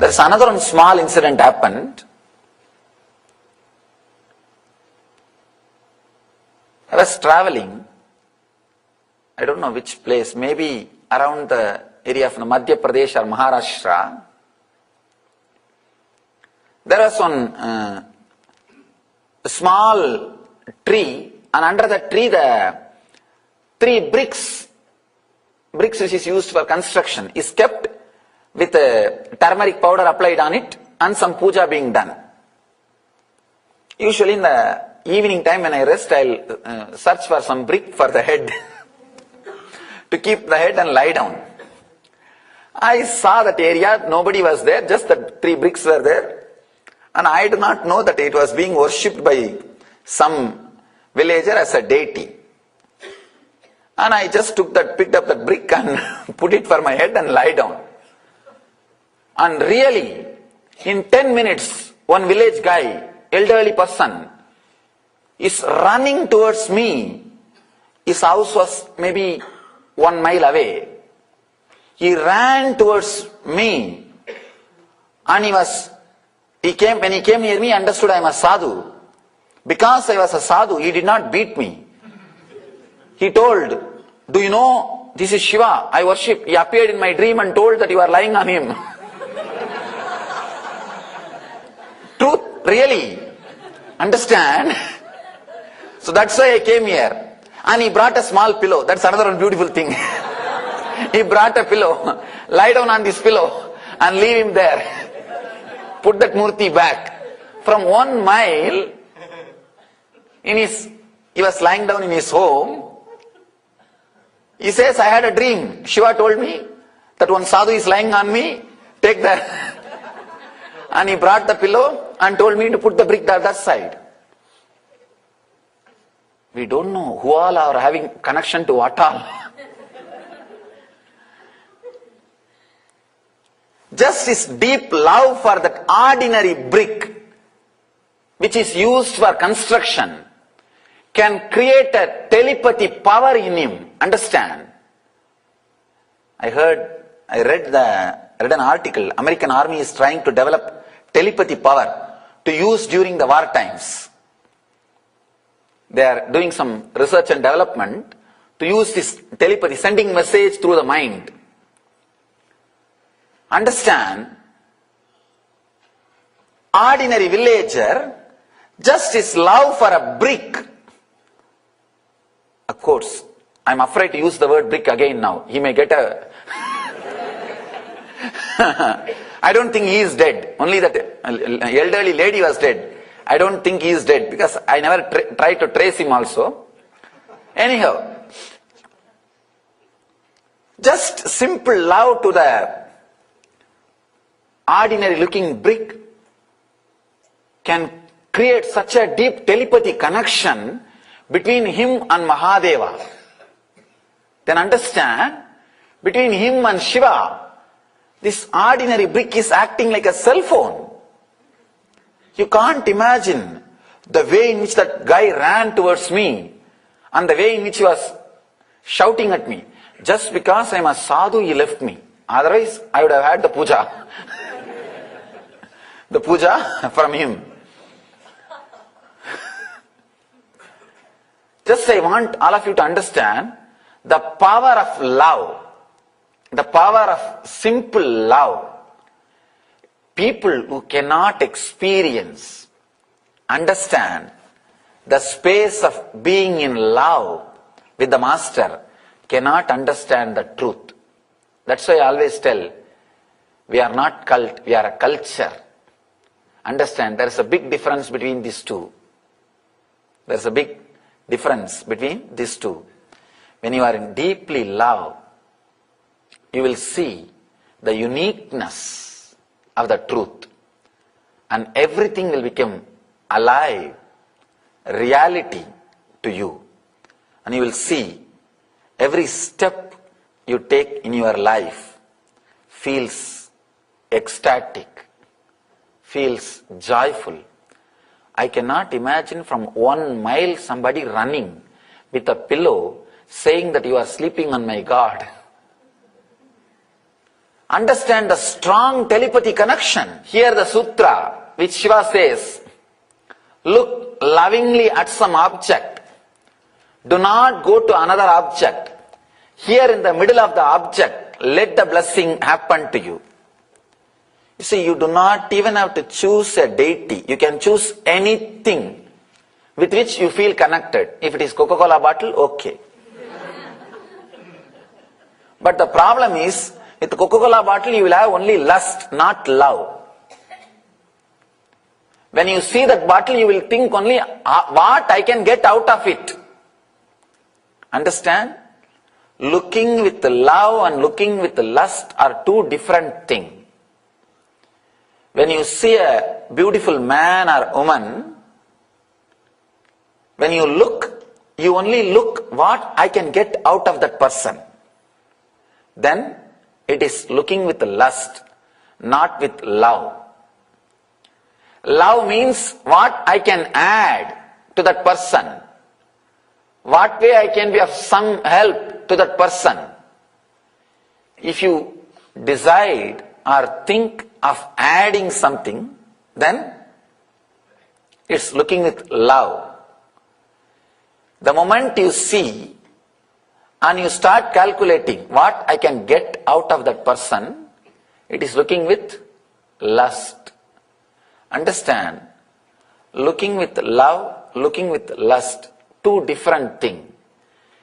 There's another one small incident happened. I was traveling, I don't know which place, maybe around the area of Madhya Pradesh or Maharashtra. There was one small tree, and under the tree the 3 bricks which is used for construction is kept with turmeric powder applied on it and some puja being done. Usually in the evening time when I rest, I'll search for some brick for the head to keep the head and lie down. I saw that area, nobody was there, just the 3 bricks were there, and I did not know that it was being worshipped by some villager as a deity. And I just picked up that brick and put it for my head and lie down. And really, in 10 minutes, one village guy, elderly person, is running towards me. His house was maybe 1 mile away. He ran towards me, and when he came near me, understood I am a sadhu. Because I was a sadhu, he did not beat me. He told, do you know, this is Shiva, I worship. He appeared in my dream and told that you are lying on him. Truth, really. Understand? So that's why I came here. And he brought a small pillow. That's another one beautiful thing. He brought a pillow. Lie down on this pillow and leave him there. Put that murti back. From 1 mile, he was lying down in his home. He says, I had a dream. Shiva told me that one sadhu is lying on me. Take that. And he brought the pillow and told me to put the brick the other side. We don't know who all are having connection to what all. Just this deep love for that ordinary brick, which is used for construction, can create a telepathy power in him. Understand? I read an article. American army is trying to develop telepathy power to use during the war times. They are doing some research and development to use this telepathy, sending message through the mind. Understand? Ordinary villager, just his love for a brick. Of course, I'm afraid to use the word brick again now. He may get a... I don't think he is dead. Only that elderly lady was dead. I don't think he is dead because I never tried to trace him also. Anyhow, just simple love to the ordinary looking brick can create such a deep telepathy connection between him and Mahadeva. Then understand, between him and Shiva, this ordinary brick is acting like a cell phone. You can't imagine the way in which that guy ran towards me and the way in which he was shouting at me. Just because I am a sadhu, he left me. Otherwise, I would have had the puja. The puja from him. Just I want all of you to understand the power of love, the power of simple love. People who cannot experience, understand the space of being in love with the Master cannot understand the truth. That's why I always tell, we are not cult, we are a culture. Understand, there is a big difference between these two. There is a big difference between these two. When you are in deeply love, you will see the uniqueness of the truth, and everything will become alive, reality to you, and you will see every step you take in your life feels ecstatic, feels joyful. I cannot imagine from 1 mile somebody running with a pillow saying that you are sleeping on my God. Understand the strong telepathy connection. Here the sutra, which Shiva says, look lovingly at some object. Do not go to another object. Here in the middle of the object, let the blessing happen to you. You see, you do not even have to choose a deity. You can choose anything with which you feel connected. If it is Coca-Cola bottle, okay. But the problem is, with the Coca-Cola bottle, you will have only lust, not love. When you see that bottle, you will think only what I can get out of it. Understand? Looking with love and looking with lust are two different things. When you see a beautiful man or woman, when you look, you only look what I can get out of that person. Then it is looking with lust, not with love. Love means what I can add to that person. What way I can be of some help to that person. If you decide or think of adding something, then it's looking with love. The moment you see and you start calculating what I can get out of that person, it is looking with lust. Understand? Looking with love, looking with lust, two different things.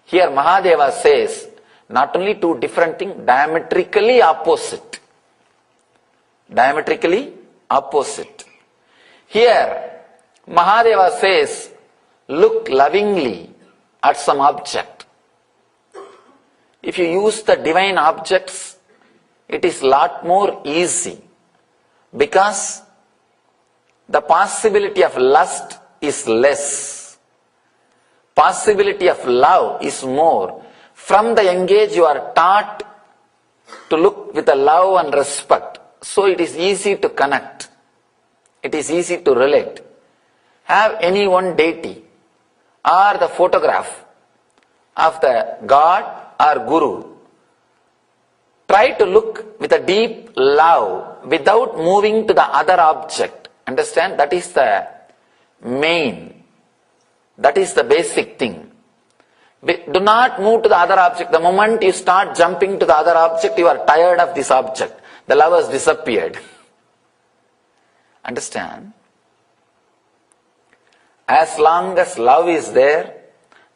Here Mahadeva says, not only two different things, diametrically opposite. Diametrically opposite. Here Mahadeva says, look lovingly at some object. If you use the divine objects, it is lot more easy, because the possibility of lust is less. Possibility of love is more. From the young age you are taught to look with a love and respect. So it is easy to connect. It is easy to relate. Have any one deity or the photograph of the God or Guru. Try to look with a deep love without moving to the other object. Understand? That is the main. That is the basic thing. Do not move to the other object. The moment you start jumping to the other object, you are tired of this object. The love has disappeared. Understand? As long as love is there,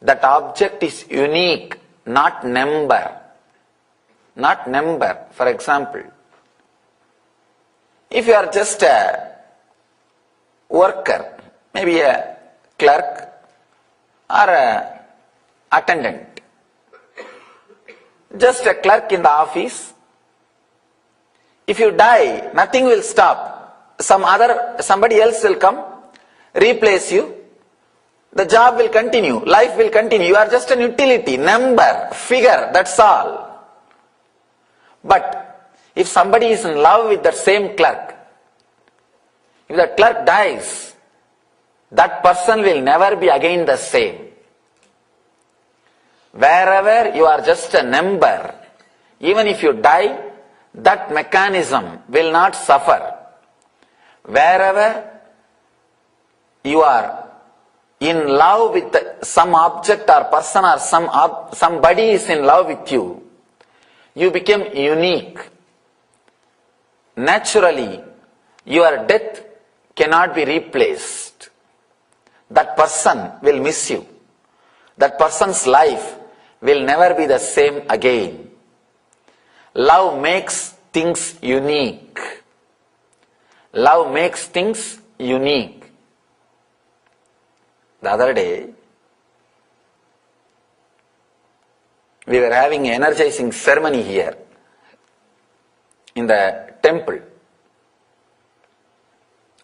that object is unique, not number. Not number. For example, if you are just a worker, maybe a clerk or a attendant, just a clerk in the office, if you die, nothing will stop. Somebody else will come, replace you. The job will continue, life will continue. You are just an utility, number, figure, that's all. But if somebody is in love with that same clerk, if the clerk dies, that person will never be again the same. Wherever you are just a number, even if you die, that mechanism will not suffer. Wherever you are in love with some object or person or somebody is in love with you, you become unique. Naturally, your death cannot be replaced. That person will miss you. That person's life will never be the same again. Love makes things unique. Love makes things unique. The other day, we were having an energizing ceremony here in the temple.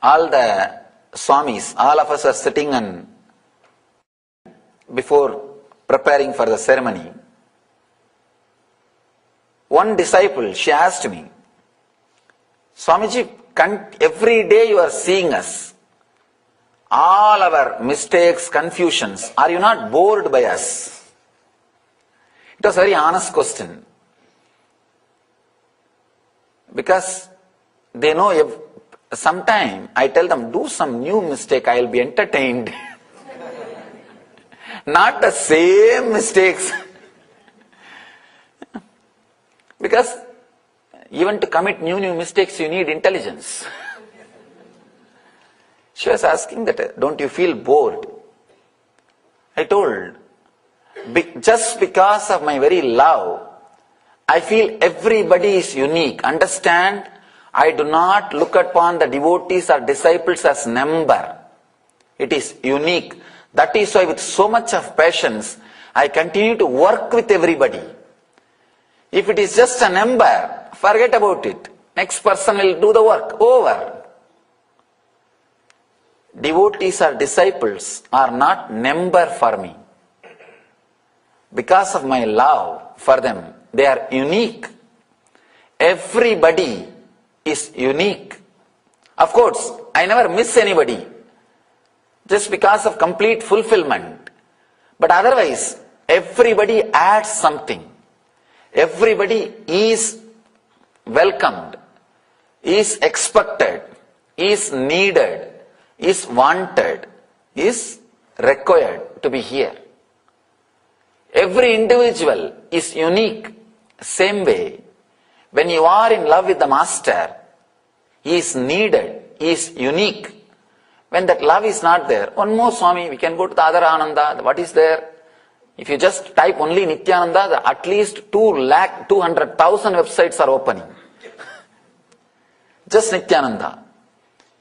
All the Swamis, all of us are sitting and before preparing for the ceremony. One disciple, she asked me, Swamiji, every day you are seeing us, all our mistakes, confusions, are you not bored by us? It was a very honest question. Because they know sometime I tell them, do some new mistake, I will be entertained. Not the same mistakes. Because even to commit new mistakes, you need intelligence. She was asking that, don't you feel bored? I told, just because of my very love, I feel everybody is unique. Understand? I do not look upon the devotees or disciples as number. It is unique. That is why with so much of patience, I continue to work with everybody. If it is just a number, forget about it. Next person will do the work. Over. Devotees or disciples are not number for me. Because of my love for them, they are unique. Everybody is unique. Of course, I never miss anybody. Just because of complete fulfillment. But otherwise, everybody adds something. Everybody is welcomed, is expected, is needed, is wanted, is required to be here. Every individual is unique. Same way, when you are in love with the Master, he is needed, he is unique. When that love is not there, one more Swami, we can go to the other Ananda. What is there? If you just type only Nithyananda, at least 200,000 websites are opening. Just Nithyananda.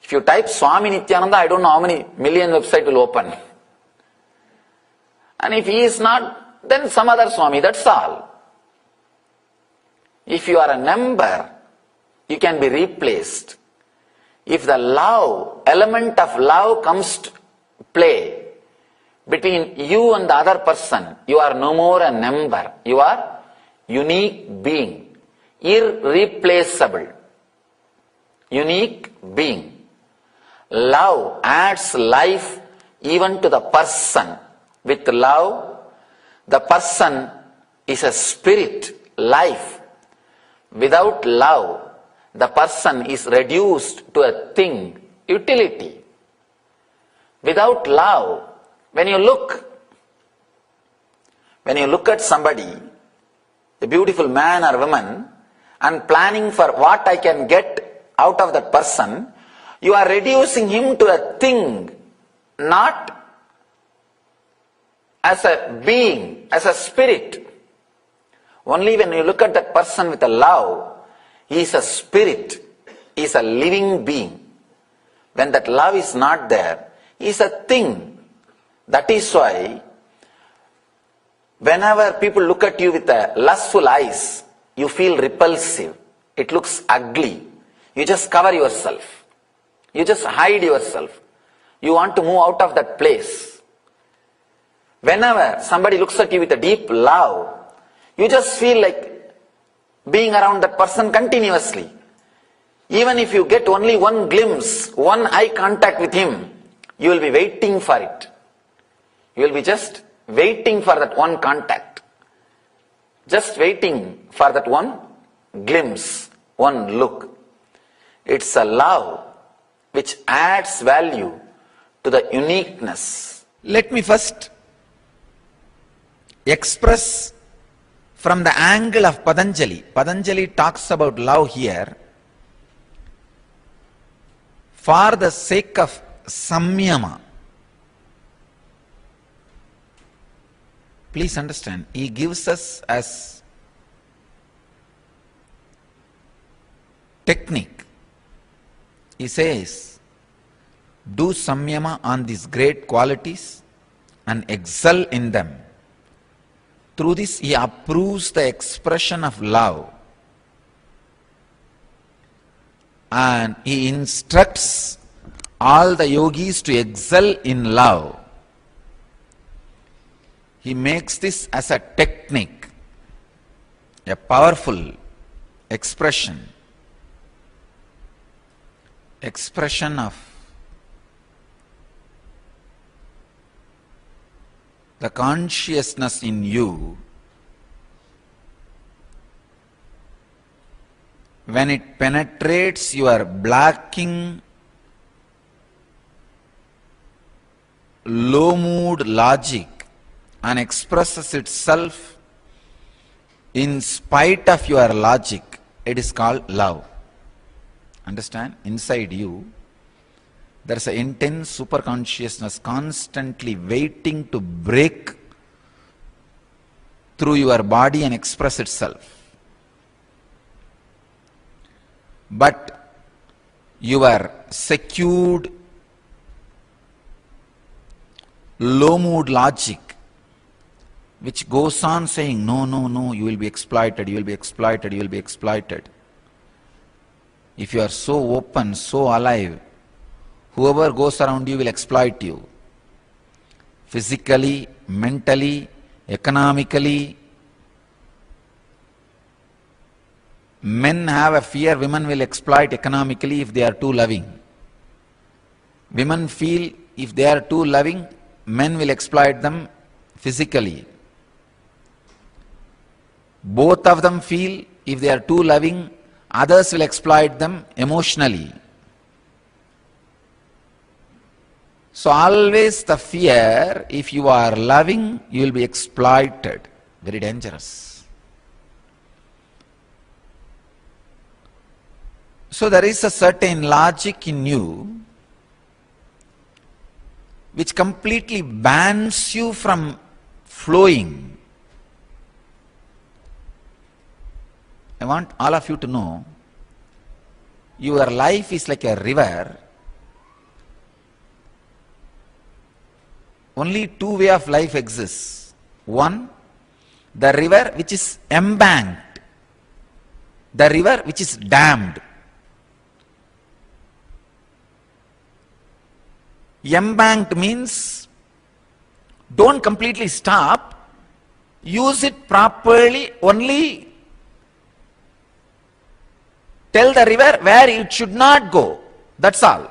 If you type Swami Nithyananda, I don't know how many million websites will open. And if he is not, then some other Swami, that's all. If you are a number, you can be replaced. If the love, element of love comes to play between you and the other person, you are no more a number. You are unique being, irreplaceable. Unique being. Love adds life even to the person. With love, the person is a spirit, life. Without love, the person is reduced to a thing, utility. Without love, when you look at somebody, a beautiful man or woman, and planning for what I can get out of that person, you are reducing him to a thing, not as a being, as a spirit. Only when you look at that person with a love, he is a spirit, he is a living being. When that love is not there, he is a thing. That is why, whenever people look at you with a lustful eyes, you feel repulsive. It looks ugly. You just cover yourself. You just hide yourself. You want to move out of that place. Whenever somebody looks at you with a deep love, you just feel like being around that person continuously. Even if you get only one glimpse, one eye contact with him, you will be waiting for it. You will be just waiting for that one contact. Just waiting for that one glimpse, one look. It's a love which adds value to the uniqueness. Let me first express from the angle of Patanjali. Patanjali talks about love here for the sake of samyama. Please understand, he gives us as technique. He says, do samyama on these great qualities and excel in them. Through this, he approves the expression of love. And he instructs all the yogis to excel in love. He makes this as a technique, a powerful expression of the consciousness in you when it penetrates your blocking low mood logic and expresses itself in spite of your logic, it is called love. Understand? Inside you, there is an intense super consciousness constantly waiting to break through your body and express itself. But your secured low mood logic, which goes on saying, no, no, no, you will be exploited, you will be exploited, you will be exploited. If you are so open, so alive, whoever goes around you will exploit you. Physically, mentally, economically. Men have a fear women will exploit economically if they are too loving. Women feel if they are too loving, men will exploit them physically. Both of them feel if they are too loving, others will exploit them emotionally. So always the fear, if you are loving, you will be exploited. Very dangerous. So there is a certain logic in you which completely bans you from flowing. I want all of you to know, your life is like a river. Only two ways of life exists. One, the river which is embanked, the river which is dammed. Embanked means don't completely stop, use it properly, only tell the river where it should not go. That's all.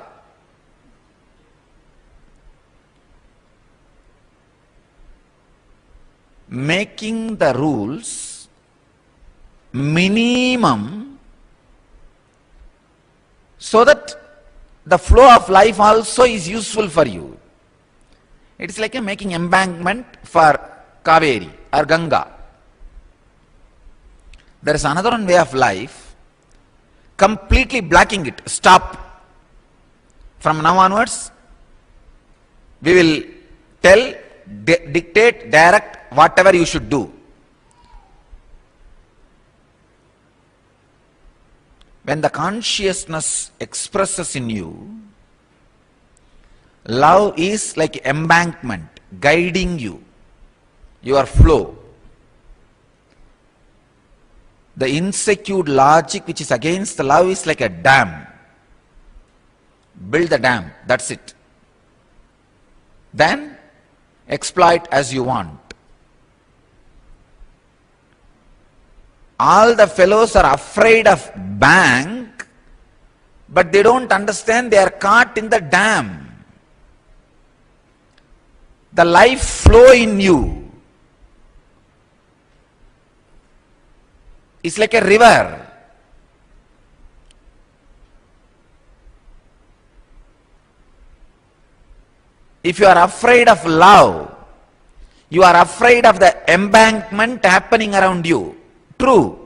Making the rules minimum so that the flow of life also is useful for you. It is like making embankment for Kaveri or Ganga. There is another one way of life, completely blocking it. Stop. From now onwards, we will tell, dictate, direct whatever you should do. When the consciousness expresses in you, love is like embankment, guiding you, your flow. The insecure logic which is against the love is like a dam. Build the dam, that's it. Then exploit as you want. All the fellows are afraid of bank, but they don't understand they are caught in the dam. The life flow in you is like a river. If you are afraid of love, you are afraid of the embankment happening around you. True,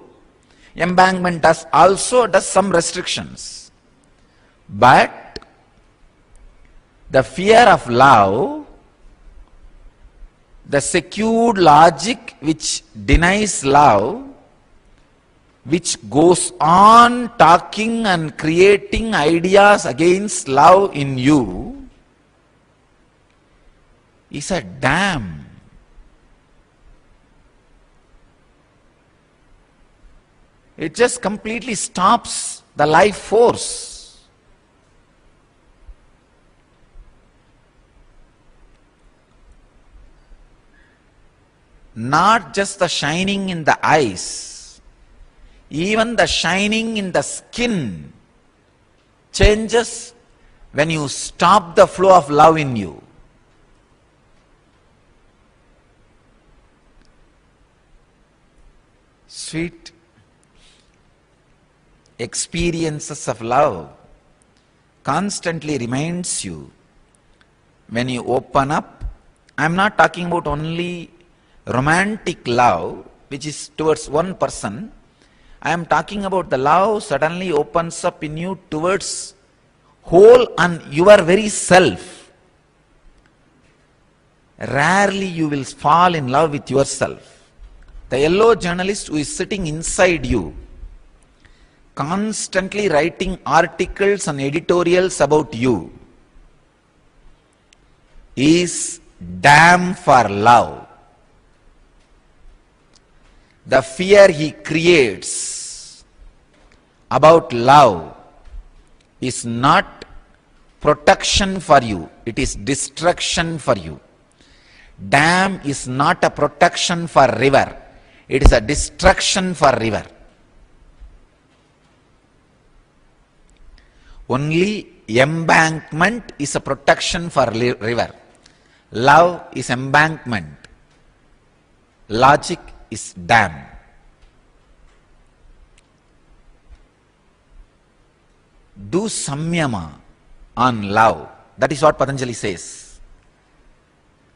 embankment also does some restrictions, but the fear of love, the secured logic which denies love, which goes on talking and creating ideas against love in you, is a dam. It just completely stops the life force. Not just the shining in the eyes, even the shining in the skin changes when you stop the flow of love in you. Sweet, experiences of love constantly reminds you when you open up. I'm not talking about only romantic love, which is towards one person. I am talking about the love suddenly opens up in you towards whole and your very self. Rarely you will fall in love with yourself. The yellow journalist who is sitting inside you, constantly writing articles and editorials about you, is damn for love. The fear he creates about love is not protection for you, it is destruction for you. Dam is not a protection for river, it is a destruction for river. Only embankment is a protection for river. Love is embankment. Logic is dam. Do samyama on love. That is what Patanjali says.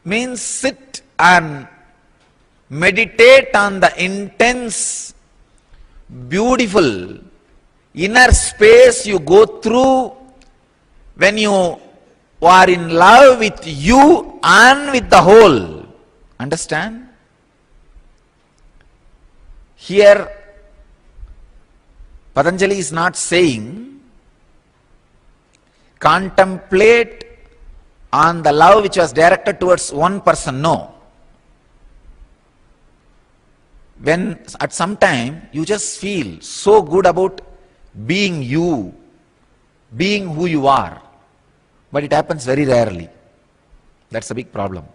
Means sit and meditate on the intense, beautiful inner space you go through when you are in love with you and with the whole. Understand? Here, Patanjali is not saying contemplate on the love which was directed towards one person. No. When at some time you just feel so good about being you, being who you are, but it happens very rarely. That's a big problem.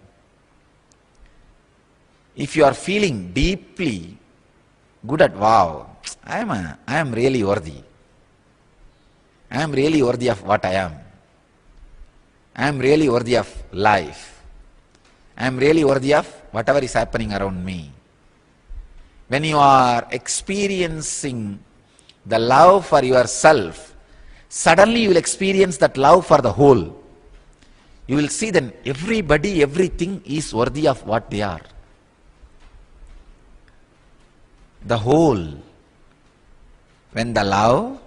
If you are feeling deeply good at, wow, I am really worthy. I am really worthy of what I am. I am really worthy of life. I am really worthy of whatever is happening around me. When you are experiencing the love for yourself, suddenly you will experience that love for the whole. You will see then everybody, everything is worthy of what they are. The whole. When the love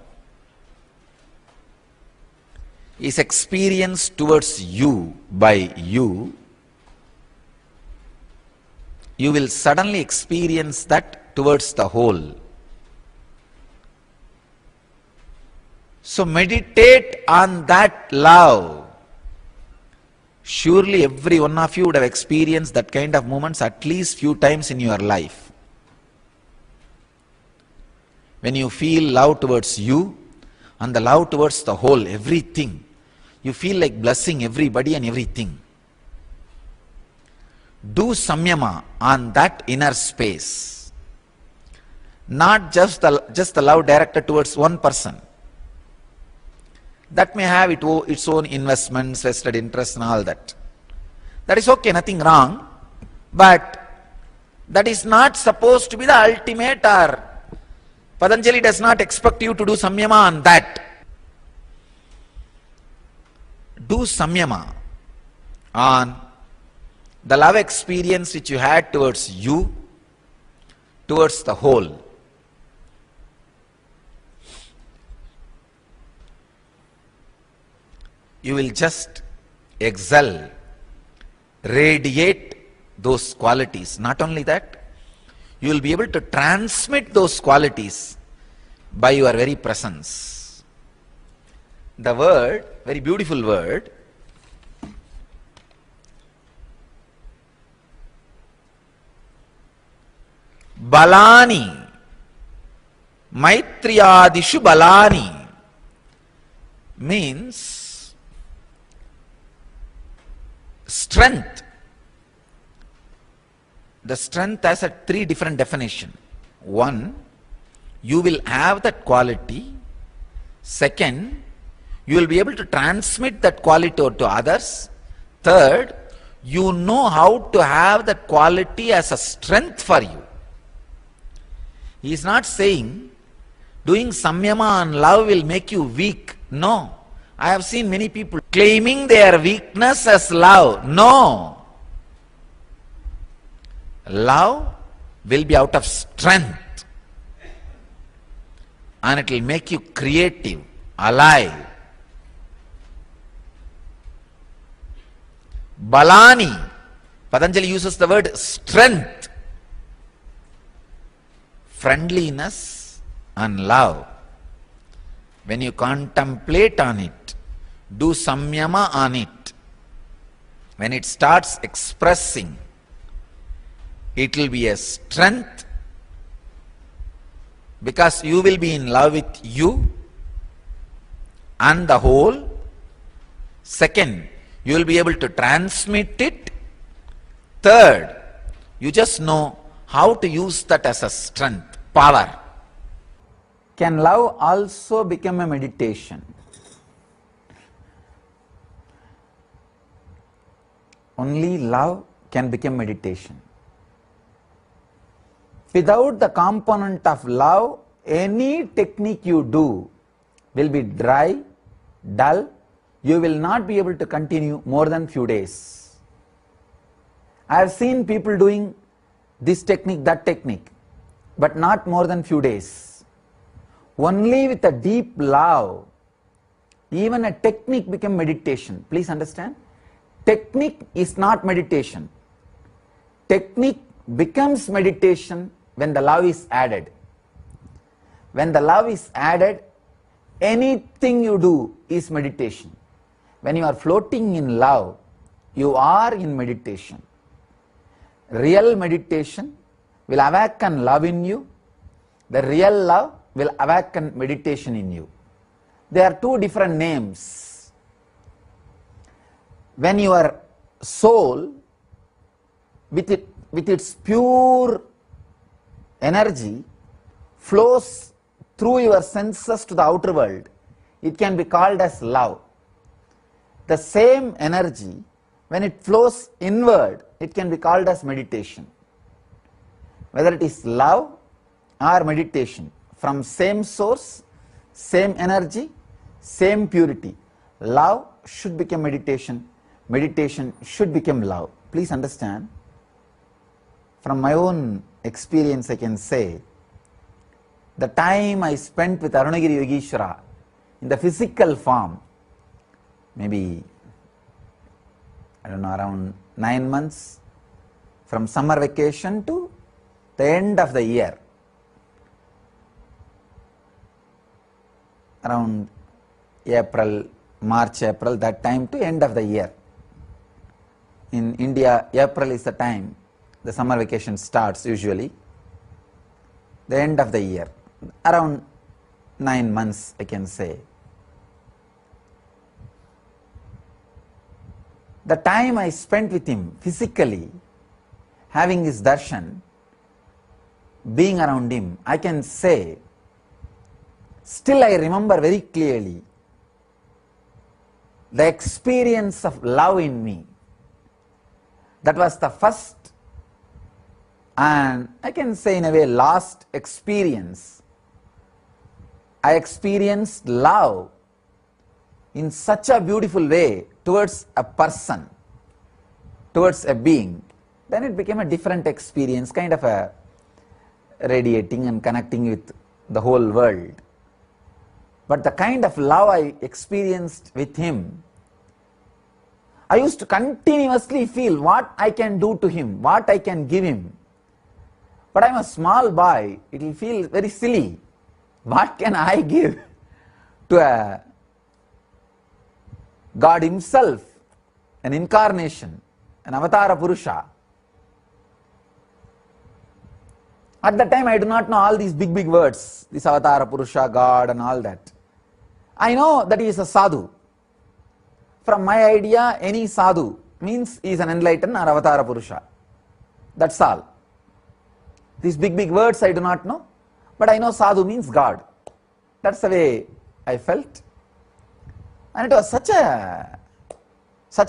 is experienced towards you by you, you will suddenly experience that towards the whole. So meditate on that love. Surely every one of you would have experienced that kind of moments at least few times in your life. When you feel love towards you and the love towards the whole, everything, you feel like blessing everybody and everything. Do samyama on that inner space. Not just the love directed towards one person. That may have its own investments, vested interests and all that. That is okay, nothing wrong. But that is not supposed to be the ultimate, or Patanjali does not expect you to do samyama on that. Do samyama on the love experience which you had towards you, towards the whole. You will just excel, radiate those qualities. Not only that, you will be able to transmit those qualities by your very presence. The word, very beautiful word, balani, maitriyadishu balani, means strength. The strength has a three different definition. One, you will have that quality. Second, you will be able to transmit that quality to others. Third, you know how to have that quality as a strength for you. He is not saying Doing samyama on love will make you weak. No. I have seen many people claiming their weakness as love. No. Love will be out of strength. And it will make you creative, alive. Balani. Patanjali uses the word strength. Friendliness and love. When you contemplate on it, do samyama on it, when it starts expressing, it will be a strength, because you will be in love with you and the whole. Second, you will be able to transmit it. Third, you just know how to use that as a strength, power. Can love also become a meditation? Only love can become meditation. Without the component of love, any technique you do will be dry, dull. You will not be able to continue more than few days. I have seen people doing this technique, that technique, but not more than few days. Only with a deep love, even a technique become meditation. Please understand, technique is not meditation. Technique becomes meditation when the love is added. When the love is added, anything you do is meditation. When you are floating in love, you are in meditation. Real meditation will awaken love in you. The real love will awaken meditation in you. There are two different names. When your soul, with its pure energy, flows through your senses to the outer world, it can be called as love. The same energy, when it flows inward, it can be called as meditation. Whether it is love or meditation, from same source, same energy, same purity. Love should become meditation. Meditation should become love. Please understand. From my own experience, I can say, the time I spent with Arunagiri Yogeshwara in the physical form, maybe, I don't know, around 9 months, from summer vacation to the end of the year. Around April, March, April, that time to end of the year. In India, April is the time the summer vacation starts usually. The end of the year, around 9 months I can say. The time I spent with him physically, having his darshan, being around him, I can say, still I remember very clearly the experience of love in me. That was the first and I can say in a way last experience. I experienced love in such a beautiful way towards a person, towards a being. Then it became a different experience, kind of a radiating and connecting with the whole world. But the kind of love I experienced with him, I used to continuously feel what I can do to him, what I can give him. But I'm a small boy, it will feel very silly. What can I give to a God himself, an incarnation, an avatara Purusha? At that time I do not know all these big words, this avatara Purusha, God and all that. I know that he is a sadhu. From my idea, any sadhu means he is an enlightened or avatara Purusha. That's all. These big words I do not know, but I know sadhu means God. That's the way I felt. And it was such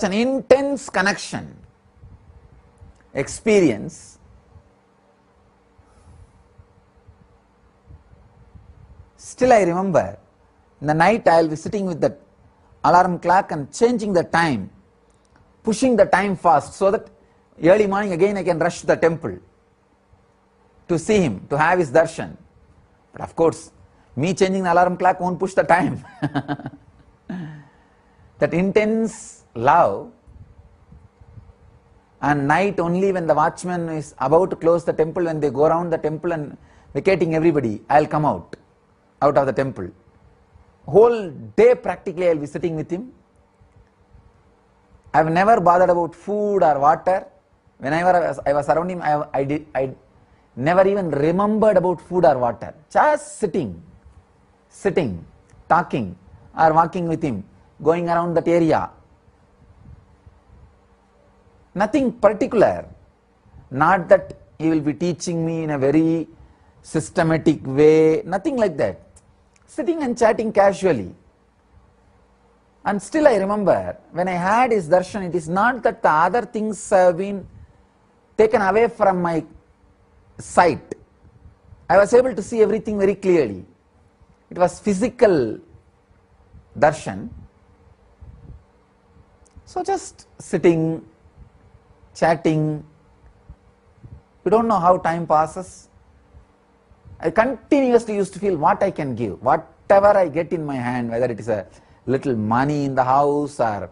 an intense connection, experience. Still I remember, in the night I will be sitting with the alarm clock and changing the time, pushing the time fast so that early morning again I can rush to the temple to see him, to have his darshan. But of course, me changing the alarm clock won't push the time. That intense love, and night only when the watchman is about to close the temple, when they go around the temple and vacating everybody, I'll come out of the temple. Whole day practically I'll be sitting with him. I've never bothered about food or water. Whenever I was around him, I never even remembered about food or water. Just sitting, talking or walking with him, going around that area. Nothing particular. Not that he will be teaching me in a very systematic way, nothing like that. Sitting and chatting casually. And still I remember, when I had his darshan, it is not that the other things have been taken away from my sight. I was able to see everything very clearly. It was physical darshan. So just sitting, chatting, we don't know how time passes. I continuously used to feel what I can give, whatever I get in my hand, whether it is a little money in the house or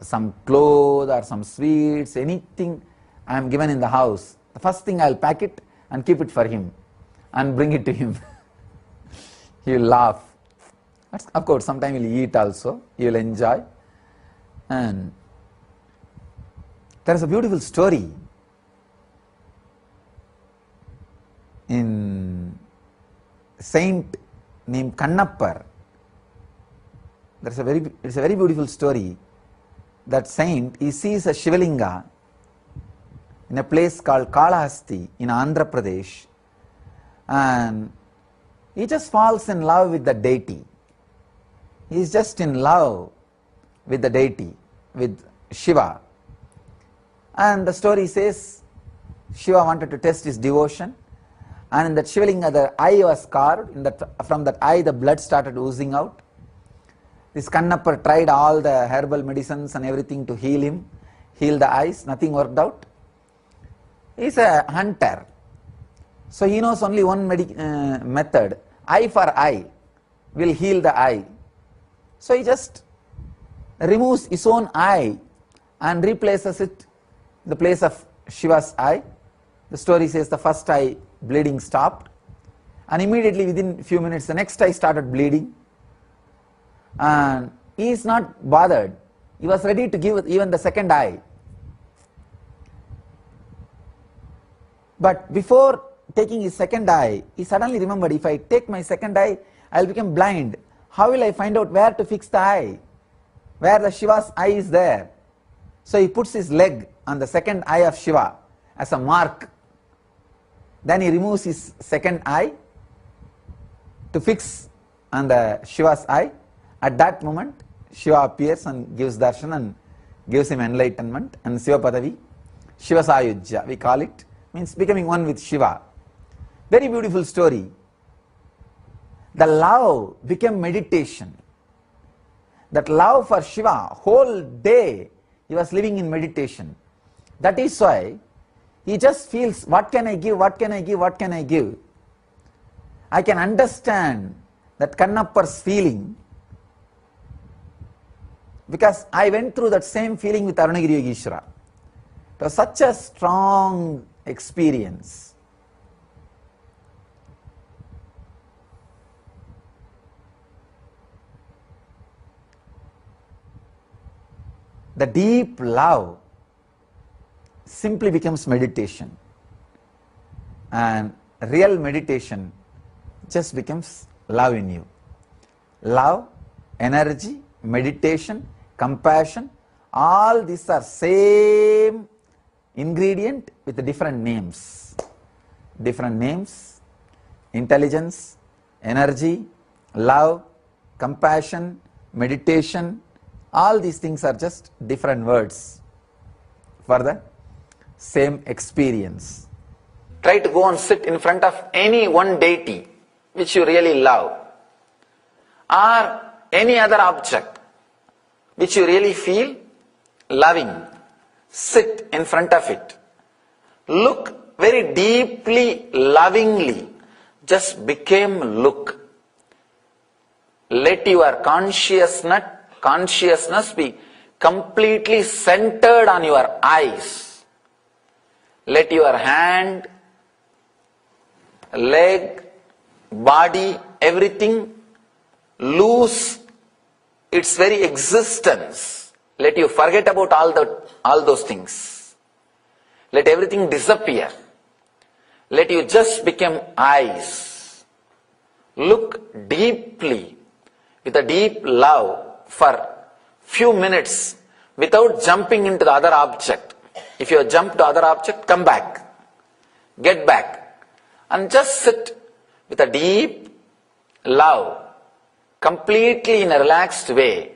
some clothes or some sweets, anything I am given in the house. The first thing I will pack it and keep it for him and bring it to him. He will laugh. Of course, sometimes he will eat also, he will enjoy. And there is a beautiful story in saint named Kannappar. It's a very beautiful story. That saint, he sees a Shivalinga in a place called KAILASA in Andhra Pradesh, and he just falls in love with the deity. He is just in love with the deity, with Shiva. And the story says Shiva wanted to test his devotion, and in that Shivalinga the eye was carved. From that eye the blood started oozing out. This Kannappar tried all the herbal medicines and everything to heal the eyes, nothing worked out. He is a hunter, so he knows only one method, eye for eye will heal the eye. So he just removes his own eye and replaces it in the place of Shiva's eye. The story says the first eye bleeding stopped, and immediately within a few minutes the next eye started bleeding, and he is not bothered. He was ready to give even the second eye. But before taking his second eye, he suddenly remembered, if I take my second eye, I will become blind. How will I find out where to fix the eye? Where the Shiva's eye is there. So he puts his leg on the second eye of Shiva as a mark. Then he removes his second eye to fix on the Shiva's eye. At that moment, Shiva appears and gives darshan and gives him enlightenment, and Shiva Padavi, Shiva Sayujya, we call it, means becoming one with Shiva. Very beautiful story. The love became meditation. That love for Shiva, whole day he was living in meditation. That is why he just feels, what can I give, what can I give, what can I give? I can understand that Kannappar's feeling, because I went through that same feeling with Arunagiri Yogeshwara. It was such a strong experience. The deep love simply becomes meditation, and real meditation just becomes love in you. Love, energy, meditation, compassion, all these are same ingredient with different names. Different names: intelligence, energy, love, compassion, meditation. All these things are just different words for the same experience. Try to go and sit in front of any one deity which you really love, or any other object which you really feel loving, sit in front of it. Look very deeply, lovingly, just become look. Let your consciousness be completely centered on your eyes. Let your hand, leg, body, everything lose its very existence. Let you forget about all those things. Let everything disappear. Let you just become eyes. Look deeply, with a deep love for few minutes without jumping into the other object. If you jump to other object, come back. Get back. And just sit with a deep love, completely in a relaxed way.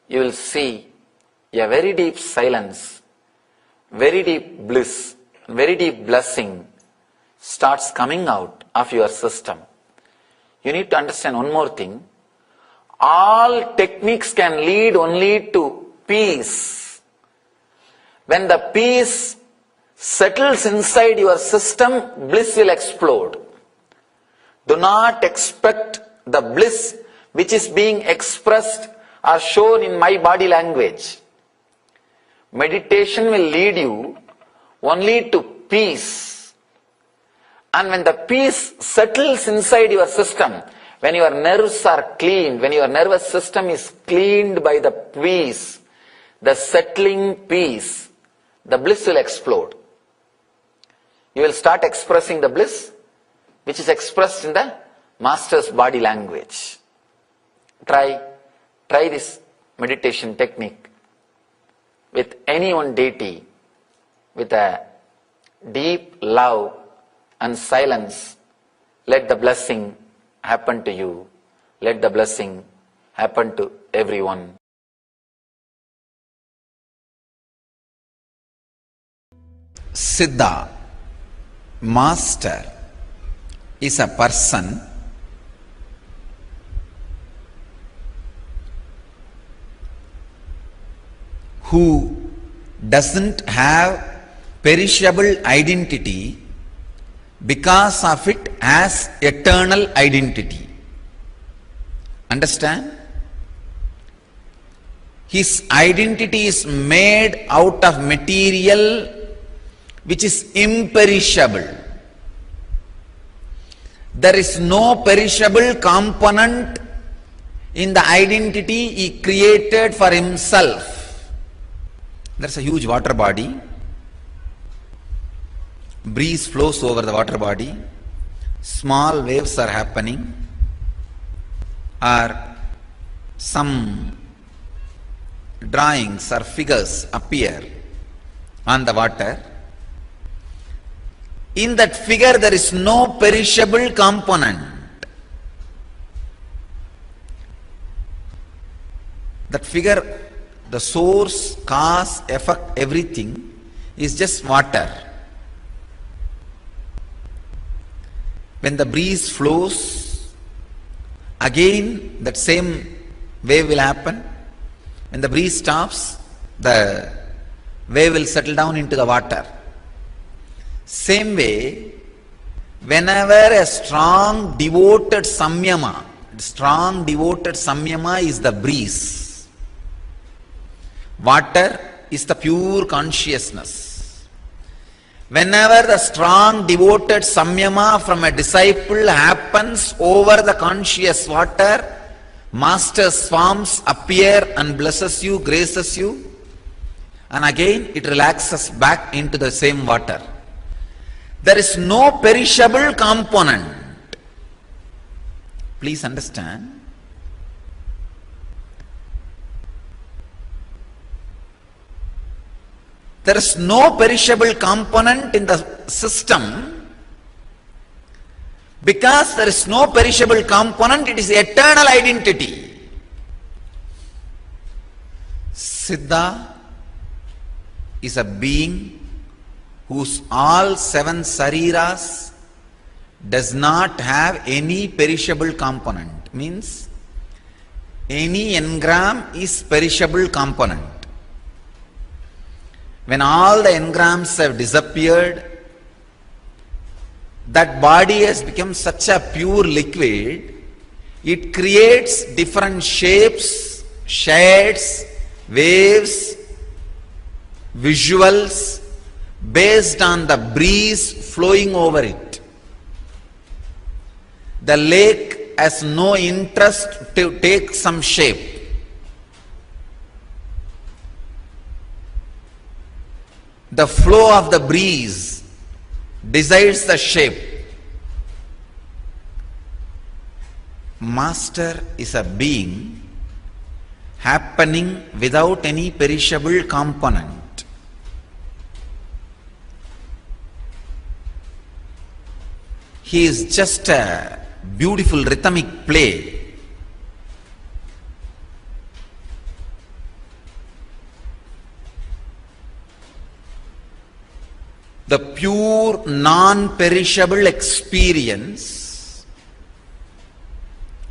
You will see a very deep silence, very deep bliss, very deep blessing starts coming out of your system. You need to understand one more thing. All techniques can lead only to peace. When the peace settles inside your system, bliss will explode. Do not expect the bliss which is being expressed or shown in my body language. Meditation will lead you only to peace. And when the peace settles inside your system, when your nerves are cleaned, when your nervous system is cleaned by the peace, the settling peace, the bliss will explode. You will start expressing the bliss which is expressed in the master's body language. Try this meditation technique with any one deity, with a deep love and silence. Let the blessing happen to you. Let the blessing happen to everyone. Siddha, master, is a person who doesn't have perishable identity because of it has eternal identity. Understand? His identity is made out of material which is imperishable. There is no perishable component in the identity he created for himself. There's a huge water body. Breeze flows over the water body. Small waves are happening. Or some drawings or figures appear on the water. In that figure there is no perishable component. That figure, the source, cause, effect, everything is just water. When the breeze flows, again that same wave will happen. When the breeze stops, the wave will settle down into the water. Same way, whenever a strong devoted samyama is the breeze. Water is the pure consciousness. Whenever the strong devoted samyama from a disciple happens over the conscious water, master's forms appear and blesses you, graces you, and again it relaxes back into the same water. There is no perishable component. Please understand. There is no perishable component in the system. Because there is no perishable component, it is eternal identity. Siddha is a being whose all seven sariras does not have any perishable component. Means any engram is perishable component. When all the engrams have disappeared, that body has become such a pure liquid, it creates different shapes, shades, waves, visuals based on the breeze flowing over it. The lake has no interest to take some shape. The flow of the breeze decides the shape. Master is a being happening without any perishable component. He is just a beautiful rhythmic play. The pure non-perishable experience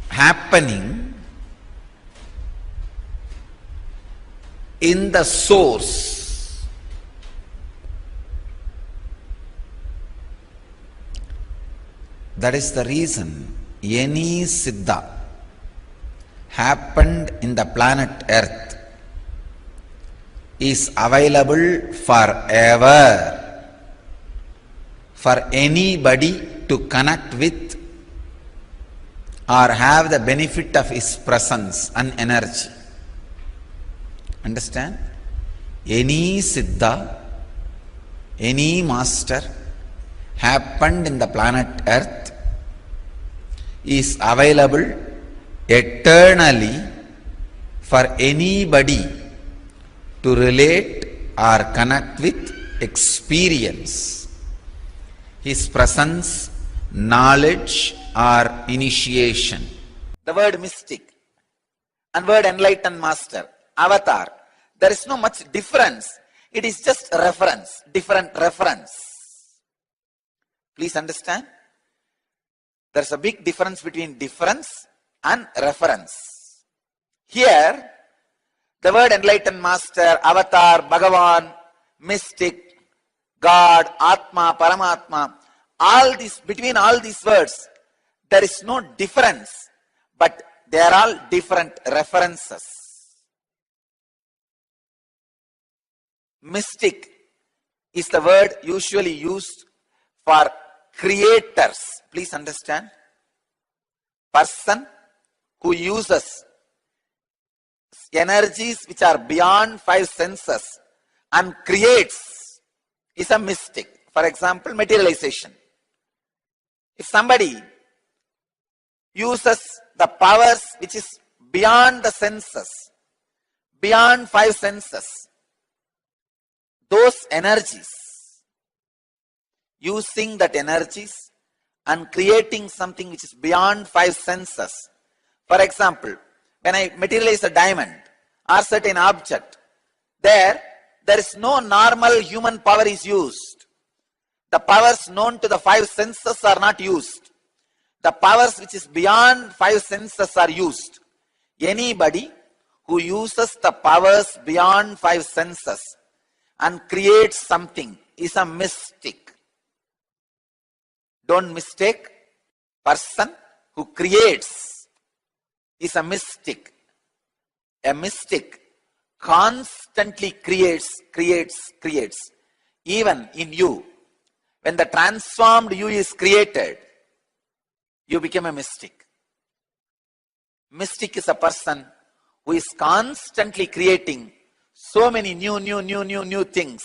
happening in the source. That is the reason any siddha happened in the planet Earth is available forever for anybody to connect with or have the benefit of his presence and energy. Understand? Any siddha, any master happened in the planet Earth is available eternally for anybody to relate or connect with, experience his presence, knowledge or initiation. The word mystic and word enlightened master, avatar, there is no much difference. It is just reference, different reference. Please understand? There is a big difference between difference and reference. Here, the word enlightened master, avatar, Bhagavan, mystic, God, Atma, Paramatma, all these, between all these words, there is no difference, but they are all different references. Mystic is the word usually used for creators. Please understand. Person who uses energies which are beyond five senses and creates is a mystic. For example, materialization. If somebody uses the powers which is beyond the senses, beyond five senses, those energies, using that energies and creating something which is beyond five senses. For example, when I materialize a diamond or certain object, there is no normal human power is used. The powers known to the five senses are not used. The powers which is beyond five senses are used. Anybody who uses the powers beyond five senses and creates something is a mystic. Don't mistake. Person who creates is a mystic. A mystic constantly creates. Even in you, when the transformed you is created, you become a mystic. Mystic is a person who is constantly creating so many new things,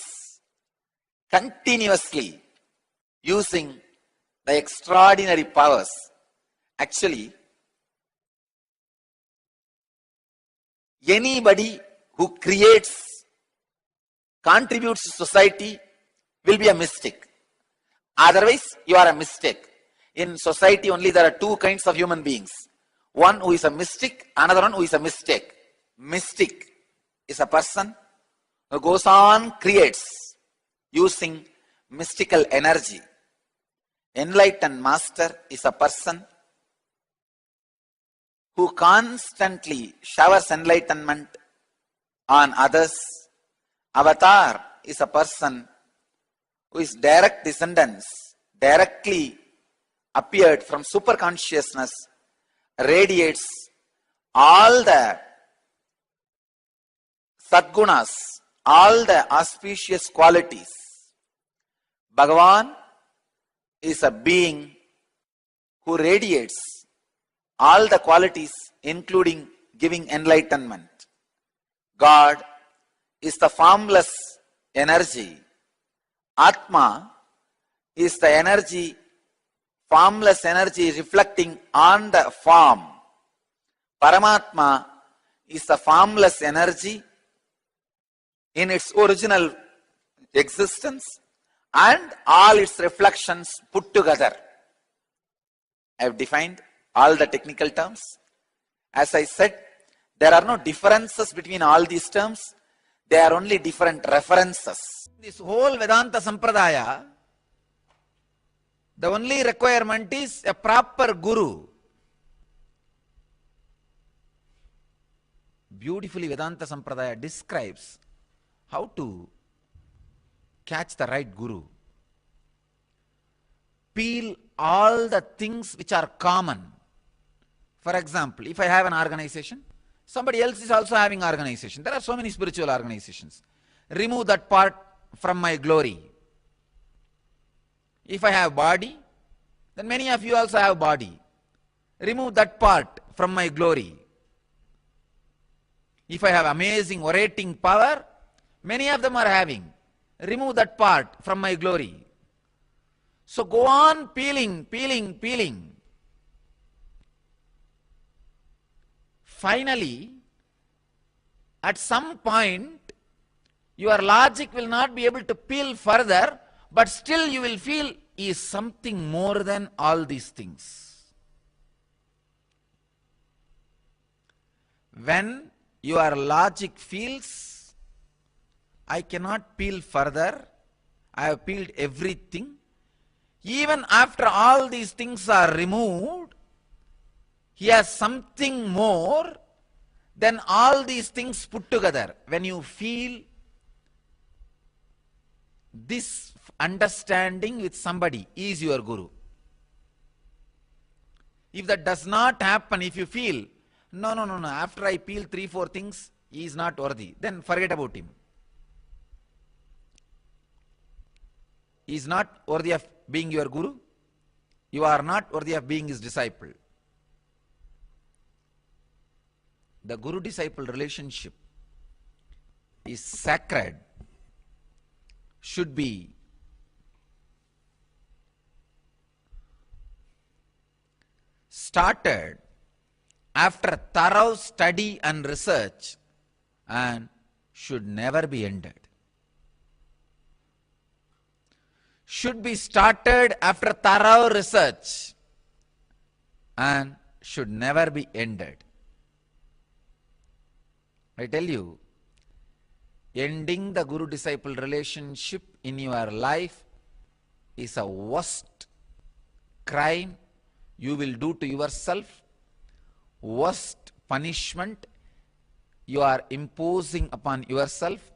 continuously using the extraordinary powers. Actually, anybody who creates, contributes to society will be a mystic. Otherwise, you are a mistake. In society only there are two kinds of human beings. One who is a mystic, another one who is a mistake. Mystic is a person who goes on, creates, using mystical energy. Enlightened master is a person who constantly showers enlightenment on others. Avatar is a person who is direct descendants, directly appeared from superconsciousness, radiates all the sadgunas, all the auspicious qualities. Bhagavan is a being who radiates all the qualities, including giving enlightenment. God is the formless energy. Atma is the energy, formless energy reflecting on the form. Paramatma is the formless energy in its original existence and all its reflections put together. I have defined all the technical terms. As I said, there are no differences between all these terms. They are only different references. This whole Vedanta Sampradaya, the only requirement is a proper guru. Beautifully Vedanta Sampradaya describes how to catch the right guru. Peel all the things which are common. For example, if I have an organization, somebody else is also having organization. There are so many spiritual organizations. Remove that part from my glory. If I have body, then many of you also have body. Remove that part from my glory. If I have amazing orating power, many of them are having. Remove that part from my glory. So go on peeling, peeling, peeling. Finally, at some point, your logic will not be able to peel further, but still you will feel he is something more than all these things. When your logic feels, I cannot peel further, I have peeled everything, even after all these things are removed, he has something more than all these things put together. When you feel this understanding with somebody, he is your guru. If that does not happen, if you feel, no, after I peel 3-4 things, he is not worthy, then forget about him. He is not worthy of being your guru. You are not worthy of being his disciple. The guru-disciple relationship is sacred, should be started after thorough study and research and should never be ended. Should be started after thorough research and should never be ended. I tell you, ending the guru-disciple relationship in your life is a worst crime you will do to yourself, worst punishment you are imposing upon yourself,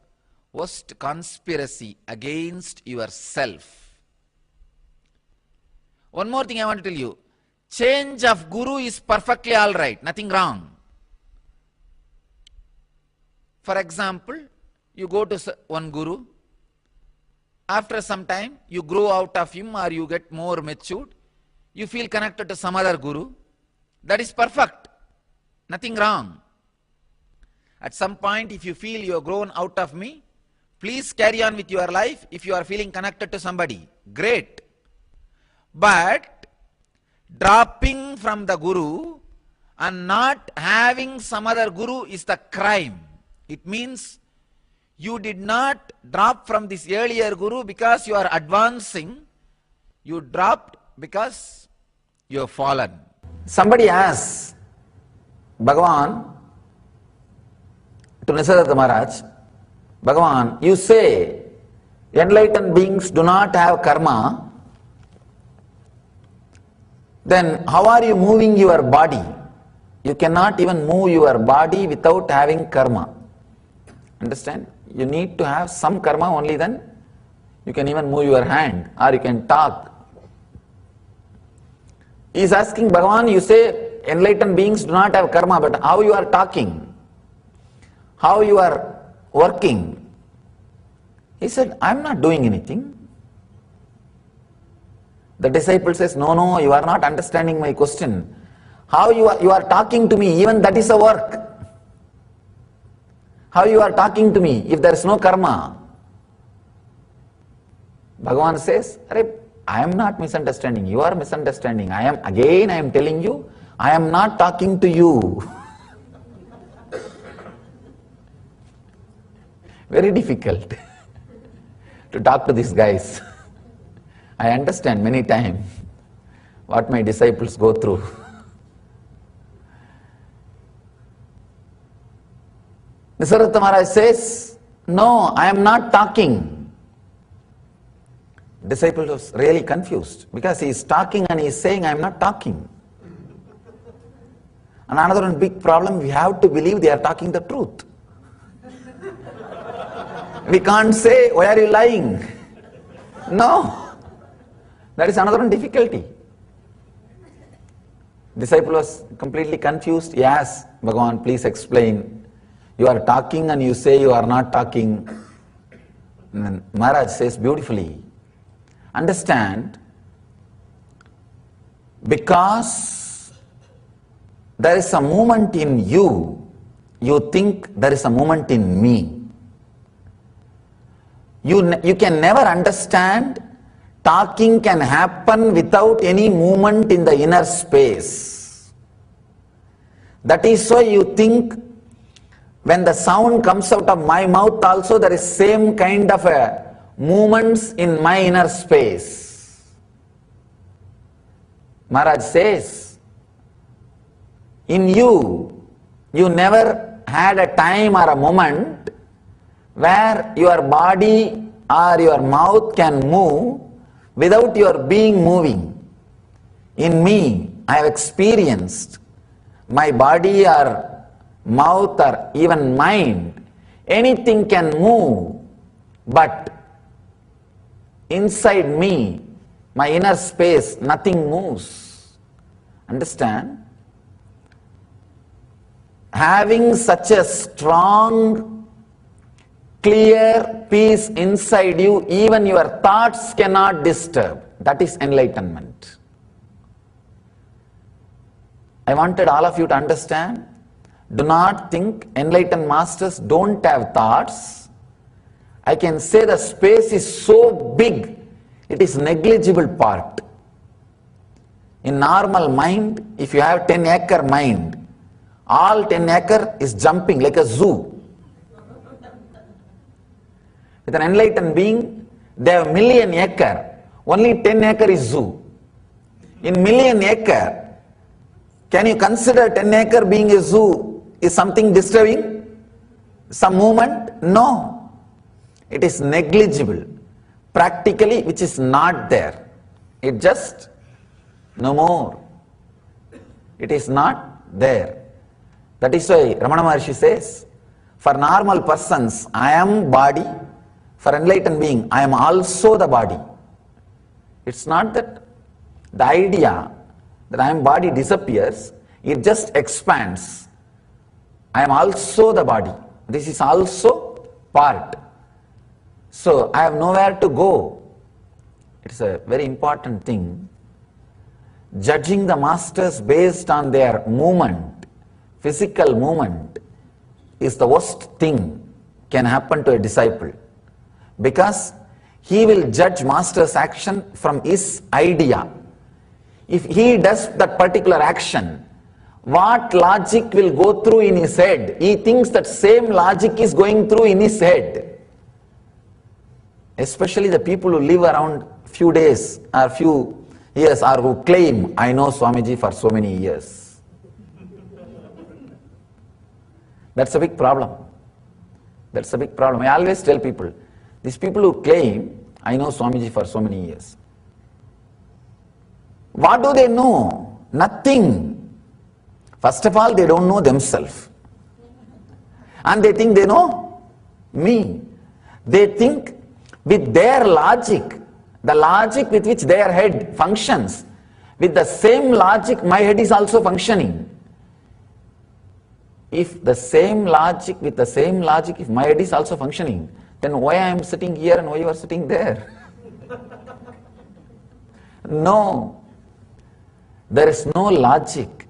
worst conspiracy against yourself. One more thing I want to tell you, change of guru is perfectly all right, nothing wrong. For example, you go to one guru, after some time you grow out of him or you get more matured, you feel connected to some other guru, that is perfect, nothing wrong. At some point if you feel you have grown out of me, please carry on with your life. If you are feeling connected to somebody, great. But dropping from the guru and not having some other guru is the crime. It means you did not drop from this earlier guru because you are advancing. You dropped because you have fallen. Somebody asks Bhagavan to Nithyananda Maharaj, Bhagavan, you say enlightened beings do not have karma. then how are you moving your body? You cannot even move your body without having karma. Understand? You need to have some karma, only then you can even move your hand or you can talk. He is asking Bhagavan, you say enlightened beings do not have karma, but how you are talking? How you are working? He said, I am not doing anything. The disciple says, no, you are not understanding my question. How you are talking to me, even that is a work. How you are talking to me if there is no karma? Bhagavan says, I am not misunderstanding, you are misunderstanding. I am telling you, I am not talking to you. Very difficult to talk to these guys. I understand many times what my disciples go through. Nisargadatta Maharaj says, no, I am not talking. Disciple was really confused because he is talking and he is saying, I am not talking. And another one big problem, we have to believe they are talking the truth. We can't say, why are you lying? No. That is another one difficulty. Disciple was completely confused. He asked, Bhagavan, please explain. You are talking and you say you are not talking. And then Maharaj says beautifully, understand, because there is a movement in you, you think there is a movement in me. You can never understand talking can happen without any movement in the inner space. That is why you think when the sound comes out of my mouth also there is same kind of a movements in my inner space. Maharaj says, in you never had a time or a moment where your body or your mouth can move without your being moving. In me, I have experienced my body or mouth or even mind, anything can move, but inside me, my inner space, nothing moves. Understand? Having such a strong, clear peace inside you, even your thoughts cannot disturb. That is enlightenment. I wanted all of you to understand, do not think enlightened masters don't have thoughts. I can say the space is so big, it is negligible part. In normal mind, if you have 10-acre mind, all 10-acre is jumping like a zoo. With an enlightened being, they have 1,000,000 acre, only 10 acre is zoo. In 1,000,000 acre, can you consider 10 acre being a zoo is something disturbing? Some movement? No. It is negligible. Practically, which is not there. It just no more. It is not there. That is why Ramana Maharshi says, for normal persons, I am body. For enlightened being, I am also the body. It's not that the idea that I am body disappears, it just expands. I am also the body. This is also part. So I have nowhere to go. It's a very important thing. Judging the masters based on their movement, physical movement, is the worst thing can happen to a disciple. Because he will judge master's action from his idea. If he does that particular action, what logic will go through in his head? He thinks that same logic is going through in his head. Especially the people who live around few days or few years or who claim, I know Swamiji for so many years. That's a big problem. That's a big problem. I always tell people, these people who claim, I know Swamiji for so many years. What do they know? Nothing. First of all, they don't know themselves. And they think they know me. They think with their logic, the logic with which their head functions, with the same logic my head is also functioning. If the same logic, if my head is also functioning, then why I am sitting here and why you are sitting there? No. There is no logic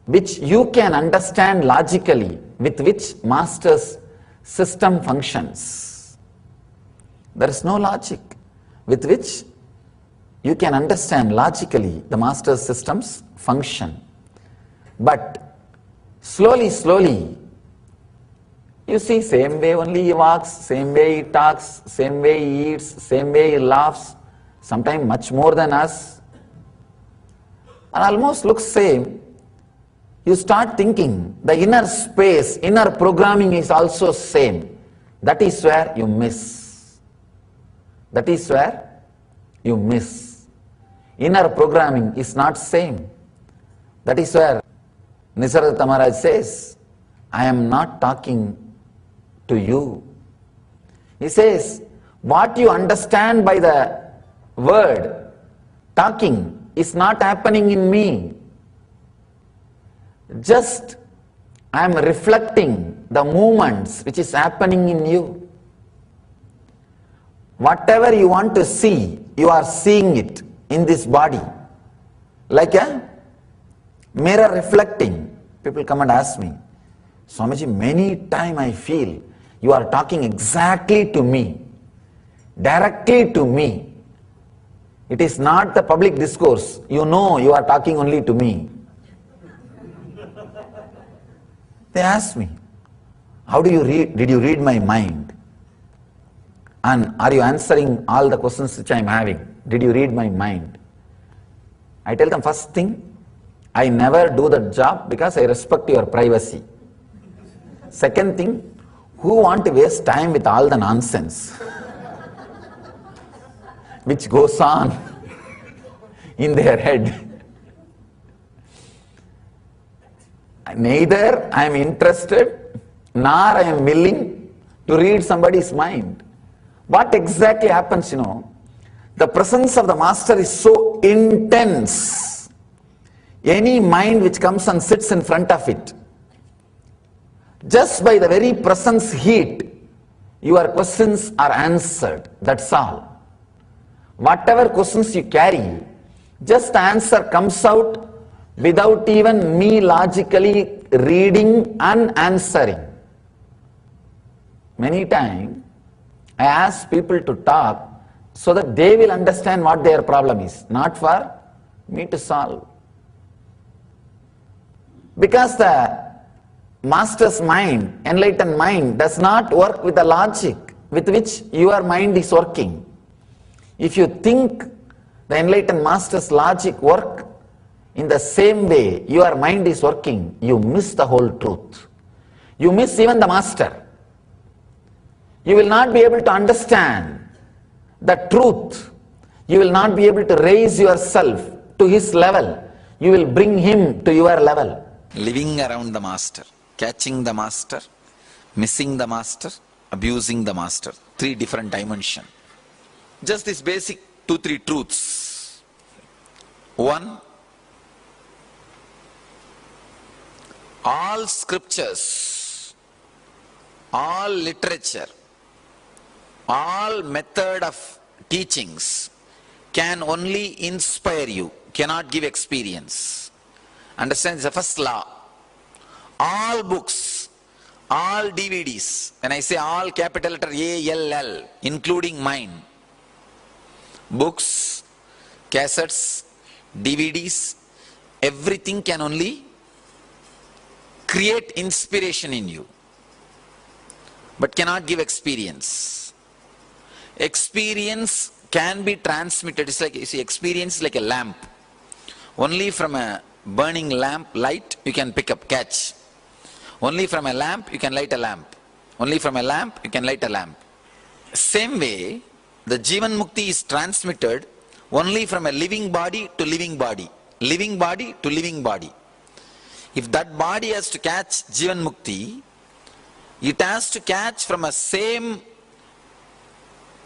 which you can understand logically with which master's system functions. There is no logic with which you can understand logically the master's system's function. But slowly, you see, same way only he walks, same way he talks, same way he eats, same way he laughs, sometimes much more than us, and almost looks same. You start thinking the inner space, inner programming is also same. That is where you miss. That is where you miss. Inner programming is not same. That is where Nisargadatta Maharaj says, I am not talking to you. He says, what you understand by the word talking is not happening in me. Just I am reflecting the movements which is happening in you. Whatever you want to see, you are seeing it in this body. Like a mirror reflecting. People come and ask me, Swamiji, many times I feel you are talking exactly to me, directly to me. It is not the public discourse. You know you are talking only to me. They ask me, how do you read? Did you read my mind? And are you answering all the questions which I am having? Did you read my mind? I tell them, first thing, I never do that job because I respect your privacy. Second thing, who want to waste time with all the nonsense which goes on in their head? Neither I am interested nor I am willing to read somebody's mind. What exactly happens, the presence of the master is so intense. Any mind which comes and sits in front of it, just by the very presence heat, your questions are answered. That's all. Whatever questions you carry, just the answer comes out without even me logically reading and answering. Many times, I ask people to talk so that they will understand what their problem is, not for me to solve. Because the master's mind, enlightened mind, does not work with the logic with which your mind is working. If you think the enlightened master's logic work in the same way your mind is working, you miss the whole truth. You miss even the master. You will not be able to understand the truth. You will not be able to raise yourself to his level. You will bring him to your level. Living around the master, catching the master, missing the master, abusing the master. 3 different dimensions. Just this basic 2-3 truths. 1, all scriptures, all literature, all method of teachings can only inspire you, cannot give experience. Understand, it's the first law. All books, all DVDs, when I say all, capital letter ALL, including mine, books, cassettes, DVDs, everything can only create inspiration in you, but cannot give experience. Experience can be transmitted. It's like, you see, experience is like a lamp. Only from a burning lamp light you can pick up, catch. Only from a lamp you can light a lamp. Only from a lamp you can light a lamp. Same way, the Jivan Mukti is transmitted only from a living body to living body, living body to living body. If that body has to catch Jivan Mukti, it has to catch from a same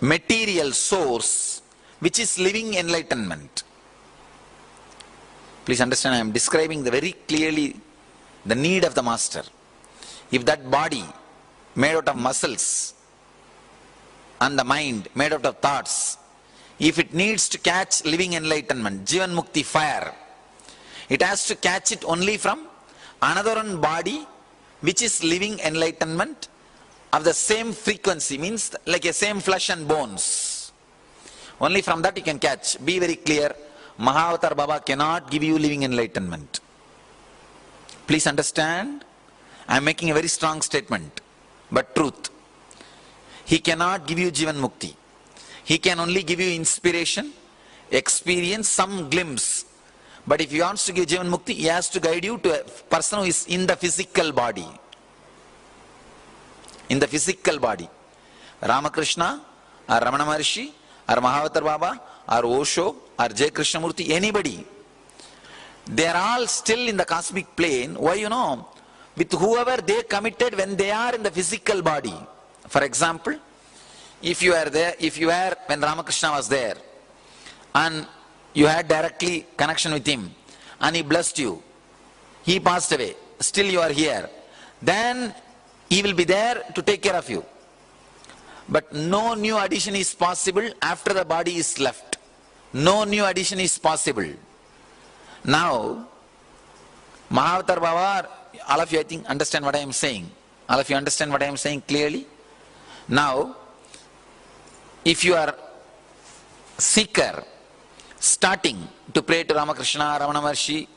material source which is living enlightenment. Please understand, I am describing very clearly the need of the master. If that body made out of muscles and the mind made out of thoughts, if it needs to catch living enlightenment, Jivan Mukti fire, it has to catch it only from another one body which is living enlightenment of the same frequency, means like a same flesh and bones. Only from that you can catch. Be very clear, Mahavatar Baba cannot give you living enlightenment. Please understand, I am making a very strong statement, but truth. He cannot give you Jivan Mukti. He can only give you inspiration, experience, some glimpse. But if he wants to give Jivan Mukti, he has to guide you to a person who is in the physical body. In the physical body. Ramakrishna, or Ramana Maharshi, or Mahavatar Baba, or Osho, or J. Krishnamurti, anybody. They are all still in the cosmic plane. Why, you know? With whoever they committed when they are in the physical body. For example, if you are there, when Ramakrishna was there, and you had directly connection with him, and he blessed you, he passed away, still you are here, then he will be there to take care of you. But no new addition is possible after the body is left. No new addition is possible. Now, Mahavatar Baba, all of you I think understand what I am saying. All of you understand what I am saying clearly? Now, if you are seeker, starting to pray to Ramakrishna, Ramana Maharshi,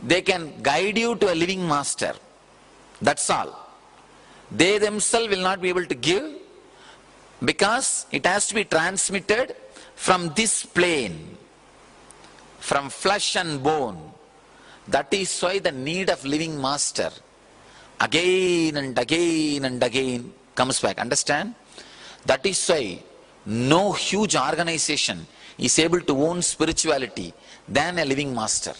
they can guide you to a living master. That's all. They themselves will not be able to give, because it has to be transmitted from this plane, from flesh and bone. That is why the need of living master again and again and again comes back. Understand? That is why no huge organization is able to own spirituality than a living master.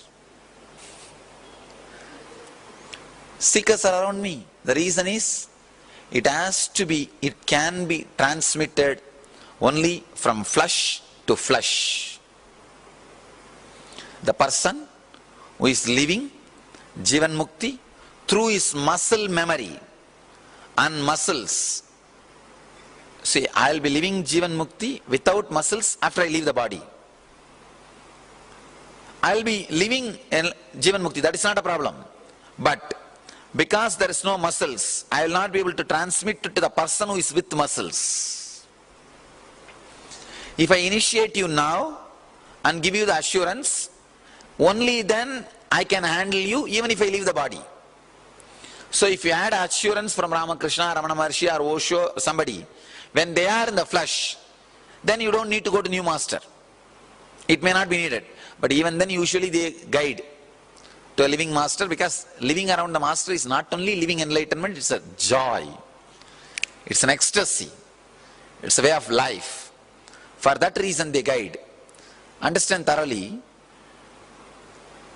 Seekers are around me. The reason is, it can be transmitted only from flesh to flesh. The person who is living Jivan Mukti through his muscle memory and muscles. See, I will be living Jivan Mukti without muscles after I leave the body. I will be living Jivan Mukti, that is not a problem. But because there is no muscles, I will not be able to transmit it to the person who is with muscles. If I initiate you now and give you the assurance, only then I can handle you even if I leave the body. So if you had assurance from Ramakrishna, Ramana Maharshi or Osho, somebody, when they are in the flesh, then you don't need to go to new master. It may not be needed. But even then usually they guide to a living master, because living around the master is not only living enlightenment, it's a joy. It's an ecstasy. It's a way of life. For that reason they guide. Understand thoroughly.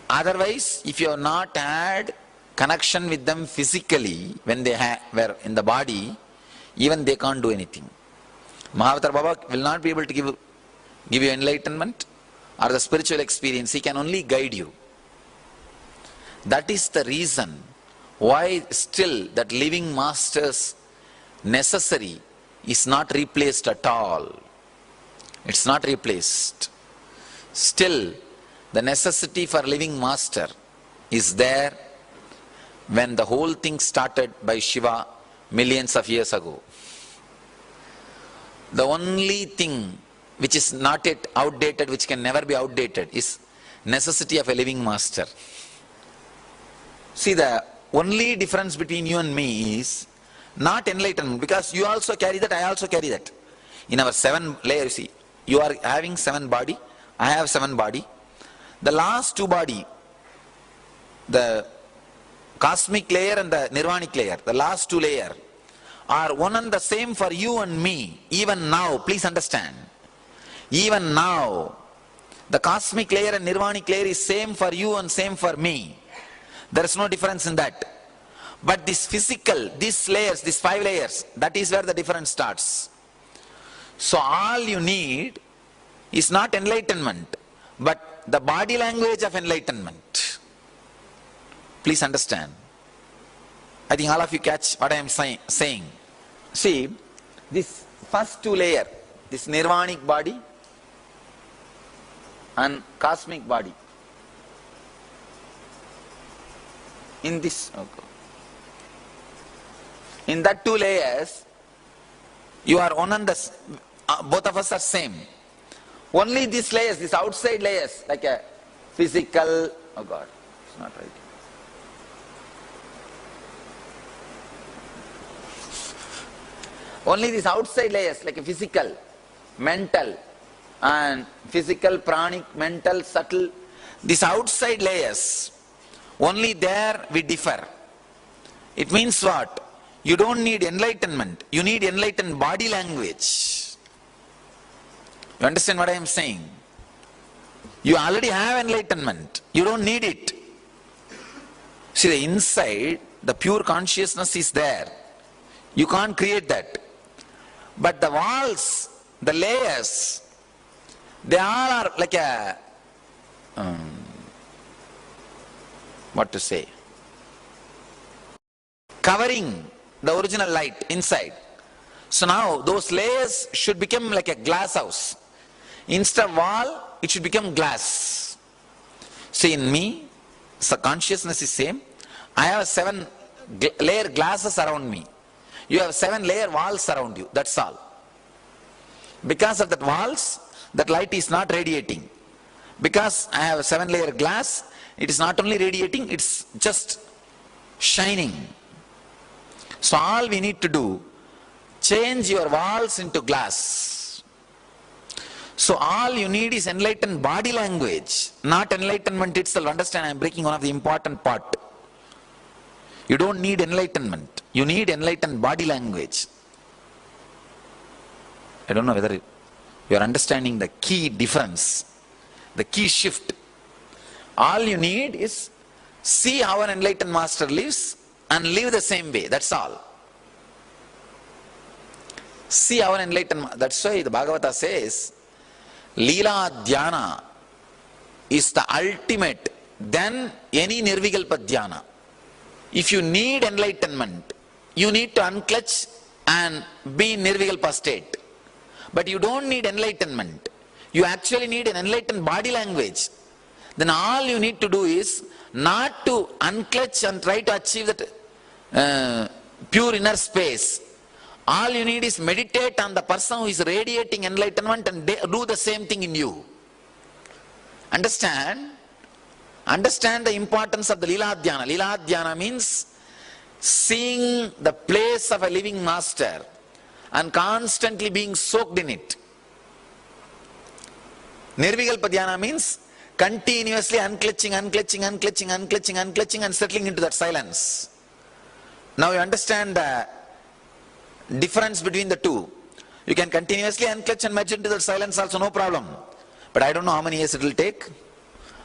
Otherwise, if you have not had connection with them physically, when they were in the body, even they can't do anything. Mahavatar Baba will not be able to give you enlightenment or the spiritual experience. He can only guide you. That is the reason why still that living master's necessary is not replaced at all. It's not replaced. Still, the necessity for living master is there when the whole thing started by Shiva millions of years ago. The only thing which is not yet outdated, which can never be outdated, is necessity of a living master. See, the only difference between you and me is not enlightenment, because you also carry that, I also carry that. In our 7 layers, see, you are having 7 body, I have 7 body. The last 2 body, the cosmic layer and the nirvanic layer, the last 2 layers, are one and the same for you and me, even now. Please understand. Even now, The cosmic layer and nirvanic layer is same for you and same for me. There is no difference in that. But this physical, these layers, these 5 layers, that is where the difference starts. So all you need is not enlightenment, but the body language of enlightenment. Please understand. I think all of you catch what I am saying. See, this first 2 layer, this nirvanic body and cosmic body. In this, in that 2 layers, you are one and the, both of us are same. Only these layers, these outside layers, like a physical, oh God, it's not right. Only these outside layers, like a physical, mental, and physical, pranic, mental, subtle, these outside layers, only there we differ. It means what? You don't need enlightenment. You need enlightened body language. You understand what I am saying? You already have enlightenment. You don't need it. See, the inside, the pure consciousness is there. You can't create that. But the walls, the layers, they all are like a, what to say, covering the original light inside. So now those layers should become like a glass house. Instead of wall, it should become glass. See, in me, so consciousness is same. I have 7 layer glasses around me. You have 7 layer walls around you. That's all. Because of that walls, that light is not radiating. Because I have a 7 layer glass, it is not only radiating, it's just shining. So all we need to do, change your walls into glass. So all you need is enlightened body language, not enlightenment itself. Understand, I am breaking one of the important part. You don't need enlightenment. You need enlightened body language. I don't know whether you are understanding the key difference, the key shift. All you need is see how an enlightened master lives and live the same way. That's all. See how an enlightened, that's why the Bhagavata says, Leela Dhyana is the ultimate than any Nirvikalpa Dhyana. If you need enlightenment, you need to unclutch and be in Nirvikalpa state. But you don't need enlightenment. You actually need an enlightened body language. Then all you need to do is not to unclutch and try to achieve that pure inner space. All you need is meditate on the person who is radiating enlightenment and do the same thing in you. Understand? Understand the importance of the Lila Dhyana. Lila Dhyana means seeing the place of a living master and constantly being soaked in it. Nirvikalpa Dhyana means continuously unclutching and settling into that silence. Now you understand the difference between the two. You can continuously unclutch and merge into that silence also, no problem. But I don't know how many years it will take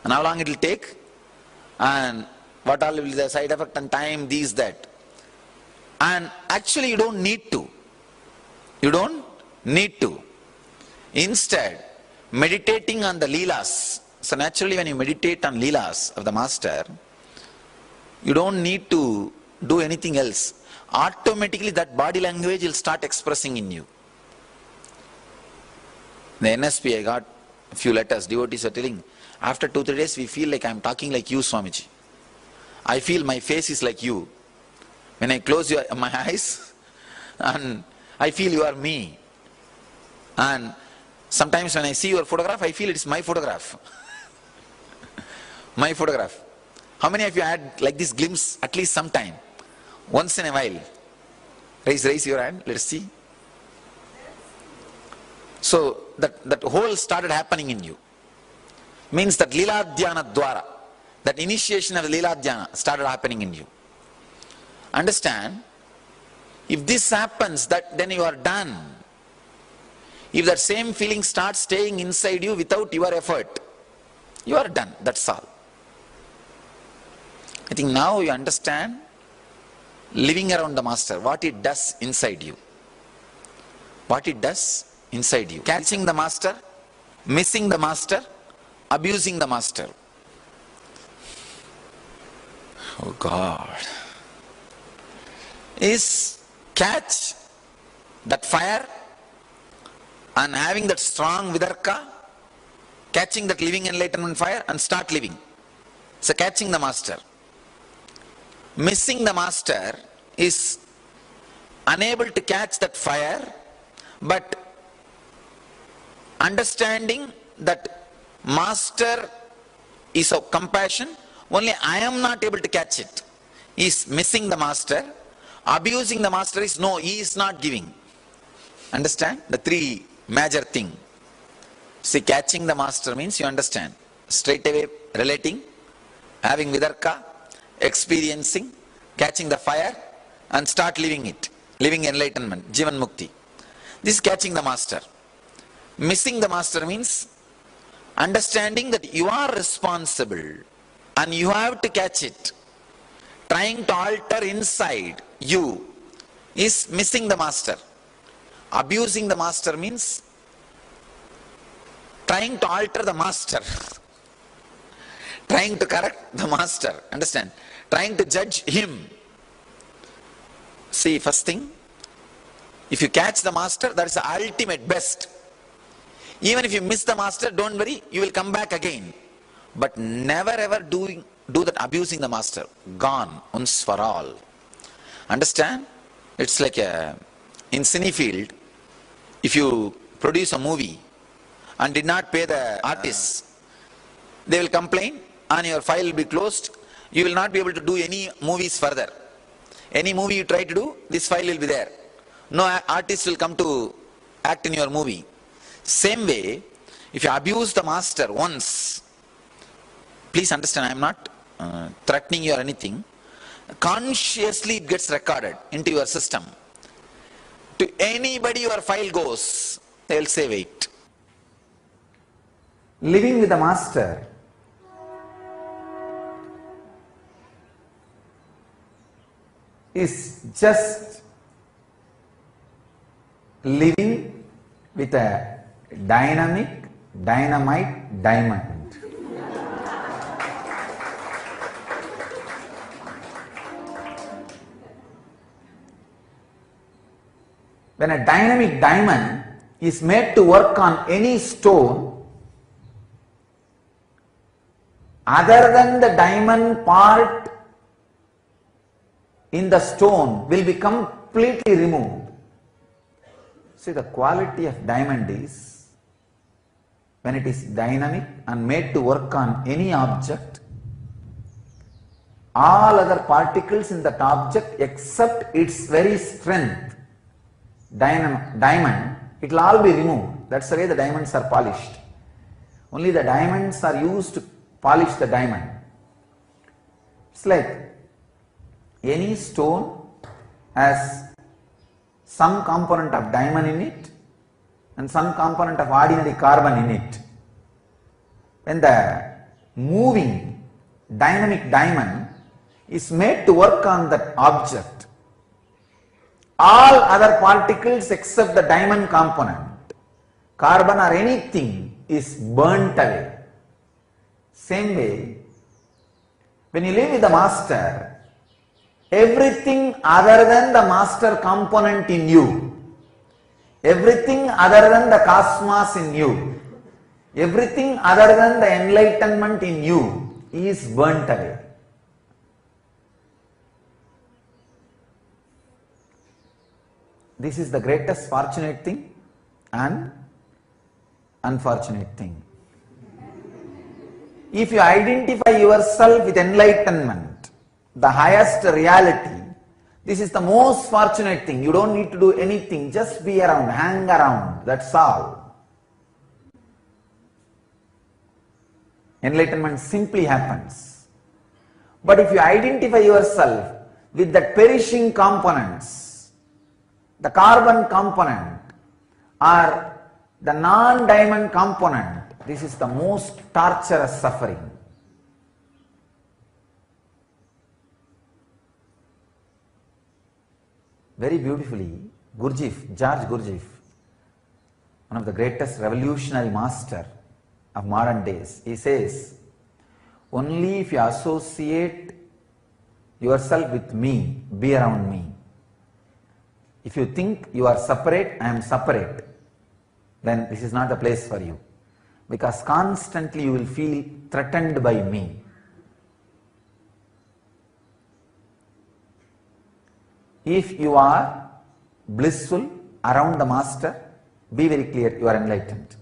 and how long it will take and what all will be the side effect and time, these, that. And actually you don't need to. You don't need to. Instead, meditating on the Leelas. So naturally when you meditate on Leelas of the Master, you don't need to do anything else. Automatically that body language will start expressing in you. The NSP, I got a few letters, devotees are telling, after 2-3 days we feel like I am talking like you, Swamiji. I feel my face is like you. When I close my eyes and I feel you are me. And sometimes when I see your photograph, I feel it is my photograph. My photograph. How many of you had like this glimpse at least sometime? Once in a while. Raise your hand, let's see. So that whole started happening in you. Means that Leela Dhyana Dwara, that initiation of Leela Dhyana started happening in you. Understand? If this happens, then you are done. If that same feeling starts staying inside you without your effort, You are done, that's all. I think now you understand living around the master, what it does inside you. What it does inside you. Catching the master, missing the master, abusing the master. Oh God. Is catch that fire and having that strong vidarka, catching that living enlightenment fire and start living. So catching the master. Missing the master is unable to catch that fire, but understanding that master is of compassion, only I am not able to catch it. He is missing the master. Abusing the master is no, he is not giving. Understand? The three major things. See, catching the master means you understand. Straight away relating, having vidarka, experiencing, catching the fire and start living it. Living enlightenment, Jivan Mukti. This is catching the master. Missing the master means understanding that you are responsible and you have to catch it. Trying to alter inside you is missing the master. Abusing the master means trying to alter the master. Trying to correct the master. Understand? Trying to judge him. See, first thing, if you catch the master, that is the ultimate best. Even if you miss the master, don't worry, you will come back again. But never ever do that abusing the master. Gone, once for all. Understand? It's like in Cinefield, if you produce a movie and did not pay the artists, they will complain and your file will be closed. You will not be able to do any movies further. Any movie you try to do, this file will be there. No artist will come to act in your movie. Same way, if you abuse the master once, please understand, I am not threatening you or anything. Consciously it gets recorded into your system. To anybody your file goes, they will say wait. Living with the master is just living with a dynamic, dynamite diamond. When a dynamic diamond is made to work on any stone other than the diamond part in the stone will be completely removed. See, the quality of diamond is when it is dynamic and made to work on any object, all other particles in that object except its very strength, diamond, it will all be removed. That's the way the diamonds are polished. Only the diamonds are used to polish the diamond. It's like any stone has some component of diamond in it and some component of ordinary carbon in it. When the moving dynamic diamond is made to work on that object, all other particles except the diamond component, carbon or anything, is burnt away. Same way, when you live with the master, everything other than the master component in you, everything other than the cosmos in you, everything other than the enlightenment in you is burnt away. This is the greatest fortunate thing and unfortunate thing. If you identify yourself with enlightenment, the highest reality, this is the most fortunate thing. You don't need to do anything, just be around, hang around, that's all. Enlightenment simply happens. But if you identify yourself with the perishing components, the carbon component or the non-diamond component This is the most torturous suffering. Very beautifully, George Gurdjieff, one of the greatest revolutionary master of modern days, he says, only if you associate yourself with me, be around me. If you think you are separate, I am separate, then this is not the place for you. Because constantly you will feel threatened by me. If you are blissful around the master, be very clear, you are enlightened.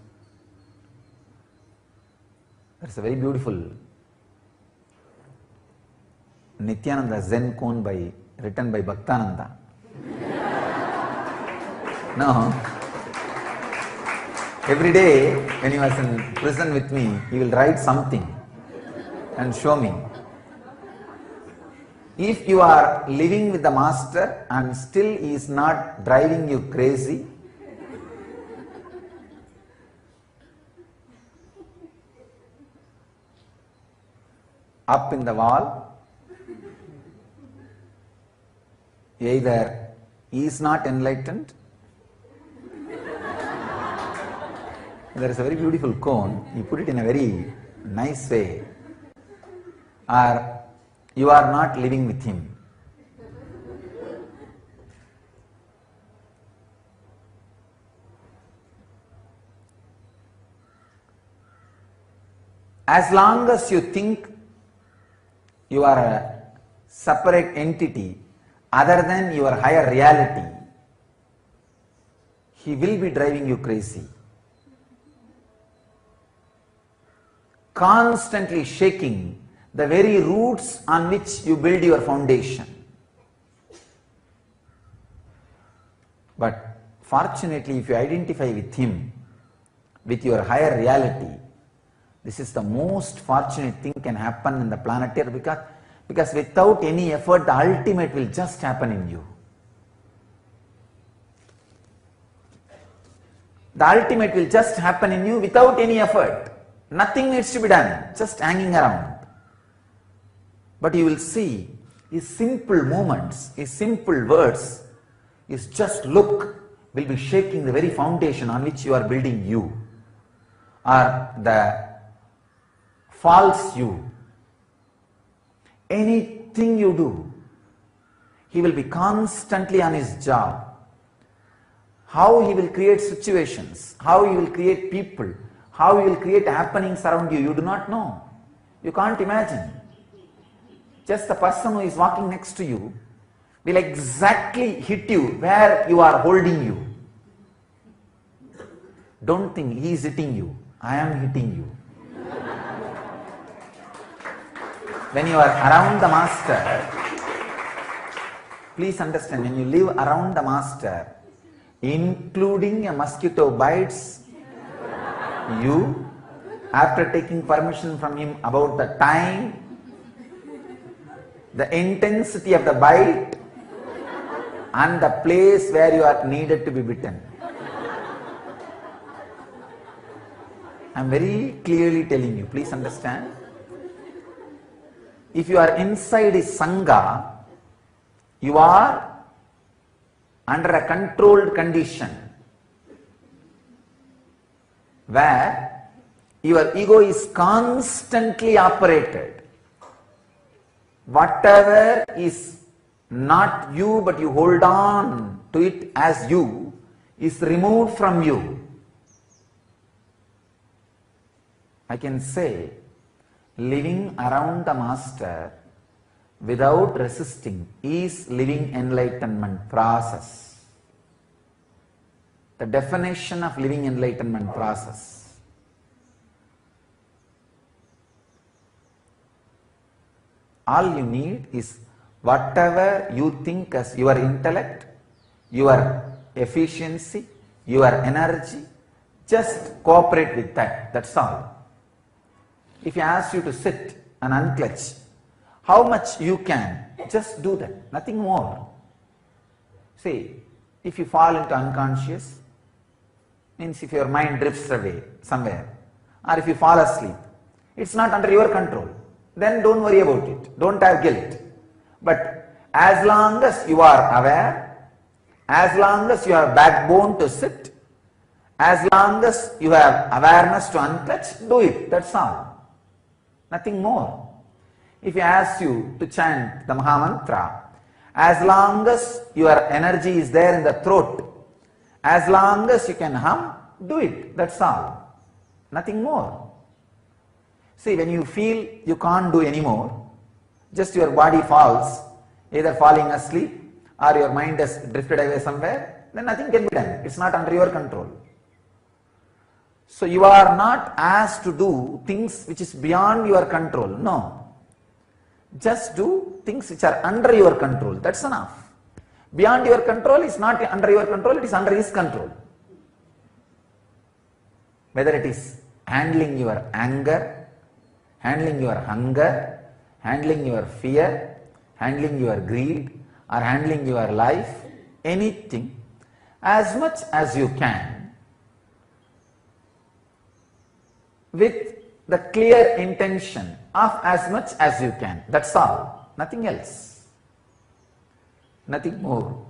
That's a very beautiful Nithyananda Zen koan written by Bhaktananda. No. Every day when he was in prison with me, he will write something and show me. If you are living with the master and still he is not driving you crazy, up in the wall, either he is not enlightened. There is a very beautiful koan, he put it in a very nice way, or you are not living with him. As long as you think you are a separate entity other than your higher reality, he will be driving you crazy. Constantly shaking the very roots on which you build your foundation. But fortunately, if you identify with him, with your higher reality, this is the most fortunate thing can happen in the planet Earth, because without any effort, the ultimate will just happen in you. The ultimate will just happen in you without any effort. Nothing needs to be done, just hanging around. But you will see his simple movements, his simple words, his just look will be shaking the very foundation on which you are building you, or the false you. Anything you do, he will be constantly on his job. How he will create situations, how he will create people, how he will create happenings around you, you do not know. You can't imagine. Just the person who is walking next to you will exactly hit you where you are holding you. Don't think he is hitting you, I am hitting you. When you are around the master, please understand, when you live around the master, including a mosquito bites you, after taking permission from him about the time, the intensity of the bite, and the place where you are needed to be bitten. I am very clearly telling you, please understand. If you are inside his Sangha, you are under a controlled condition where your ego is constantly operated. Whatever is not you but you hold on to it as you is removed from you. I can say, living around the master without resisting is living enlightenment process. The definition of living enlightenment process. All you need is whatever you think as your intellect, your efficiency, your energy, just cooperate with that, that's all. If he asks you to sit and unclutch, how much you can, just do that, nothing more. See, if you fall into unconscious, means if your mind drifts away somewhere, or if you fall asleep, it's not under your control. Then don't worry about it. Don't have guilt. But as long as you are aware, as long as you have backbone to sit, as long as you have awareness to untouch, do it. That's all. Nothing more. If he asks you to chant the Mahamantra, as long as your energy is there in the throat, as long as you can hum, do it. That's all. Nothing more. See, when you feel you can't do anymore, just your body falls, either falling asleep or your mind has drifted away somewhere, then nothing can be done. It's not under your control. So you are not asked to do things which is beyond your control. No. Just do things which are under your control. That's enough. Beyond your control is not under your control, it is under his control. Whether it is handling your anger, handling your hunger, handling your fear, handling your greed, or handling your life, anything, as much as you can, with the clear intention of as much as you can. That's all. Nothing else. Nothing more.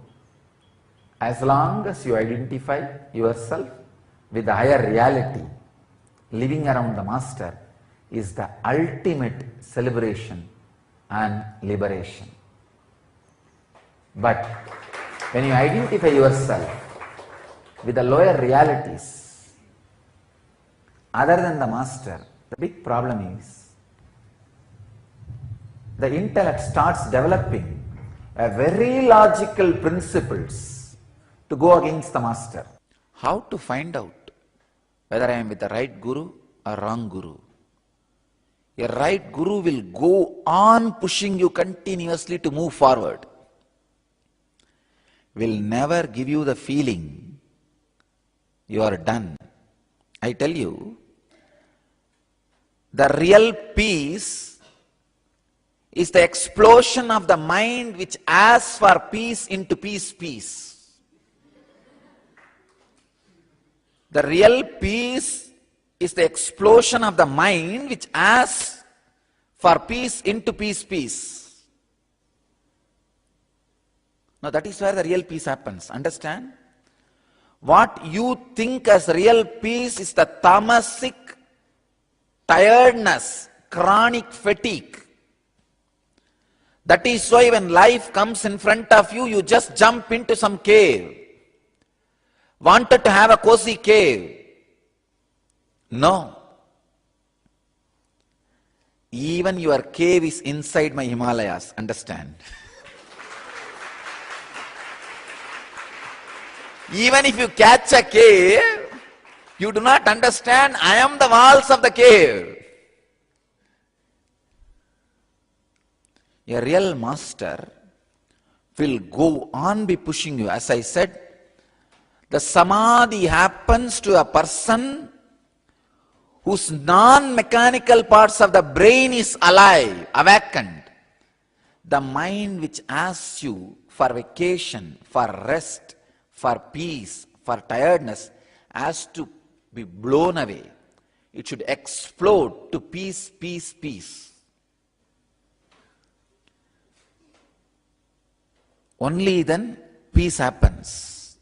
As long as you identify yourself with the higher reality, living around the Master is the ultimate celebration and liberation. But when you identify yourself with the lower realities other than the Master, the big problem is the intellect starts developing a very logical principles to go against the Master. How to find out whether I am with the right Guru or wrong Guru? A right Guru will go on pushing you continuously to move forward. Will never give you the feeling you are done. I tell you, the real peace is the explosion of the mind which asks for peace into peace. The real peace is the explosion of the mind which asks for peace into peace. Now that is where the real peace happens. Understand? What you think as real peace is the tamasic tiredness, chronic fatigue. That is why when life comes in front of you, you just jump into some cave. Wanted to have a cozy cave. No. Even your cave is inside my Himalayas. Understand? Even if you catch a cave, you do not understand, I am the walls of the cave. A real master will go on be pushing you. As I said, the samadhi happens to a person whose non-mechanical parts of the brain is alive, awakened. The mind which asks you for vacation, for rest, for peace, for tiredness, has to be blown away. It should explode to peace. Only then peace happens.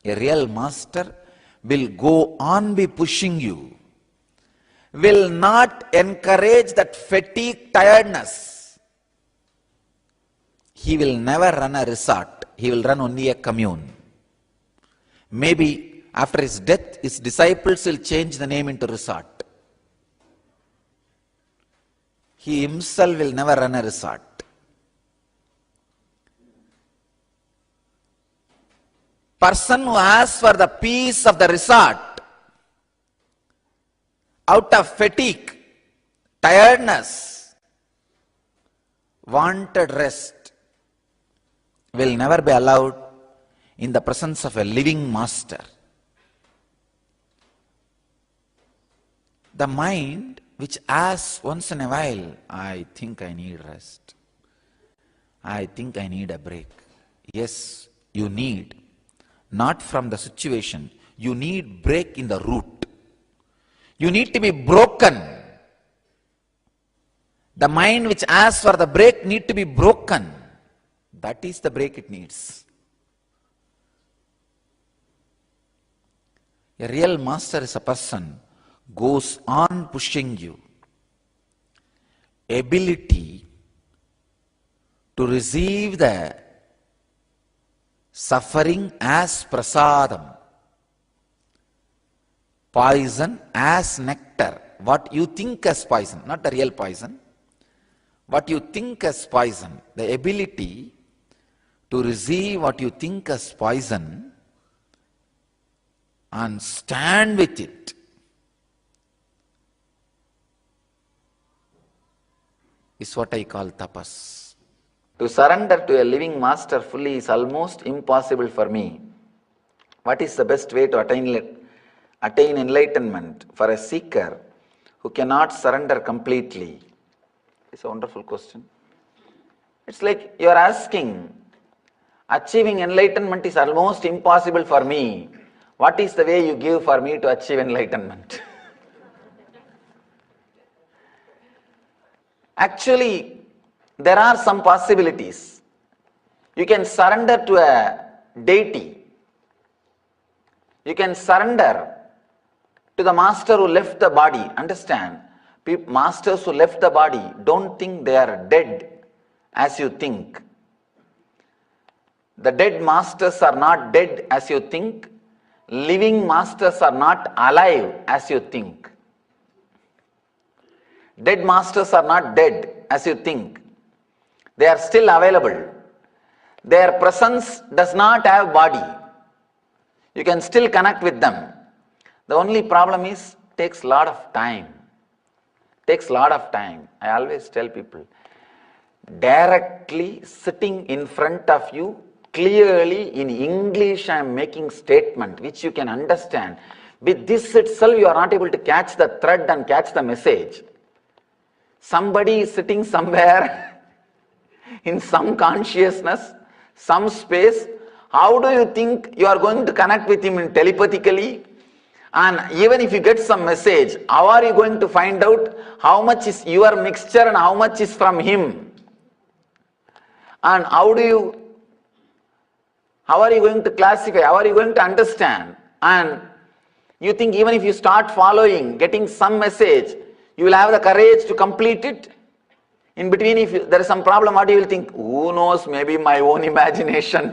A real master will go on be pushing you, will not encourage that fatigue, tiredness. He will never run a resort. He will run only a commune. Maybe after his death, his disciples will change the name into resort. He himself will never run a resort. Person who asks for the peace of the resort out of fatigue, tiredness, wanted rest, will never be allowed in the presence of a living master. The mind which asks once in a while, I think I need rest. I think I need a break. Yes, you need. Not from the situation. You need break in the root. You need to be broken. The mind which asks for the break need to be broken. That is the break it needs. A real master is a person goes on pushing you. Ability to receive the suffering as prasadam, poison as nectar. What you think as poison, not the real poison. What you think as poison, the ability to receive what you think as poison and stand with it is what I call tapas. To surrender to a living master fully is almost impossible for me. What is the best way to attain enlightenment for a seeker who cannot surrender completely? It's a wonderful question. It's like you are asking, achieving enlightenment is almost impossible for me. What is the way you give for me to achieve enlightenment? Actually, there are some possibilities. You can surrender to a deity. You can surrender to the master who left the body. Understand, masters who left the body don't think they are dead as you think. The dead masters are not dead as you think. Living masters are not alive as you think. Dead masters are not dead as you think. They are still available. Their presence does not have body. You can still connect with them. The only problem is, takes a lot of time. Takes a lot of time. I always tell people, directly sitting in front of you, clearly in English I am making statement which you can understand. With this itself you are not able to catch the thread and catch the message. Somebody is sitting somewhere in some consciousness, some space. How do you think you are going to connect with him telepathically? And even if you get some message, how are you going to find out how much is your mixture and how much is from him? And how are you going to classify? How are you going to understand? And you think even if you start following, getting some message, you will have the courage to complete it? In between, if there is some problem, what you will think? Who knows, maybe my own imagination.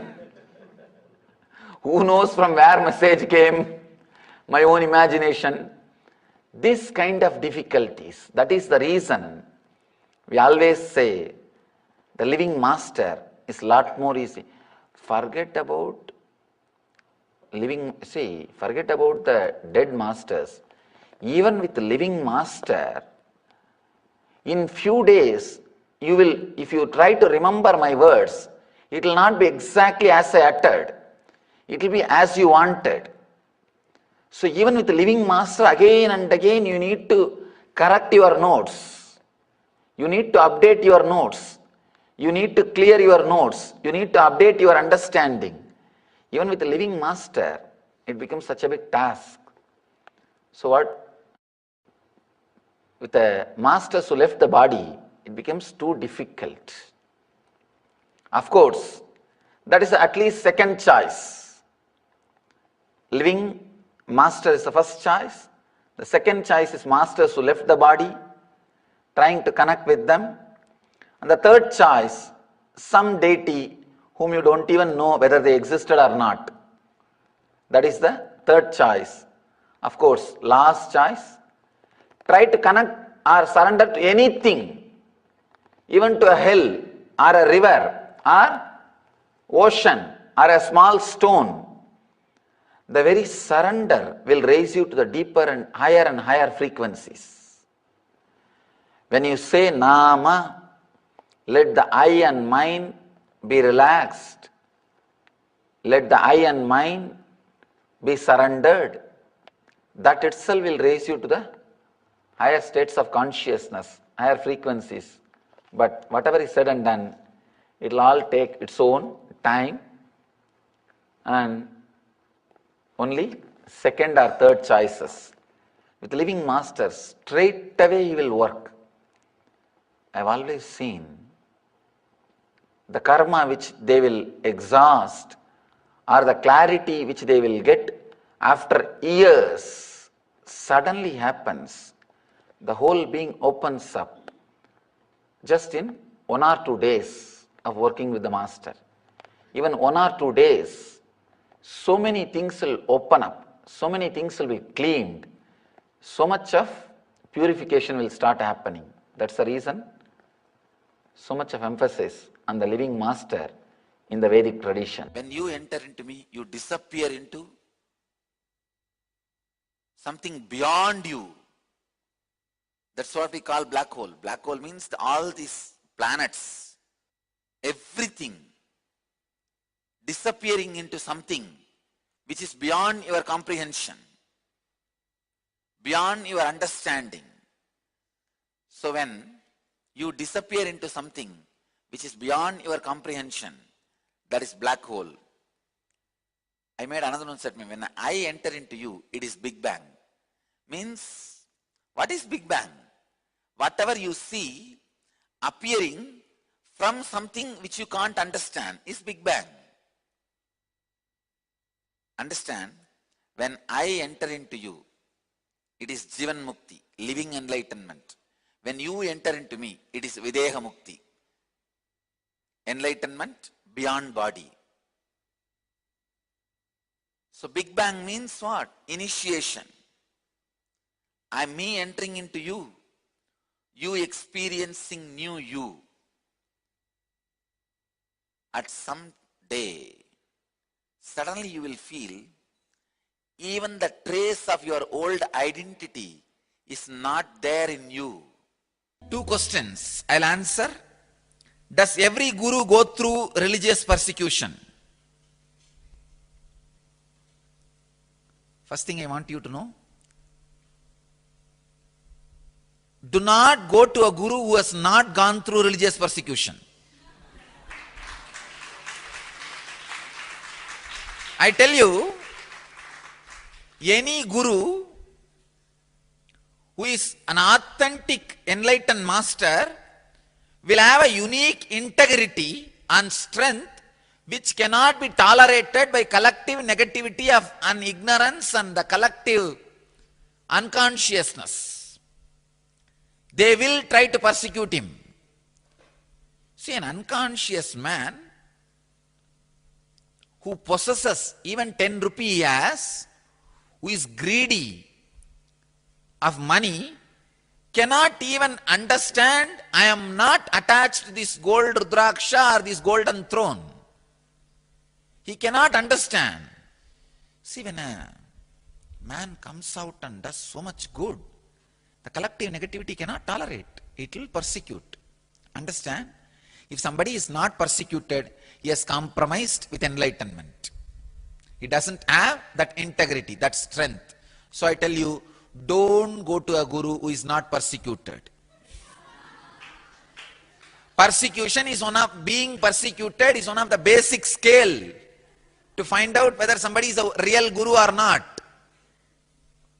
Who knows from where message came? My own imagination. This kind of difficulties, that is the reason we always say the living master is a lot more easy. Forget about forget about the dead masters. Even with the living master, in few days, you will, if you try to remember my words, it will not be exactly as I uttered. It will be as you wanted. So even with the living master, again and again, you need to correct your notes. You need to update your notes. You need to clear your notes. You need to update your understanding. Even with the living master, it becomes such a big task. So what? With the masters who left the body, it becomes too difficult. Of course, that is at least second choice. Living master is the first choice. The second choice is masters who left the body, trying to connect with them. And the third choice, some deity whom you don't even know whether they existed or not. That is the third choice. Of course, last choice, try to connect or surrender to anything, even to a hill or a river or ocean or a small stone. The very surrender will raise you to the deeper and higher frequencies. When you say Nama, let the eye and mind be relaxed. Let the eye and mind be surrendered. That itself will raise you to the higher states of consciousness, higher frequencies. But whatever is said and done, it will all take its own time, and only second or third choices. With living master, straight away he will work. I've always seen the karma which they will exhaust or the clarity which they will get after years suddenly happens. The whole being opens up just in 1 or 2 days of working with the master. Even 1 or 2 days, so many things will open up, so many things will be cleaned, so much of purification will start happening. That's the reason so much of emphasis on the living master in the Vedic tradition. When you enter into me, you disappear into something beyond you. That's what we call black hole. Black hole means all these planets, everything disappearing into something which is beyond your comprehension, beyond your understanding. So when you disappear into something which is beyond your comprehension, that is black hole. I made another one statement. When I enter into you, it is Big Bang. Means, what is Big Bang? Whatever you see appearing from something which you can't understand is Big Bang. Understand? When I enter into you, it is Jivan Mukti, living enlightenment. When you enter into me, it is Videha Mukti, enlightenment beyond body. So Big Bang means what? Initiation. I'm me entering into you, you experiencing new you. At some day, suddenly you will feel even the trace of your old identity is not there in you. 2 questions I'll answer. Does every guru go through religious persecution? First thing I want you to know. Do not go to a guru who has not gone through religious persecution. I tell you, any guru who is an authentic enlightened master will have a unique integrity and strength which cannot be tolerated by collective negativity of an ignorance and the collective unconsciousness. They will try to persecute him. See, an unconscious man who possesses even 10 rupee he has, who is greedy of money, cannot even understand, I am not attached to this gold Rudraksha or this golden throne. He cannot understand. See, when a man comes out and does so much good, the collective negativity cannot tolerate. It will persecute. Understand? If somebody is not persecuted, he has compromised with enlightenment. He doesn't have that integrity, that strength. So I tell you, don't go to a guru who is not persecuted. Persecution is being persecuted is one of the basic scale to find out whether somebody is a real guru or not.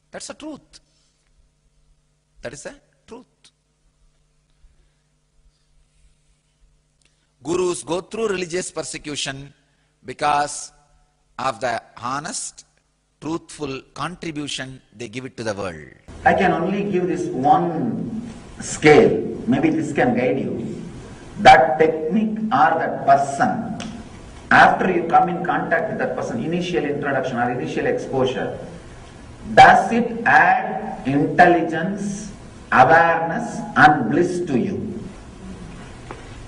That's the truth. That is the truth. Gurus go through religious persecution because of the honest, truthful contribution they give it to the world. I can only give this one scale. Maybe this can guide you. That technique or that person, after you come in contact with that person, initial introduction or initial exposure, does it add intelligence, awareness and bliss to you?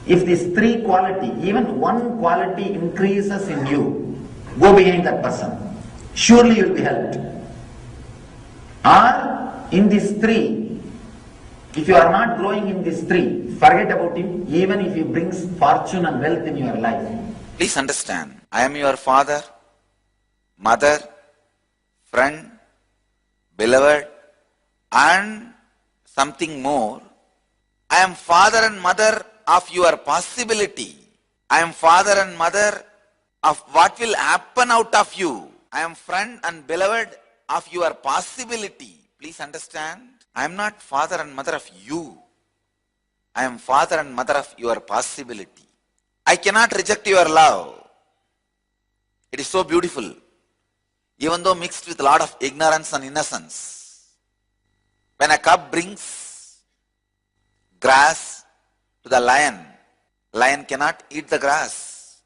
If these 3 quality, even 1 quality increases in you, go behind that person. Surely you will be helped. Or in these 3, if you are not growing in these 3, forget about him, even if he brings fortune and wealth in your life. Please understand, I am your father, mother, friend, beloved, and something more. I am father and mother of your possibility. I am father and mother of what will happen out of you. I am friend and beloved of your possibility. Please understand, I am not father and mother of you. I am father and mother of your possibility. I cannot reject your love. It is so beautiful. Even though mixed with a lot of ignorance and innocence. When a cub brings grass to the lion, lion cannot eat the grass.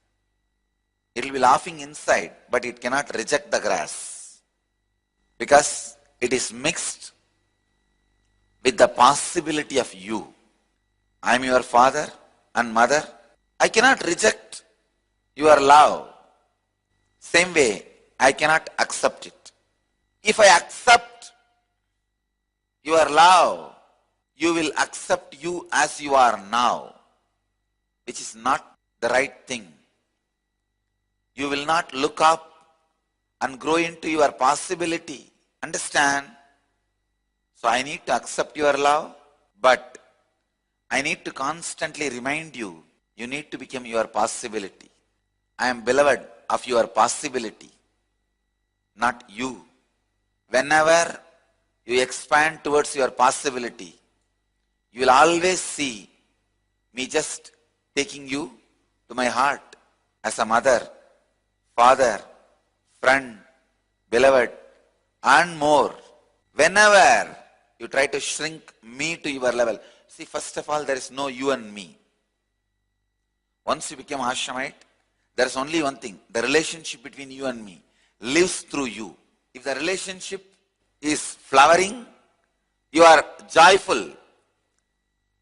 It will be laughing inside, but it cannot reject the grass. Because it is mixed with the possibility of you. I am your father and mother. I cannot reject your love. Same way, I cannot accept it. If I accept your love, you will accept you as you are now, which is not the right thing. You will not look up and grow into your possibility. Understand? So I need to accept your love, but I need to constantly remind you, you need to become your possibility. I am beloved of your possibility, not you. Whenever you expand towards your possibility, you will always see me just taking you to my heart as a mother, father, friend, beloved, and more. Whenever you try to shrink me to your level, see, first of all, there is no you and me. Once you become Ashramite, there is only one thing. The relationship between you and me lives through you. If the relationship is flowering, you are joyful.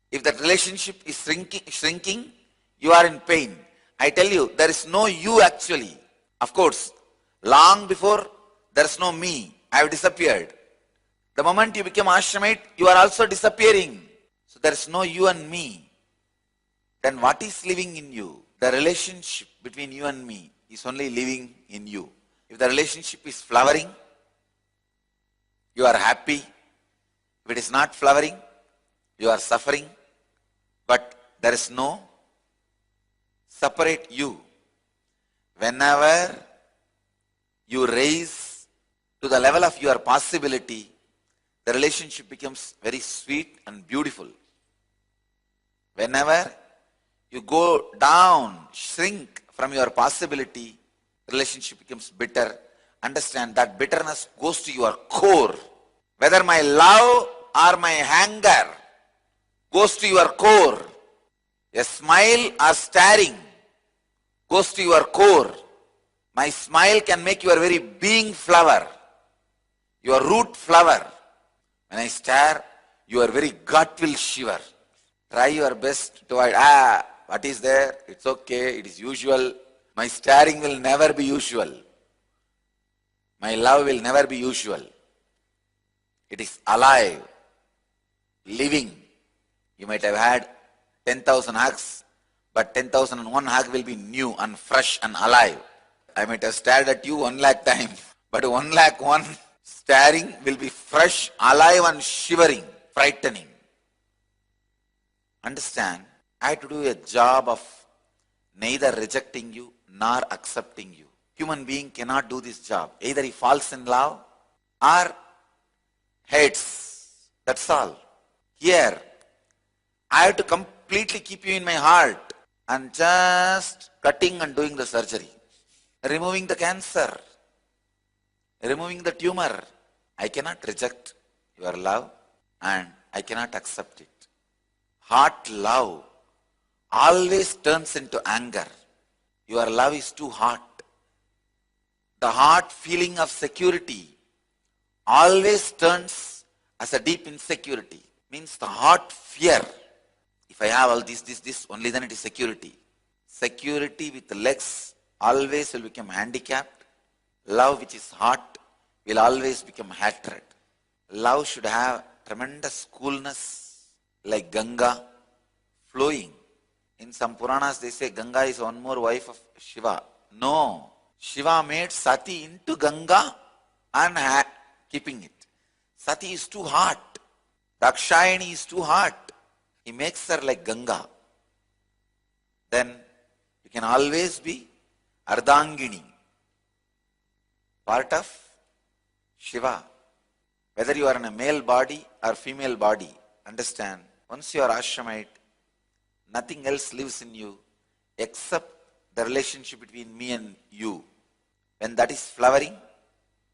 If that relationship is shrinking, you are in pain. I tell you, there is no you actually. Of course, long before there is no me, I have disappeared. The moment you become Ashramite, you are also disappearing. So there is no you and me. Then what is living in you? The relationship between you and me is only living in you. If the relationship is flowering, you are happy. If it is not flowering, you are suffering. But there is no separate you. Whenever you raise to the level of your possibility, the relationship becomes very sweet and beautiful. Whenever you go down, shrink from your possibility, relationship becomes bitter. Understand that bitterness goes to your core. Whether my love or my anger goes to your core. A smile or staring goes to your core. My smile can make your very being flower, your root flower. When I stare, your very gut will shiver. Try your best to avoid, what is there? It's okay, it is usual. My staring will never be usual. My love will never be usual. It is alive, living. You might have had 10,000 hugs, but 10,001 hug will be new and fresh and alive. I might have stared at you 1 lakh times, but 1,00,001 staring will be fresh, alive and shivering, frightening. Understand, I have to do a job of neither rejecting you nor accepting you. Human being cannot do this job. Either he falls in love or hates. That's all. Here, I have to completely keep you in my heart and just cutting and doing the surgery. Removing the cancer. Removing the tumor. I cannot reject your love and I cannot accept it. Hot love always turns into anger. Your love is too hot. The hot feeling of security always turns as a deep insecurity. Means the hot fear. If I have all this, only then it is security. Security with legs always will become handicapped. Love which is hot will always become hatred. Love should have tremendous coolness like Ganga flowing. In some Puranas they say Ganga is one more wife of Shiva. No. Shiva made Sati into Ganga and keeping it. Sati is too hot. Dakshayani is too hot. He makes her like Ganga. Then you can always be Ardhangini, part of Shiva. Whether you are in a male body or female body, understand, once you are ashramite, nothing else lives in you except the relationship between me and you. When that is flowering,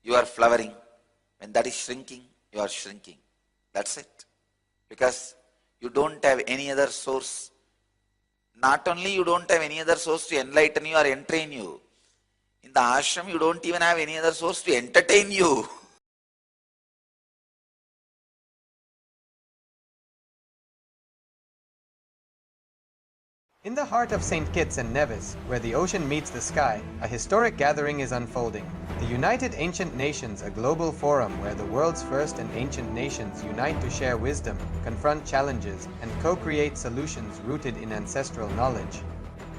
you are flowering. When that is shrinking, you are shrinking. That's it. Because you don't have any other source. Not only you don't have any other source to enlighten you or entrain you, in the ashram you don't even have any other source to entertain you. In the heart of St. Kitts and Nevis, where the ocean meets the sky, a historic gathering is unfolding. The United Ancient Nations, a global forum where the world's first and ancient nations unite to share wisdom, confront challenges, and co-create solutions rooted in ancestral knowledge.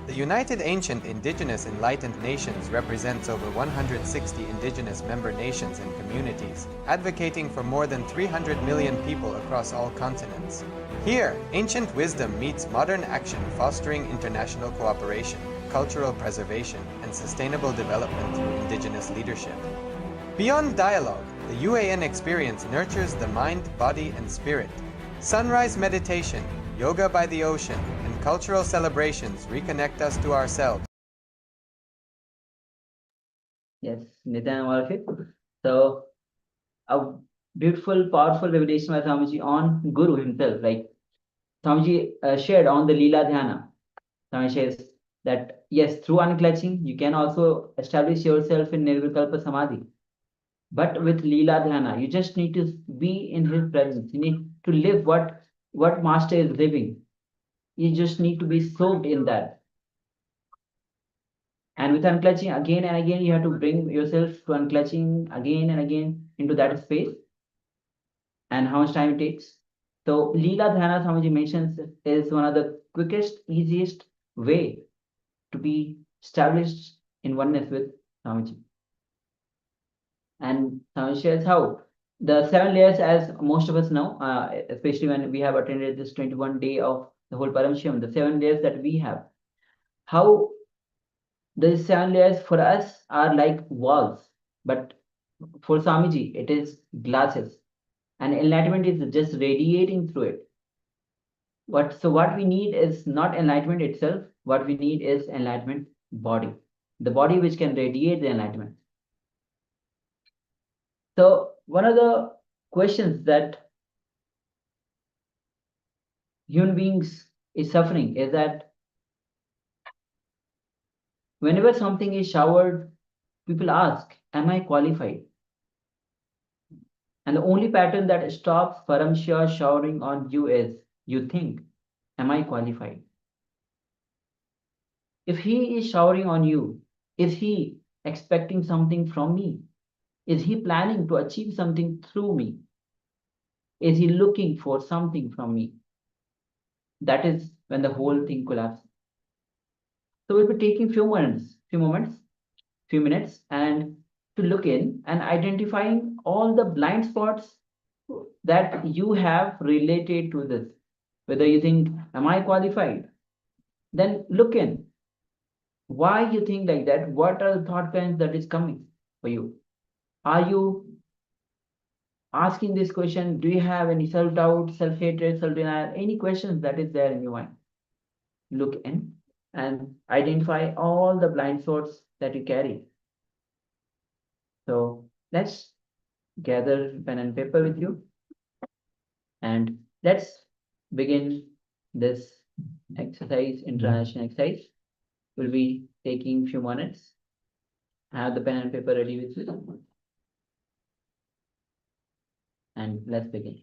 The United Ancient Indigenous Enlightened Nations represents over 160 indigenous member nations and communities, advocating for more than 300 million people across all continents. Here, ancient wisdom meets modern action, fostering international cooperation, cultural preservation, and sustainable development through indigenous leadership. Beyond dialogue, the UAN experience nurtures the mind, body, and spirit. Sunrise meditation, yoga by the ocean, and cultural celebrations reconnect us to ourselves. Yes, Nithyananda, all of it. So, a beautiful, powerful revelation by Swamiji on Guru himself. Like Swamiji shared on the Leela Dhyana. Swamiji says that yes, through unclutching, you can also establish yourself in Nirvikalpa Samadhi. But with Leela Dhyana, you just need to be in his presence. You need to live what Master is living. You just need to be soaked in that. And with unclutching, again and again, you have to bring yourself to unclutching again and again into that space. And how much time it takes? So, Leela Dhyana, Swamiji mentions, is one of the quickest, easiest way to be established in oneness with Swamiji. And Swamiji shares how the 7 layers, as most of us know, especially when we have attended this 21 day of the whole Paramashivoham, the 7 layers that we have, how the 7 layers for us are like walls, but for Swamiji, it is glasses, and enlightenment is just radiating through it. What we need is not enlightenment itself. What we need is enlightenment body, the body which can radiate the enlightenment. So one of the questions that human beings is suffering is that whenever something is showered, people ask, am I qualified? And the only pattern that stops Paramshya showering on you is, you think, am I qualified? If he is showering on you, is he expecting something from me? Is he planning to achieve something through me? Is he looking for something from me? That is when the whole thing collapses. So we'll be taking few minutes, and to look in and identifying all the blind spots that you have related to this. Whether you think, am I qualified? Then look in. Why you think like that? What are the thought patterns that is coming for you? Are you asking this question? Do you have any self-doubt, self-hatred, self-denial, any questions that is there in your mind? Look in and identify all the blind spots that you carry. So let's gather pen and paper with you, and let's begin this exercise, international exercise. We'll be taking few minutes. Have the pen and paper ready with you, and let's begin.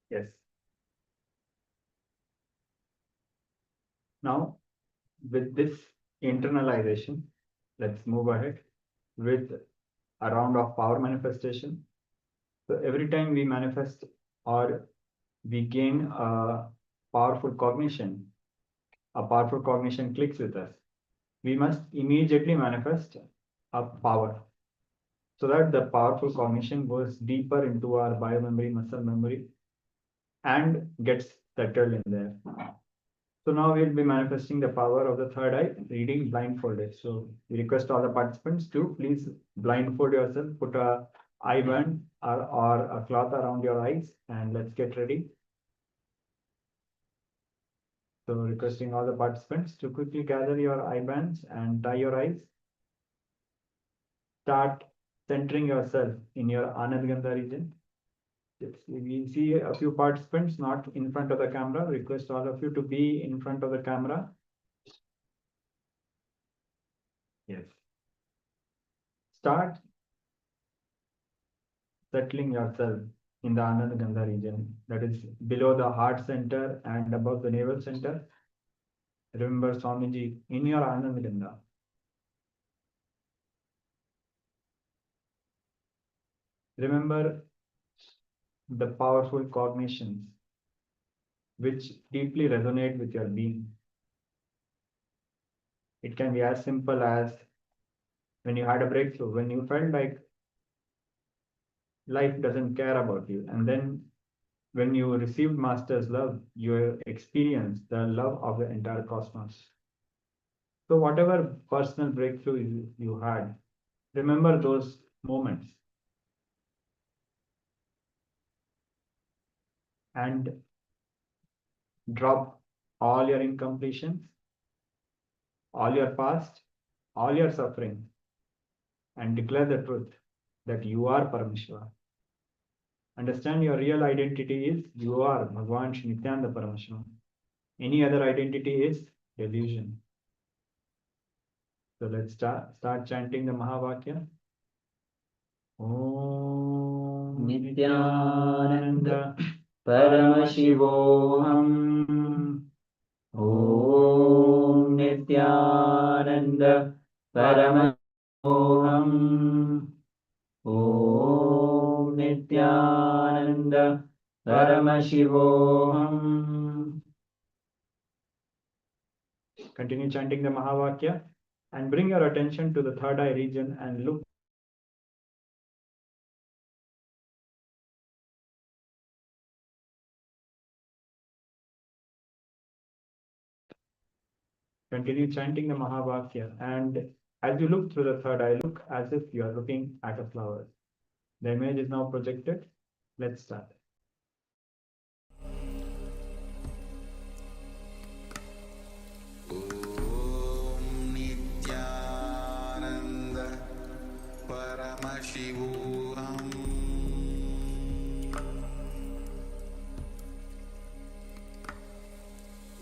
Yes. Now, with this internalization, let's move ahead with a round of power manifestation. So every time we manifest or we gain a powerful cognition clicks with us, we must immediately manifest a power so that the powerful cognition goes deeper into our biomemory, muscle memory, and gets settled in there. So now we'll be manifesting the power of the third eye, reading blindfolded. So we request all the participants to please blindfold yourself, put a eye band or a cloth around your eyes, and let's get ready. So requesting all the participants to quickly gather your eye bands and tie your eyes. Start centering yourself in your Anandgandha region. We see a few participants not in front of the camera. Request all of you to be in front of the camera. Yes. Start settling yourself in the Anandgandha region, that is below the heart center and above the navel center. Remember Swamiji in your Anandgandha. Remember the powerful cognitions which deeply resonate with your being. It can be as simple as when you had a breakthrough, when you felt like life doesn't care about you, and then when you received Master's love, you experienced the love of the entire cosmos. So whatever personal breakthrough you had, remember those moments and drop all your incompletions, all your past, all your suffering, and declare the truth that you are Paramashiva. Understand your real identity is you are Bhagavan Shri Nithyananda Paramashiva. Any other identity is delusion. So let's start chanting the Mahavakya. Om Nithyananda Paramashivoham. Om Nithyananda Paramashivoham. Om Nithyananda Paramashivoham. Continue chanting the Mahavakya and bring your attention to the third eye region and look. Continue chanting the Mahavakya, and as you look through the third eye, look as if you are looking at a flower. The image is now projected. Let's start. Om Nithyananda Paramashivoham.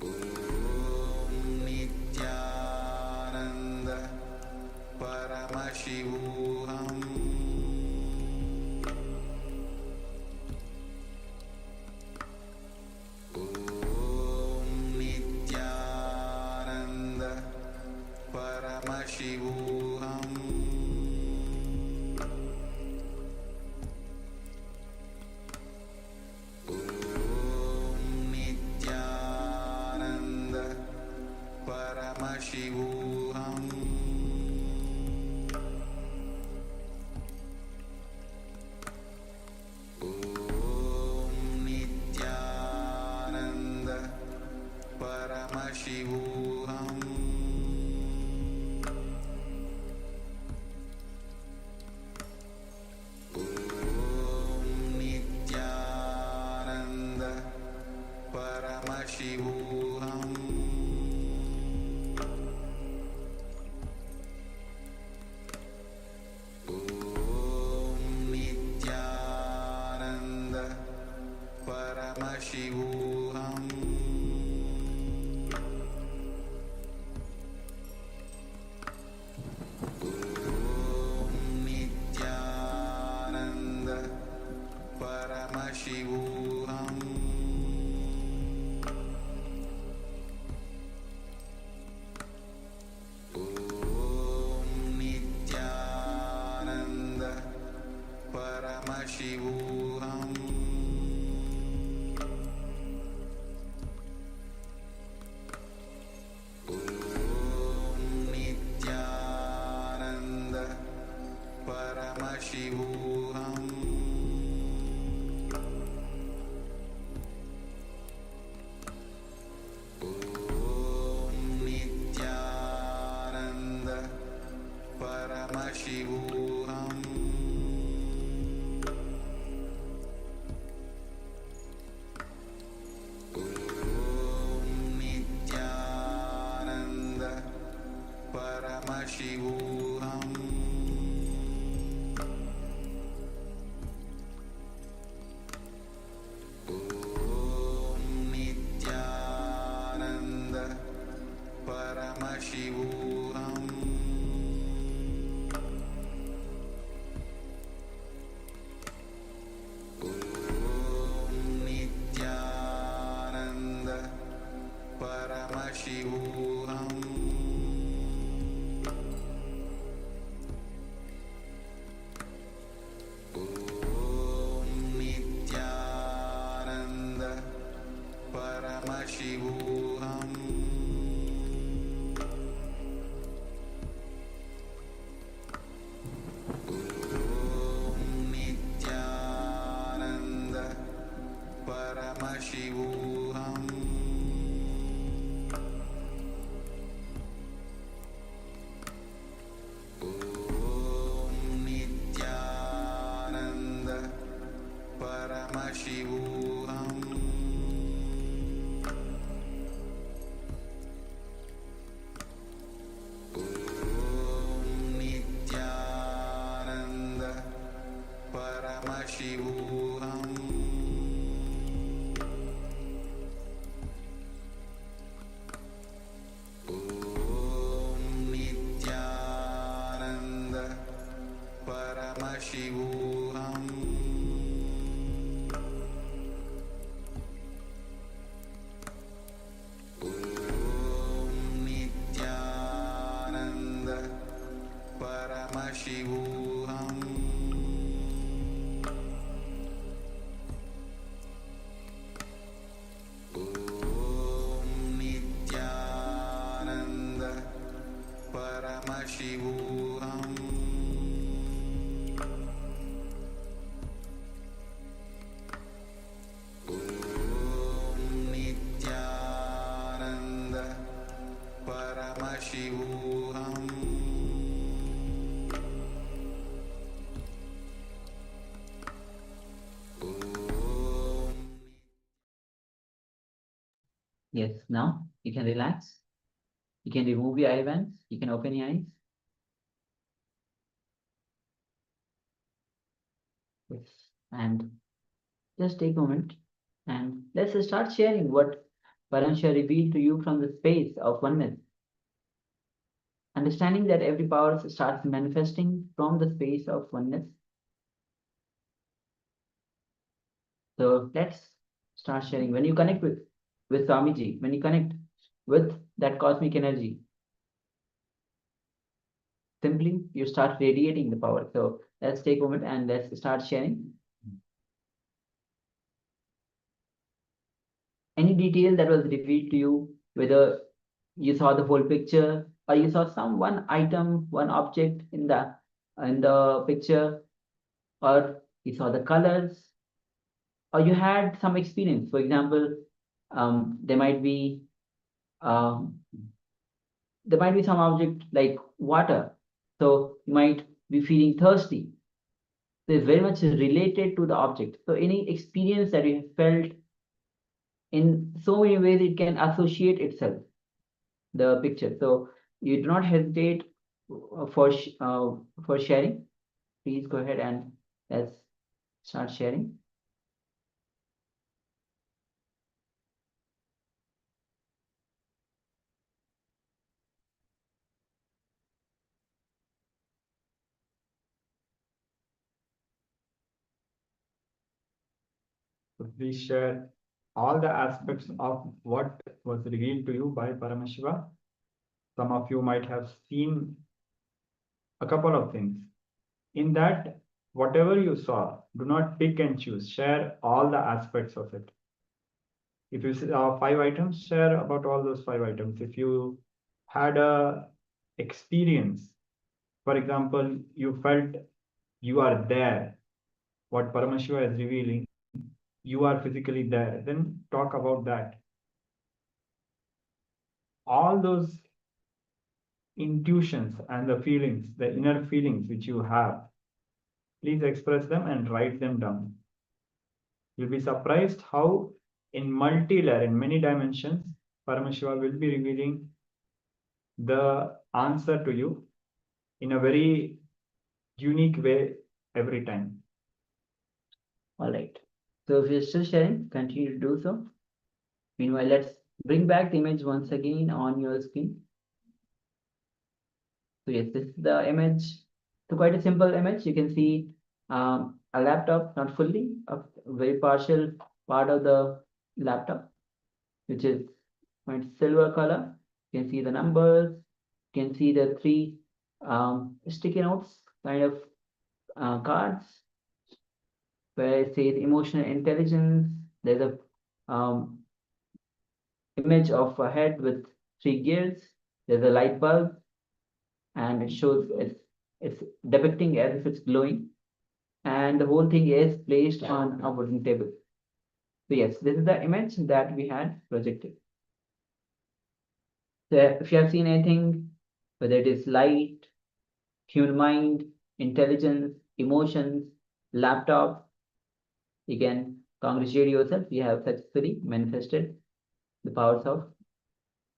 Om Nithyananda Paramashivoham. Om Nithyananda Paramashivoham. Om Nithyananda Paramashivoham. Om Nithyananda Paramashivoham. Om Nithyananda Paramashivoham. Om Nithyananda Paramashivoham. Om Nithyananda Paramashivoham. Paramashivoham Om Nithyananda Paramashivoham Om Nithyananda Paramashivoham Om Nithyananda Paramashivoham Om Nithyananda Paramashivoham Om Nithyananda Paramashivoham Om Nithyananda Paramashivoham Om Nithyananda Paramashivoham Om Nithyananda Paramashivoham Om Yes, now you can relax. You can remove your eyelids. You can open your eyes. Yes, and just take a moment and let's start sharing what Paransha revealed to you from the space of oneness. Understanding that every power starts manifesting from the space of oneness. So let's start sharing. When you connect with Swamiji, when you connect with that cosmic energy, simply you start radiating the power. So let's take a moment and let's start sharing. Any detail that was revealed to you, whether you saw the whole picture or you saw some one item, one object in the picture, or you saw the colors, or you had some experience. For example, there might be um, some object like water, so you might be feeling thirsty. So it's very much related to the object. So any experience that you felt, in so many ways it can associate itself the picture. So you do not hesitate for sharing. Please go ahead and let's start sharing. So please share all the aspects of what was revealed to you by Paramashiva. Some of you might have seen a couple of things. In that, whatever you saw, do not pick and choose. Share all the aspects of it. If you saw 5 items, share about all those 5 items. If you had a experience, for example, you felt you are there, what Paramashiva is revealing, you are physically there, then talk about that. All those intuitions and the feelings, the inner feelings which you have, please express them and write them down. You'll be surprised how in multi-layer, in many dimensions, Paramashiva will be revealing the answer to you in a very unique way every time. All right. So if you're still sharing, continue to do so. Meanwhile, let's bring back the image once again on your screen. So yes, this is the image. So quite a simple image. You can see a laptop, not fully, a very partial part of the laptop. which is point silver color. You can see the numbers. You can see the three sticky notes kind of cards where it says emotional intelligence. There's a image of a head with three gears. There's a light bulb, and it shows it's depicting as if it's glowing, and the whole thing is placed on a wooden table. So yes, this is the image that we had projected. So if you have seen anything, whether it is light, human mind, intelligence, emotions, laptop, you can congratulate yourself. You have successfully manifested the powers of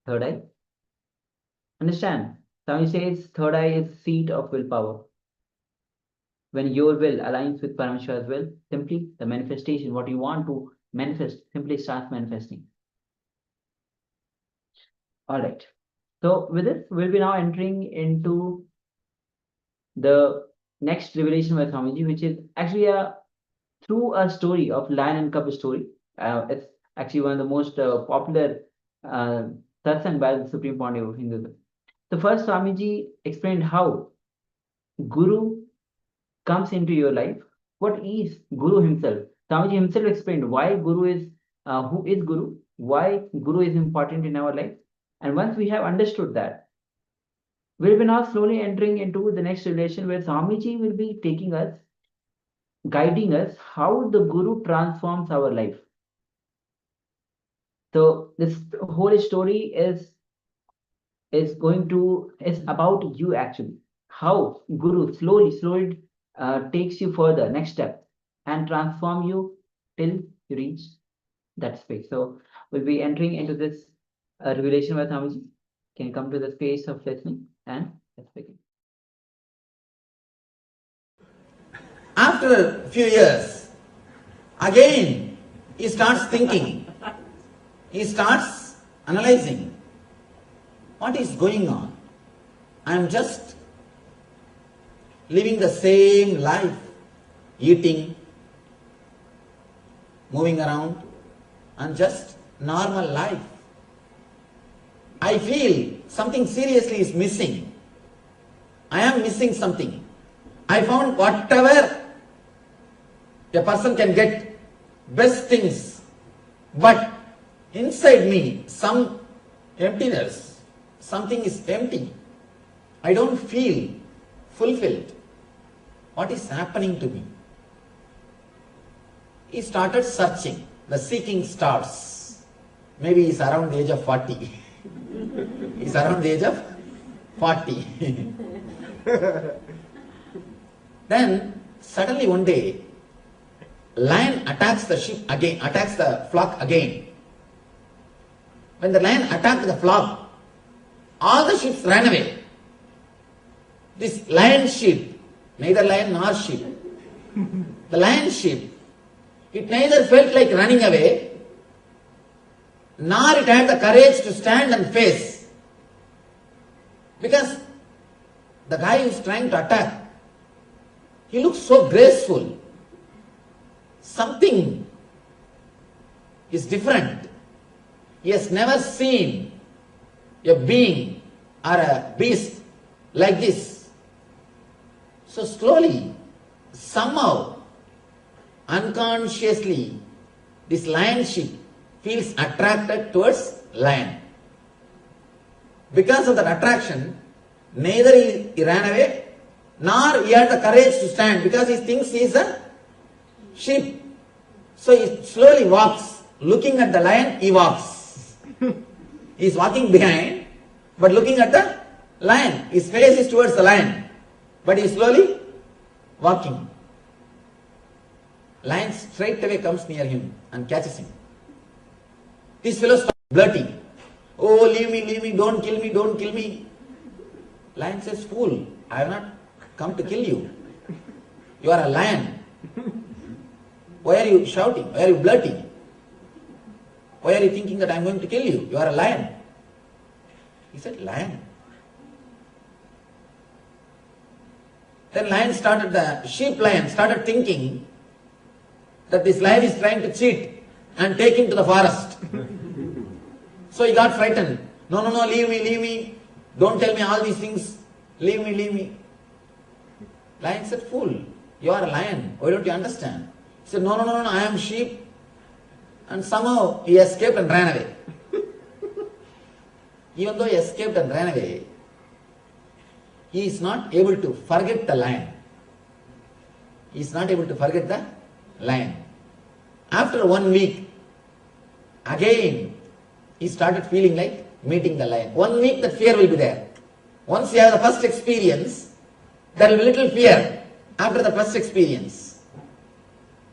third eye. Understand? Swami says third eye is seat of willpower. When your will aligns with Paramashiva's will, simply the manifestation, what you want to manifest, simply starts manifesting. All right. So with this, we'll be now entering into the next revelation by Swamiji, which is actually through a story of lion and cub story. It's actually one of the most popular satsang by the Supreme Pontiff of Hinduism. So first, Swamiji explained how Guru comes into your life. What is Guru himself? Swamiji himself explained why Guru is, who is Guru, why Guru is important in our life. And once we have understood that, we'll be now slowly entering into the next relation where Swamiji will be taking us, guiding us how the Guru transforms our life. So this whole story is about you actually. How Guru slowly takes you further, next step, and transform you till you reach that space. So we'll be entering into this revelation with Swamiji. Can you come to the space of listening and let's begin. After a few years, again he starts thinking, he starts analyzing what is going on. I am just living the same life, eating, moving around, and just normal life. I feel something seriously is missing. I am missing something. I found whatever a person can get, best things, but inside me some emptiness, something is empty. I don't feel fulfilled. What is happening to me? He started searching. The seeking starts. Maybe he's around the age of 40. He's around the age of 40. Then suddenly one day, lion attacks the sheep again, attacks the flock again. When the lion attacked the flock, all the sheep ran away. This lion sheep, neither lion nor sheep, the lion sheep, it neither felt like running away, nor it had the courage to stand and face. Because the guy who is trying to attack, he looks so graceful. Something is different. He has never seen a being or a beast like this. So slowly, somehow, unconsciously, this lion sheep feels attracted towards lion. Because of that attraction, neither he ran away, nor he had the courage to stand, because he thinks he is a sheep. So he slowly walks, looking at the lion, he walks. He is walking behind, but looking at the lion. His face is towards the lion, but he is slowly walking. Lion straight away comes near him and catches him. This fellow starts blurting, "Oh, leave me, don't kill me, don't kill me." Lion says, "Fool, I have not come to kill you. You are a lion. Why are you shouting? Why are you blurting? Why are you thinking that I am going to kill you? You are a lion." He said, "Lion." Then the sheep lion started thinking that this lion is trying to cheat and take him to the forest. So he got frightened. No, no, no, leave me, leave me. Don't tell me all these things. Leave me, leave me. Lion said, fool, you are a lion. Why don't you understand? He said, no, no, no, no, I am sheep. And somehow he escaped and ran away. Even though he escaped and ran away, he is not able to forget the lion. He is not able to forget the lion. After 1 week, again, he started feeling like meeting the lion. 1 week that fear will be there. Once you have the first experience, there will be little fear after the first experience.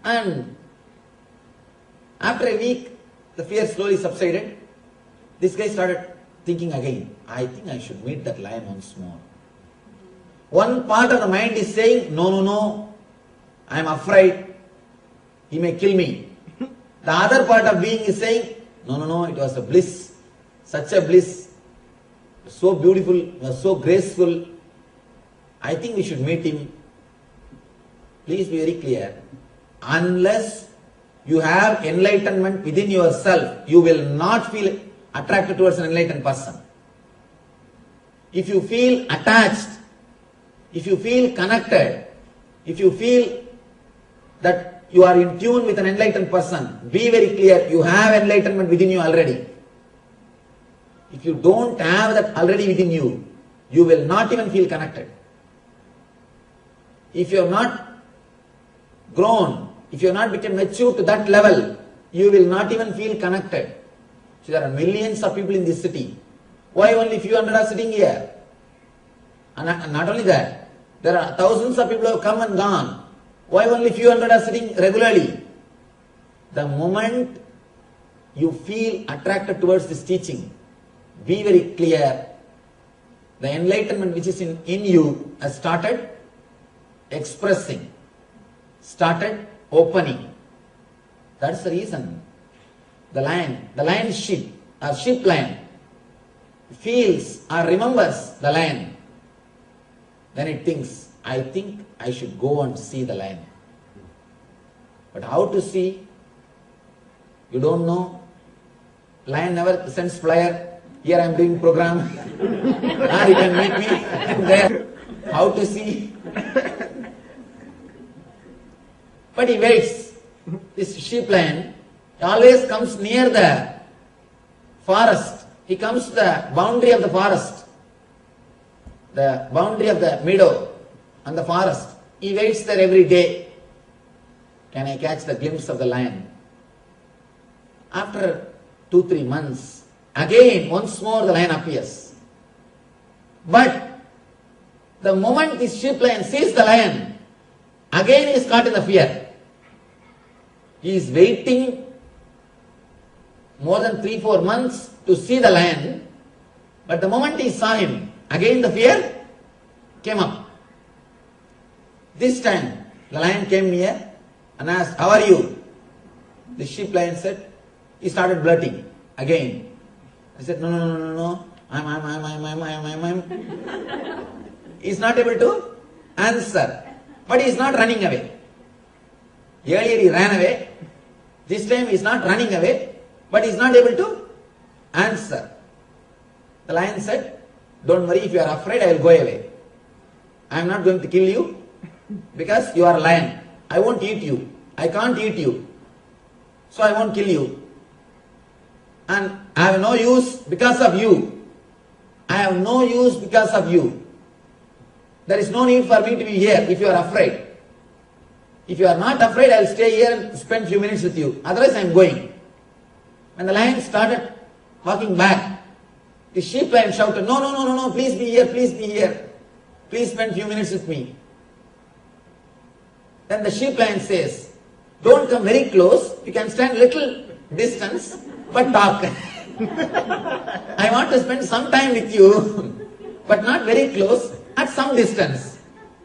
And after a week, the fear slowly subsided. This guy started thinking again, I think I should meet that lion once more. One part of the mind is saying, no, no, no, I am afraid, he may kill me. The other part of being is saying, no, no, no, it was a bliss, such a bliss, so beautiful, was so graceful, I think we should meet him. Please be very clear, unless you have enlightenment within yourself, you will not feel attracted towards an enlightened person. If you feel attached, if you feel connected, if you feel that you are in tune with an enlightened person, be very clear, you have enlightenment within you already. If you don't have that already within you, you will not even feel connected. If you have not grown, if you have not become mature to that level, you will not even feel connected. So there are millions of people in this city. Why only few hundred are sitting here? And not only that, there are thousands of people who have come and gone. Why only few hundred are sitting regularly? The moment you feel attracted towards this teaching, be very clear, the enlightenment which is in you has started expressing, started opening. That's the reason. The lion sheep, or sheep lion, feels or remembers the lion. Then it thinks, I think I should go and see the lion. But how to see? You don't know. Lion never sends flyer. Here I am doing program. Now you can meet me there. How to see? But he waits. This sheep lion always comes near the forest. He comes to the boundary of the forest, the boundary of the meadow and the forest. He waits there every day. Can I catch the glimpse of the lion? After 2-3 months, again once more the lion appears. But the moment this sheep lion sees the lion, again he is caught in the fear. He is waiting more than 3-4 months to see the lion, but the moment he saw him, again the fear came up. This time the lion came near and asked, how are you? The sheep lion said, he started blurting again. I said, no, no, no, no, no, I'm. He's not able to answer, but he is not running away. Earlier he ran away, this time he is not running away, but he is not able to answer. The lion said, don't worry, if you are afraid, I will go away. I am not going to kill you because you are a lion. I won't eat you. I can't eat you. So I won't kill you. And I have no use because of you. I have no use because of you. There is no need for me to be here if you are afraid. If you are not afraid, I will stay here and spend few minutes with you. Otherwise I am going. When the lion started walking back, the sheep lion shouted, no, no, no, no, no, please be here, please be here. Please spend few minutes with me. Then the sheep lion says, don't come very close, you can stand little distance, but talk. I want to spend some time with you, but not very close, at some distance.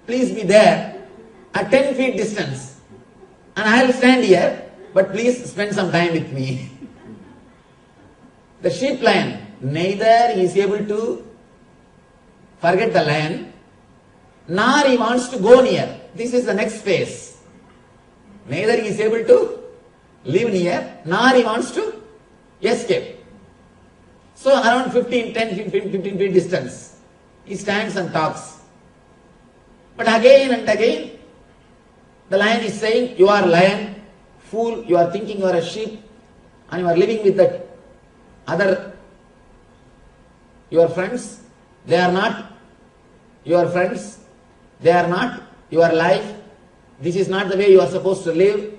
Please be there, at 10 feet distance. And I will stand here, but please spend some time with me. The sheep lion, neither he is able to forget the lion, nor he wants to go near. This is the next phase. Neither he is able to live near, nor he wants to escape. So around 10, 15 feet distance, he stands and talks. But again and again, the lion is saying, you are lion, fool, you are thinking you are a sheep, and you are living with that other, your friends, they are not your friends, they are not your life, this is not the way you are supposed to live.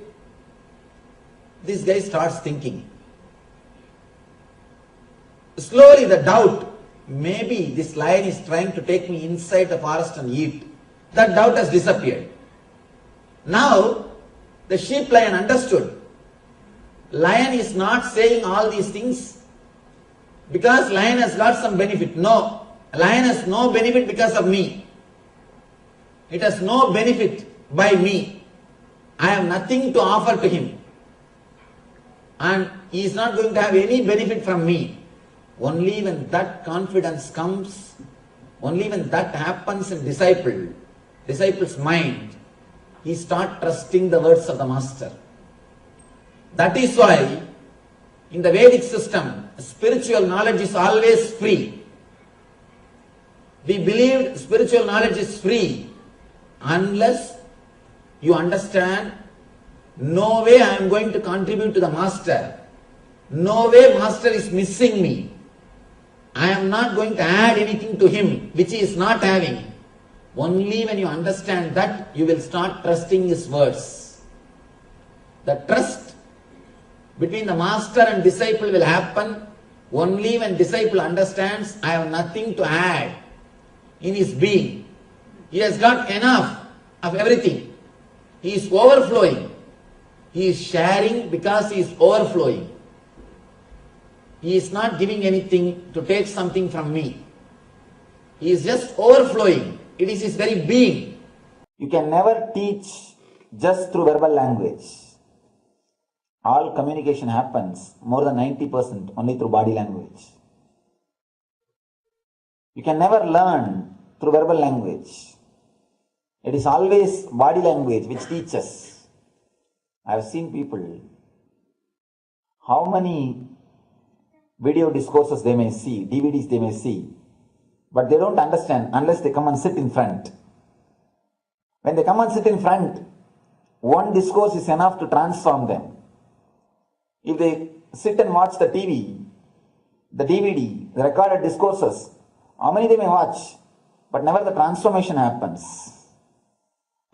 This guy starts thinking. Slowly the doubt, maybe this lion is trying to take me inside the forest and eat. That doubt has disappeared. Now, the sheep lion understood. Lion is not saying all these things because lion has got some benefit. No, lion has no benefit because of me. It has no benefit by me. I have nothing to offer to him. And he is not going to have any benefit from me. Only when that confidence comes, only when that happens in disciple's mind, he starts trusting the words of the master. That is why in the Vedic system, spiritual knowledge is always free. We believed spiritual knowledge is free unless you understand, no way I am going to contribute to the master. No way master is missing me. I am not going to add anything to him which he is not having. Only when you understand that, you will start trusting his words. The trust between the master and disciple will happen only when disciple understands, I have nothing to add in his being. He has got enough of everything. He is overflowing. He is sharing because he is overflowing. He is not giving anything to take something from me. He is just overflowing. It is his very being. You can never teach just through verbal language. All communication happens, more than 90%, only through body language. You can never learn through verbal language. It is always body language which teaches. I have seen people, how many video discourses they may see, DVDs they may see, but they don't understand unless they come and sit in front. When they come and sit in front, one discourse is enough to transform them. If they sit and watch the TV, the DVD, the recorded discourses, how many they may watch, but never the transformation happens.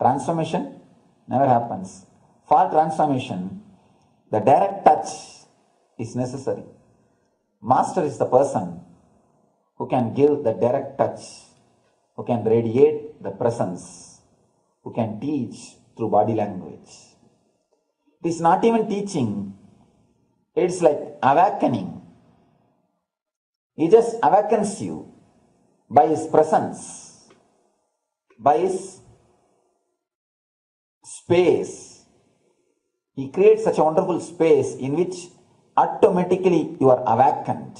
Transformation never happens. For transformation, the direct touch is necessary. Master is the person who can give the direct touch, who can radiate the presence, who can teach through body language. It is not even teaching, it's like awakening. He just awakens you by his presence, by his space. He creates such a wonderful space in which automatically you are awakened.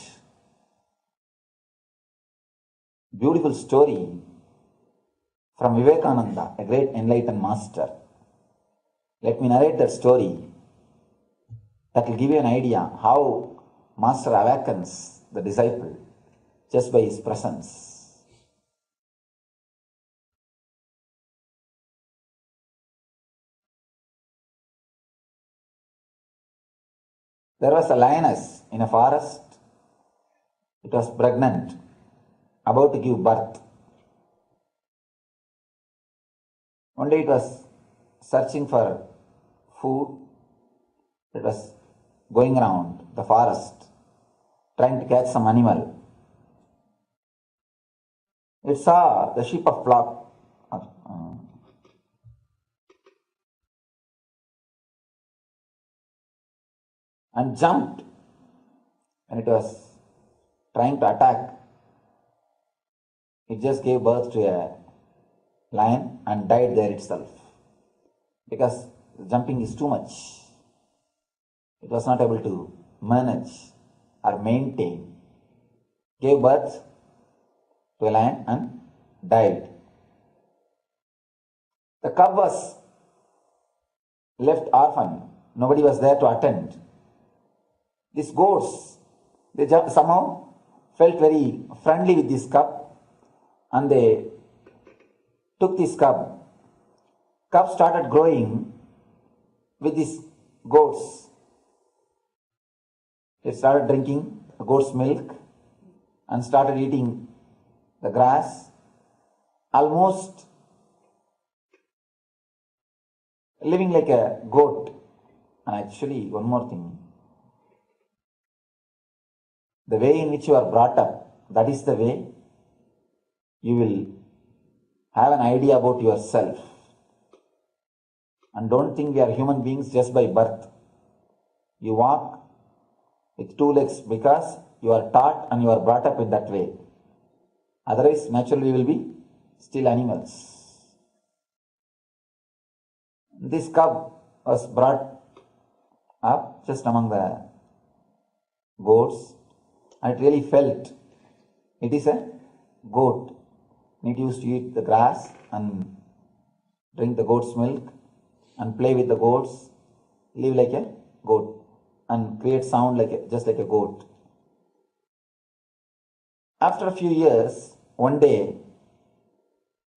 Beautiful story from Vivekananda, a great enlightened master. Let me narrate that story. That will give you an idea how master awakens the disciple just by his presence. There was a lioness in a forest. It was pregnant, about to give birth. One day it was searching for food. It was going around the forest, trying to catch some animal. It saw the sheep of flock and jumped when it was trying to attack. It just gave birth to a lion and died there itself because jumping is too much. It was not able to manage or maintain. Gave birth to a lion and died. The cub was left orphan. Nobody was there to attend. These goats, they somehow felt very friendly with this cub, and they took this cub. Cub started growing with these goats. They started drinking the goat's milk and started eating the grass, almost living like a goat. And actually, one more thing, the way in which you are brought up, that is the way you will have an idea about yourself. And don't think we are human beings just by birth. You walk with two legs because you are taught and you are brought up in that way. Otherwise, naturally, you will be still animals. This cub was brought up just among the goats, and it really felt it is a goat. It used to eat the grass and drink the goat's milk and play with the goats, live like a goat and create sound just like a goat. After a few years, one day,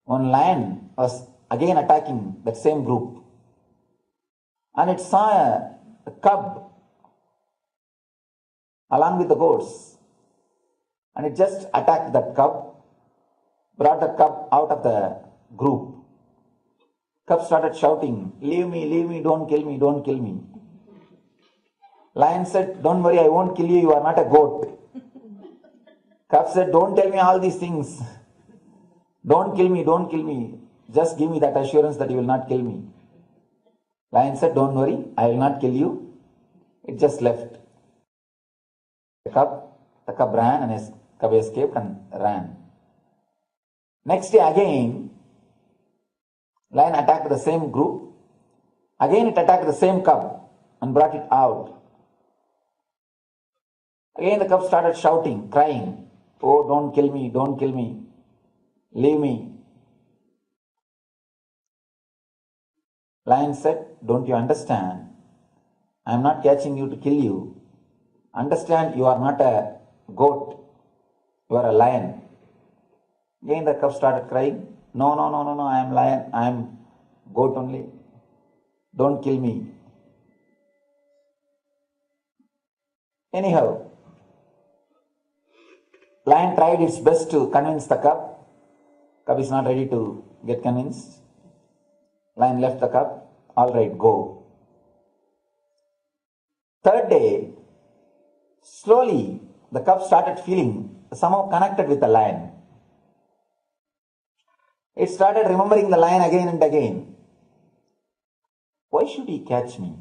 one lion was again attacking that same group, and it saw a cub along with the goats, and it just attacked that cub, brought the cub out of the group. Cub started shouting, leave me, don't kill me, don't kill me. Lion said, don't worry, I won't kill you, you are not a goat. Cub said, don't tell me all these things. Don't kill me, don't kill me. Just give me that assurance that you will not kill me. Lion said, don't worry, I will not kill you. It just left. The cub ran, and his cub escaped and ran. Next day again, lion attacked the same group. Again it attacked the same cub and brought it out. Again the cub started shouting, crying, oh, don't kill me, don't kill me, leave me. Lion said, don't you understand? I am not catching you to kill you. Understand, you are not a goat, you are a lion. Again the cub started crying, no, I am lion, I am goat only. Don't kill me. Anyhow, lion tried its best to convince the cub. Cub is not ready to get convinced. Lion left the cub. All right, go. Third day, slowly the cub started feeling somehow connected with the lion. It started remembering the lion again and again. Why should he catch me?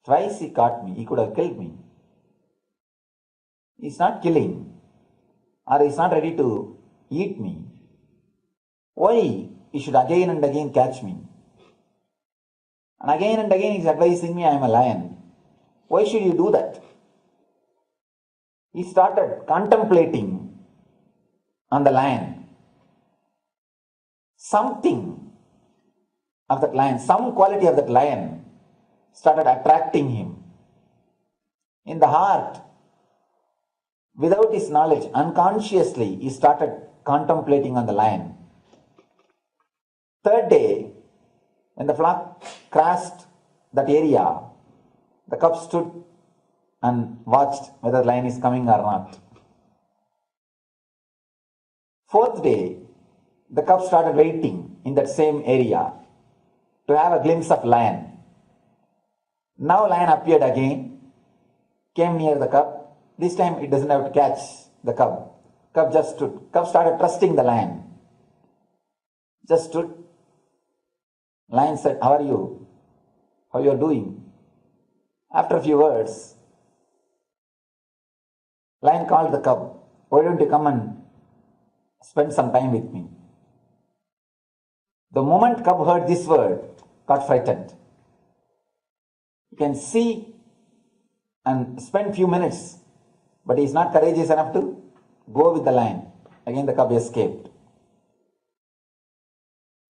Twice he caught me. He could have killed me. He's not killing, or he's not ready to eat me. Why he should again and again catch me? And again he's advising me I am a lion. Why should you do that? He started contemplating on the lion. Something of that lion, some quality of that lion started attracting him. In the heart, without his knowledge, unconsciously, he started contemplating on the lion. Third day, when the flock crossed that area, the cub stood and watched whether the lion is coming or not. Fourth day, the cub started waiting in that same area to have a glimpse of lion. Now lion appeared again, came near the cub. This time it doesn't have to catch the cub. Cub just stood. Cub started trusting the lion. Just stood. Lion said, how are you? How you are doing? After a few words, lion called the cub. Why don't you come and spend some time with me? The moment cub heard this word, got frightened. You can see and spend few minutes, but he is not courageous enough to go with the lion. Again the cub escaped.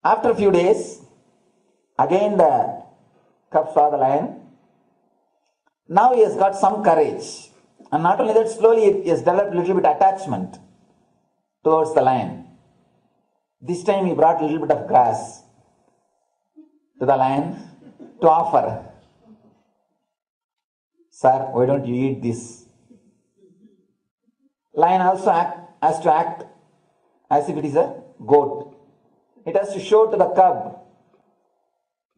After a few days, again the cub saw the lion. Now he has got some courage. And not only that, slowly it has developed a little bit attachment towards the lion. This time he brought a little bit of grass to the lion to offer. Sir, why don't you eat this? Lion also has to act as if it is a goat. It has to show to the cub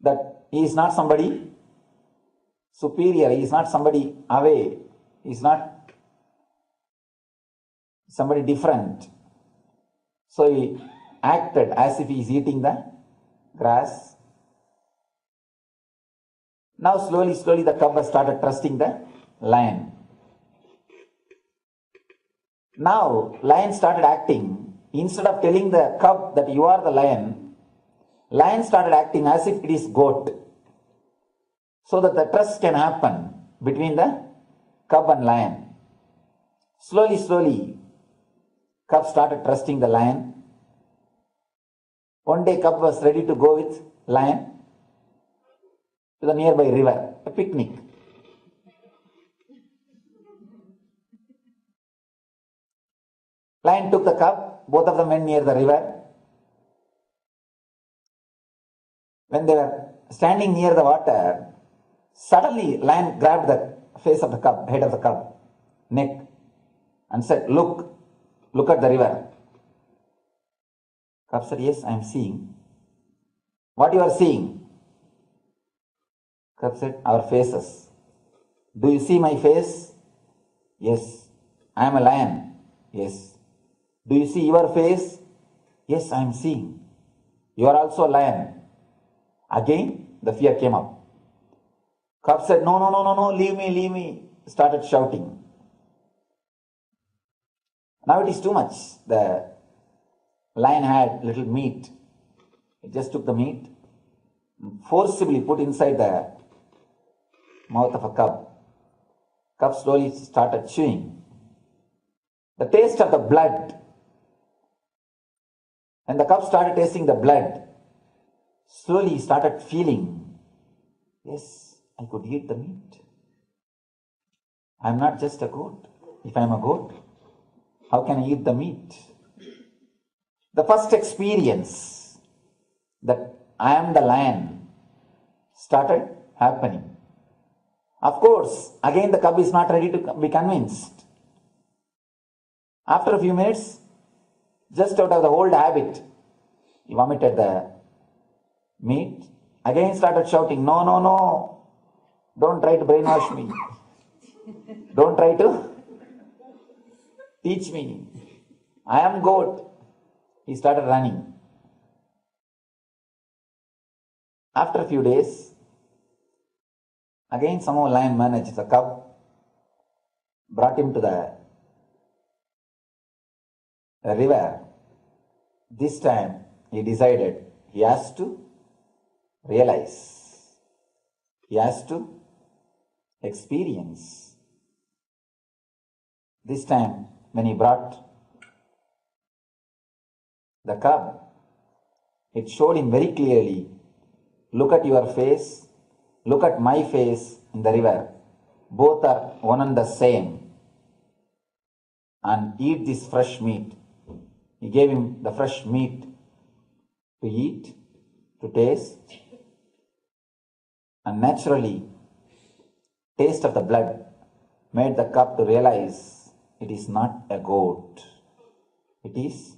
that he is not somebody superior, he is not somebody away, he is not somebody different. So he acted as if he is eating the grass. Now slowly the cub has started trusting the lion. Now lion started acting. Instead of telling the cub that you are the lion, lion started acting as if it is goat. So that the trust can happen between the cub and lion. Slowly, cub started trusting the lion. One day cub was ready to go with lion to the nearby river, a picnic. Lion took the cub, both of them went near the river. When they were standing near the water, suddenly lion grabbed the face of the cub, head of the cub, neck, and said, look at the river. Cub said, yes, I am seeing. What you are seeing? Cub said, our faces. Do you see my face? Yes. I am a lion. Yes. Do you see your face? Yes, I am seeing. You are also a lion. Again, the fear came up. Cub said, no, leave me. Started shouting. Now it is too much. The lion had little meat. It just took the meat, forcibly put inside the mouth of a cub. Cub slowly started chewing. The taste of the blood. When the cub started tasting the blood, slowly he started feeling, yes, I could eat the meat. I am not just a goat. If I am a goat, how can I eat the meat? The first experience that I am the lion started happening. Of course, again the cub is not ready to be convinced. After a few minutes, just out of the old habit, he vomited the meat. Again started shouting, no, don't try to brainwash me. Don't try to teach me. I am goat. He started running. After a few days, again somehow lion managed. The cub brought him to the river. This time he decided he has to realize, he has to experience. This time when he brought the cub, it showed him very clearly, look at your face, look at my face in the river. Both are one and the same. And eat this fresh meat. He gave him the fresh meat to eat, to taste. And naturally, taste of the blood made the cub to realize it is not a goat. It is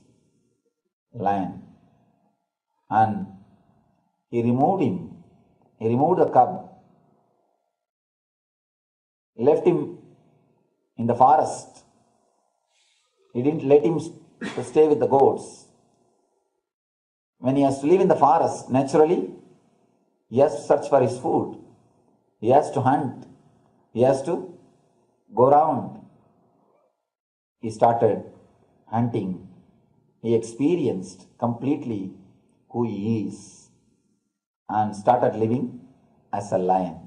lion. And he removed him. He removed the cub. Left him in the forest. He didn't let him to stay with the goats. When he has to live in the forest, naturally, he has to search for his food. He has to hunt. He has to go around. He started hunting. He experienced completely who he is and started living as a lion.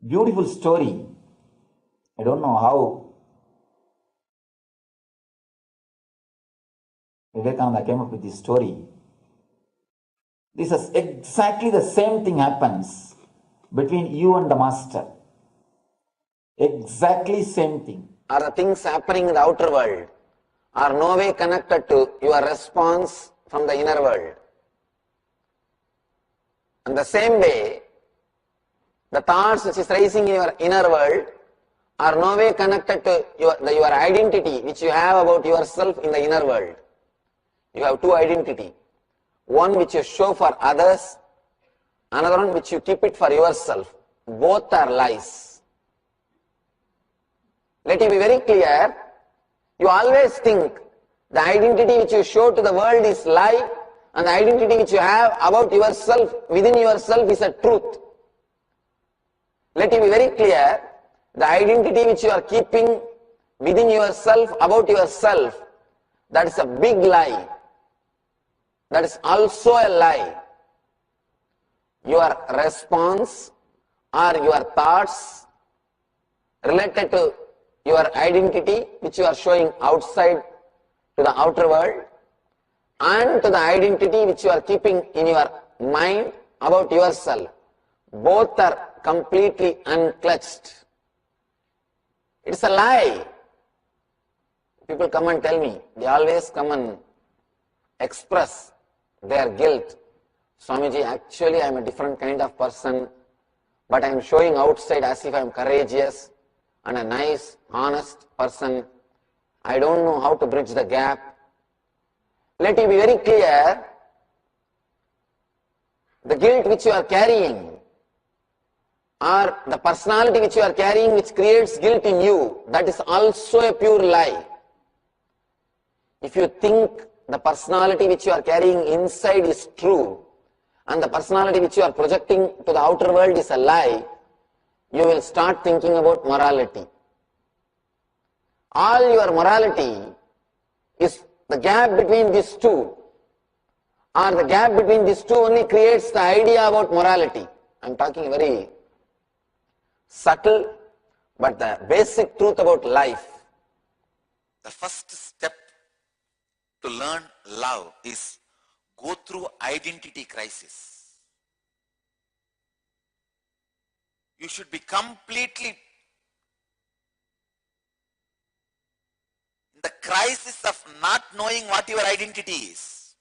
Beautiful story. I don't know how Vivekananda came up with this story. This is exactly the same thing happens between you and the master. Exactly same thing. or the things happening in the outer world are no way connected to your response from the inner world. In the same way, the thoughts which is rising in your inner world are no way connected to your identity which you have about yourself in the inner world. You have two identity. One which you show for others, another one which you keep it for yourself. Both are lies. Let it be very clear, you always think the identity which you show to the world is lie, and the identity which you have about yourself, within yourself, is a truth. Let it be very clear, the identity which you are keeping within yourself, about yourself, that is a big lie. That is also a lie. Your response or your thoughts related to your identity which you are showing outside to the outer world, and to the identity which you are keeping in your mind about yourself, both are completely unclutched. It's a lie. People come and tell me, they always come and express their guilt. Swamiji, actually I am a different kind of person, but I am showing outside as if I am courageous and a nice, honest person. I don't know how to bridge the gap. Let it be very clear, the guilt which you are carrying, or the personality which you are carrying which creates guilt in you, that is also a pure lie. If you think the personality which you are carrying inside is true, and the personality which you are projecting to the outer world is a lie, you will start thinking about morality. All your morality is the gap between these two, or the gap between these two only creates the idea about morality. I am talking very subtle, but the basic truth about life. The first step to learn love is go through identity crisis. You should be completely in the crisis of not knowing what your identity is.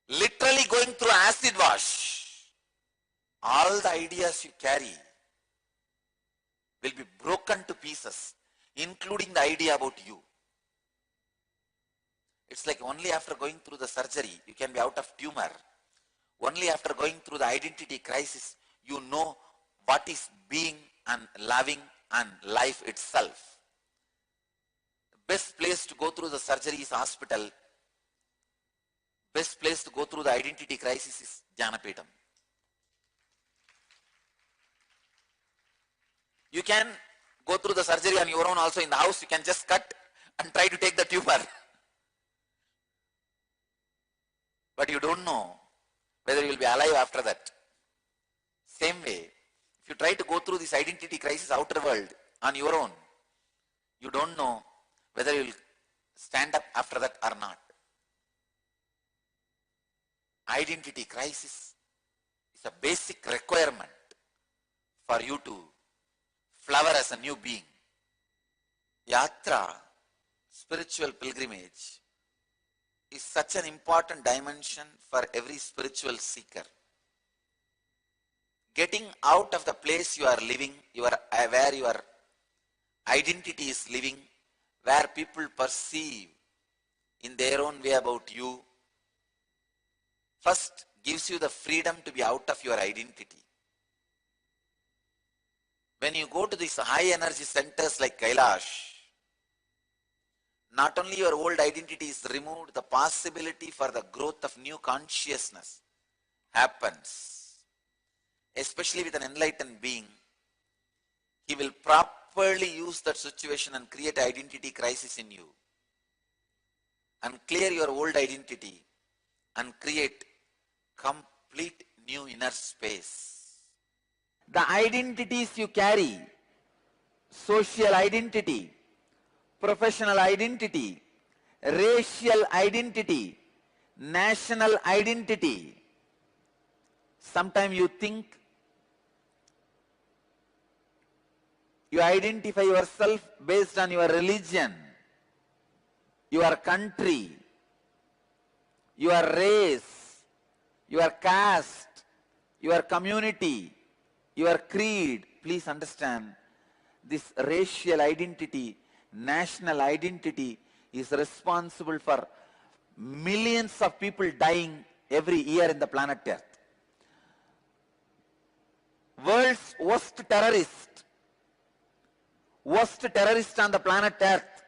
Literally going through acid wash. All the ideas you carry will be broken to pieces, including the idea about you. It's like only after going through the surgery, you can be out of tumor. Only after going through the identity crisis, you know what is being and loving and life itself. The best place to go through the surgery is hospital. Best place to go through the identity crisis is Jnanapeetham. You can go through the surgery on your own also in the house. You can just cut and try to take the tumor. But you don't know whether you will be alive after that. Same way, if you try to go through this identity crisis outer world on your own, you don't know whether you will stand up after that or not. Identity crisis is a basic requirement for you to flower as a new being. Yatra, spiritual pilgrimage, is such an important dimension for every spiritual seeker. Getting out of the place you are living, where your identity is living, where people perceive in their own way about you, first gives you the freedom to be out of your identity. When you go to these high energy centers like Kailash, not only your old identity is removed, the possibility for the growth of new consciousness happens. Especially with an enlightened being, he will properly use that situation and create identity crisis in you, and clear your old identity and create complete new inner space. The identities you carry, social identity, professional identity, racial identity, national identity. Sometimes you think You identify yourself based on your religion, your country, your race, your caste, your community, your creed. Please understand, this racial identity, national identity is responsible for millions of people dying every year in the planet Earth. World's worst terrorist on the planet Earth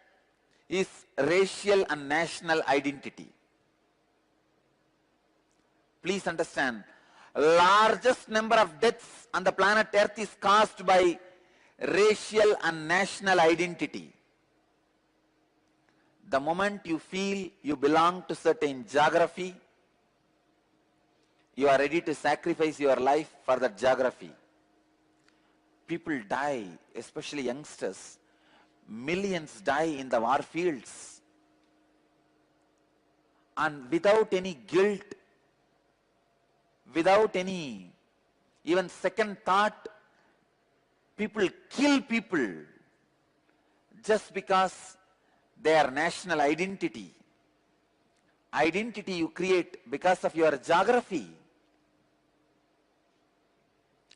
is racial and national identity. Please understand, largest number of deaths on the planet Earth is caused by racial and national identity. The moment you feel you belong to certain geography, you are ready to sacrifice your life for that geography. People die, especially youngsters. Millions die in the war fields. And without any guilt, without any even second thought, people kill people just because their national identity. Identity you create because of your geography.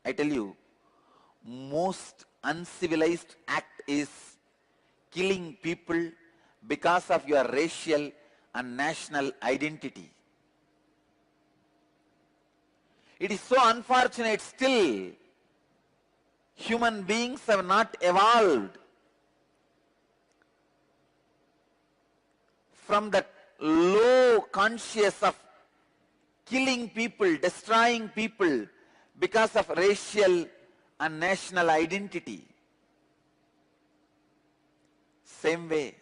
I tell you, most uncivilized act is killing people because of your racial and national identity. It is so unfortunate still human beings have not evolved from that low conscious of killing people, destroying people because of racial and national identity. Same way,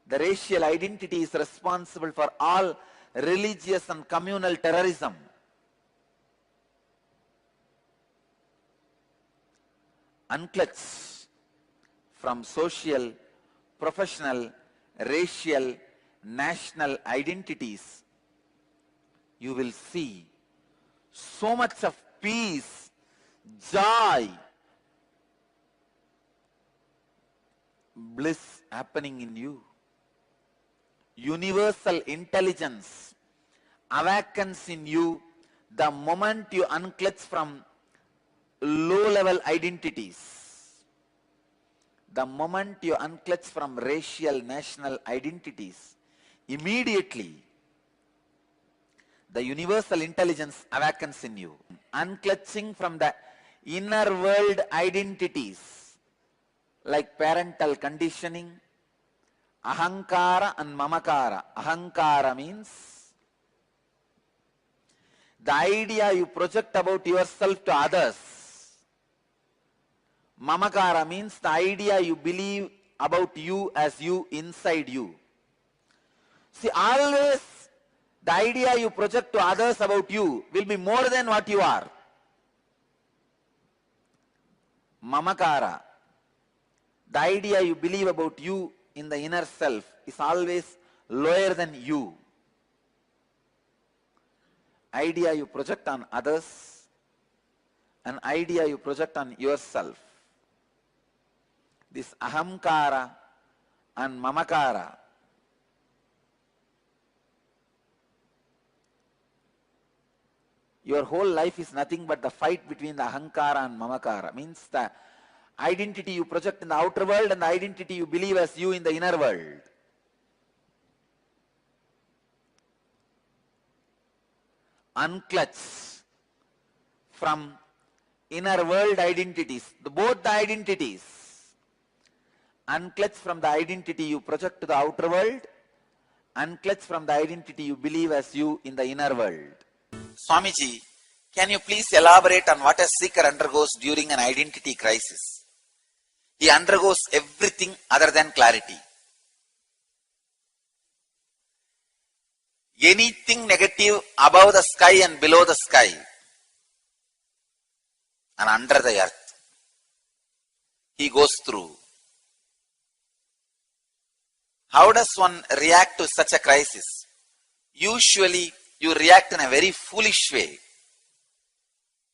the racial identity is responsible for all religious and communal terrorism. Unclutch from social, professional, racial, national identities, you will see so much of peace, joy, bliss happening in you. Universal intelligence awakens in you the moment you unclutch from low-level identities. The moment you unclutch from racial, national identities, immediately the universal intelligence awakens in you. Unclutching from the inner world identities like parental conditioning, ahankara and mamakara. Ahankara means the idea you project about yourself to others. Mamakara means the idea you believe about you as you inside you. See, always the idea you project to others about you will be more than what you are. Mamakara, the idea you believe about you in the inner self is always lower than you. Idea you project on others, an idea you project on yourself. This ahamkara and mamakara, your whole life is nothing but the fight between the ahankara and mamakara. Means the identity you project in the outer world and the identity you believe as you in the inner world. Unclutch from inner world identities, both the identities. Unclutch from the identity you project to the outer world, unclutch from the identity you believe as you in the inner world. Swamiji, can you please elaborate on what a seeker undergoes during an identity crisis? He undergoes everything other than clarity. Anything negative above the sky and below the sky and under the earth, he goes through. How does one react to such a crisis? Usually, you react in a very foolish way.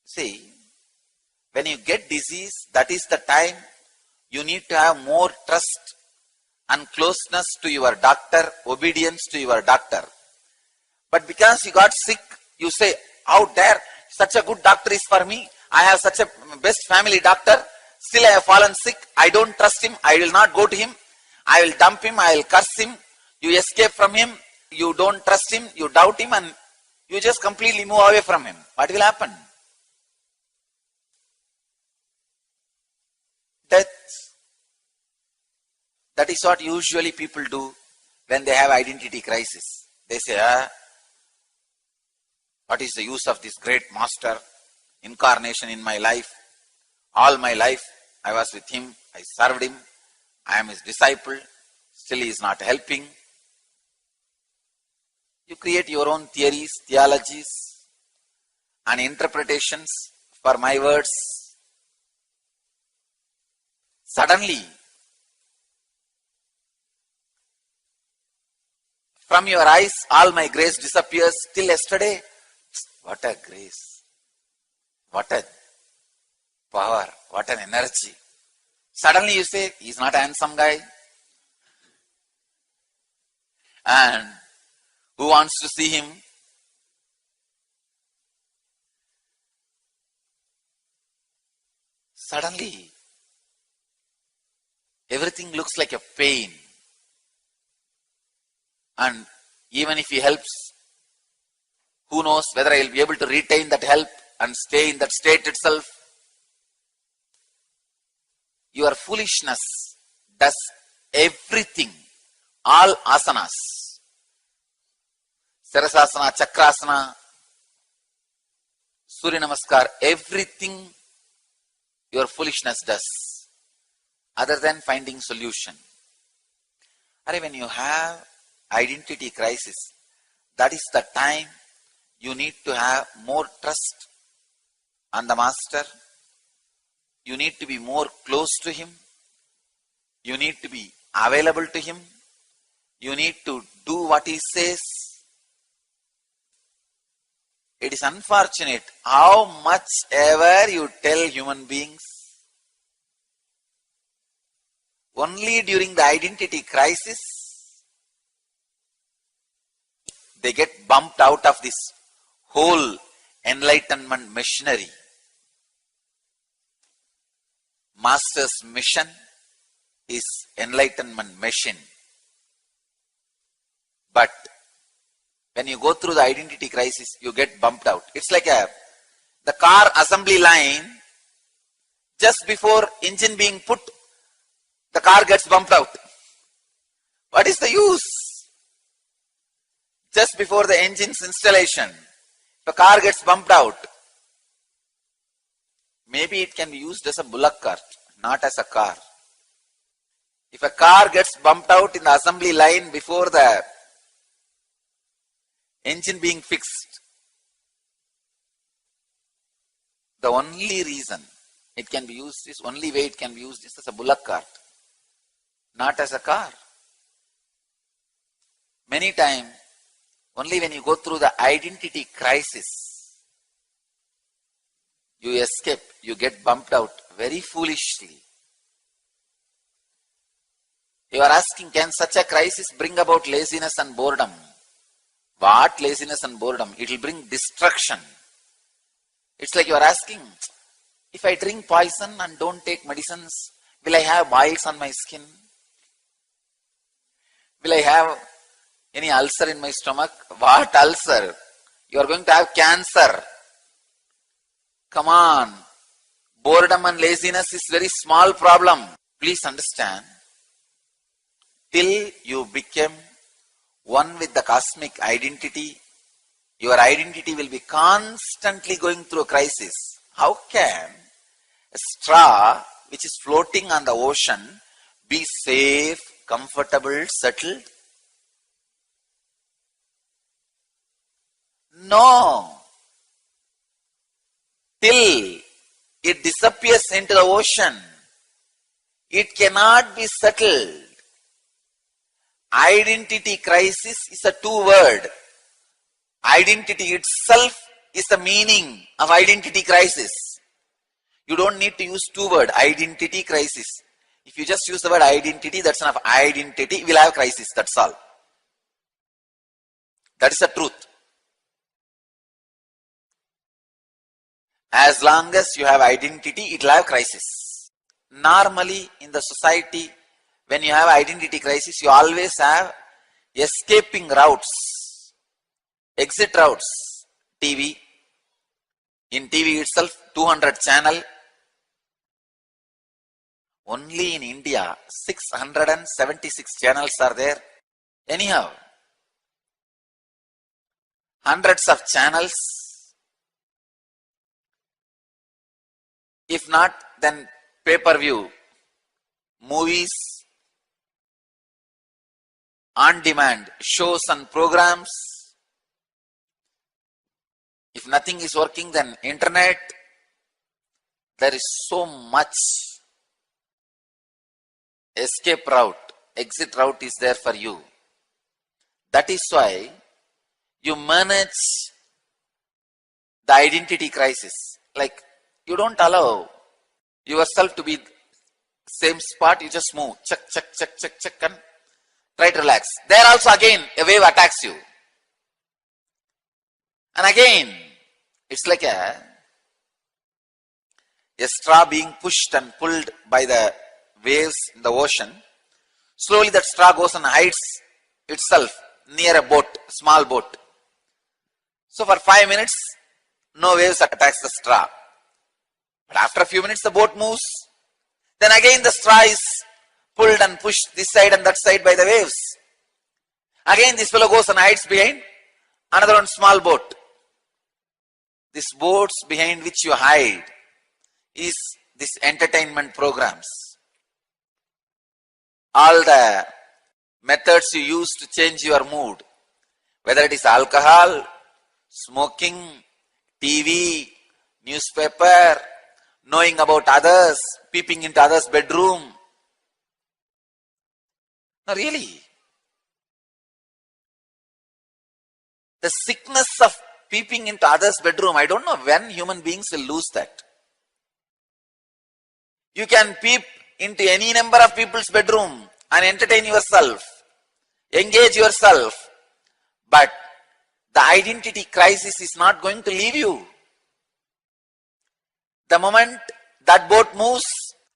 See, when you get disease, that is the time You need to have more trust and closeness to your doctor, obedience to your doctor. But because you got sick, you say, how dare, such a good doctor is for me. I have such a best family doctor. Still I have fallen sick. I don't trust him. I will not go to him. I will dump him. I will curse him. You escape from him. You don't trust him. You doubt him and you just completely move away from him. What will happen? Death. That is what usually people do when they have identity crisis. They say, what is the use of this great master incarnation in my life? All my life I was with him, I served him, I am his disciple, still he is not helping. You create your own theories, theologies and interpretations for my words. Suddenly, from your eyes, all my grace disappears. Till yesterday, what a grace, what a power, what an energy. Suddenly you say, he's not a handsome guy. And who wants to see him? Suddenly, everything looks like a pain. And even if he helps, who knows whether I will be able to retain that help and stay in that state itself. Your foolishness does everything, all asanas, Sarasasana, Chakrasana, Surya Namaskar, everything your foolishness does, other than finding solution. When you have identity crisis, that is the time you need to have more trust on the master. You need to be more close to him. You need to be available to him. You need to do what he says. It is unfortunate how much ever you tell human beings, only during the identity crisis, they get bumped out of this whole enlightenment machinery. Master's mission is enlightenment machine. But when you go through the identity crisis, you get bumped out. It's like the car assembly line, just before engine being put, the car gets bumped out. What is the use? Just before the engine's installation, the car gets bumped out. Maybe it can be used as a bullock cart, not as a car. If a car gets bumped out in the assembly line before the engine being fixed, the only reason it can be used is, only way it can be used is as a bullock cart, not as a car. Many times, only when you go through the identity crisis, you escape, you get bumped out very foolishly. You are asking, can such a crisis bring about laziness and boredom? What laziness and boredom? It will bring destruction. It's like you are asking, if I drink poison and don't take medicines, will I have boils on my skin? Will I have any ulcer in my stomach? What ulcer? You are going to have cancer. Come on. Boredom and laziness is very small problem. Please understand. Till you become one with the cosmic identity, your identity will be constantly going through a crisis. How can a straw which is floating on the ocean be safe, comfortable, settled? No. Till it disappears into the ocean, it cannot be settled. Identity crisis is a two-word. Identity itself is the meaning of identity crisis. You don't need to use two words, identity crisis. If you just use the word identity, that's enough. Identity will have crisis, that's all. That is the truth. As long as you have identity, it will have crisis. Normally in the society, when you have identity crisis, you always have escaping routes, exit routes. TV, in TV itself 200 channel. Only in India 676 channels are there. Anyhow, hundreds of channels. If not, then pay-per-view, movies, on-demand shows and programs. If nothing is working, then internet. There is so much escape route, exit route is there for you. That is why you manage the identity crisis. Like, you don't allow yourself to be same spot, you just move, check, and try to relax. There also again a wave attacks you. And again, it's like a straw being pushed and pulled by the waves in the ocean. Slowly that straw goes and hides itself near a boat, small boat. So for 5 minutes, no waves attacks the straw. But after a few minutes, the boat moves. Then again the straw is pulled and pushed this side and that side by the waves. Again this fellow goes and hides behind another one small boat. These boats behind which you hide is this entertainment programs. All the methods you use to change your mood, whether it is alcohol, smoking, TV, newspaper, knowing about others, peeping into others' bedroom. No, really. The sickness of peeping into others' bedroom, I don't know when human beings will lose that. You can peep into any number of people's bedroom and entertain yourself, engage yourself, but the identity crisis is not going to leave you. The moment that boat moves,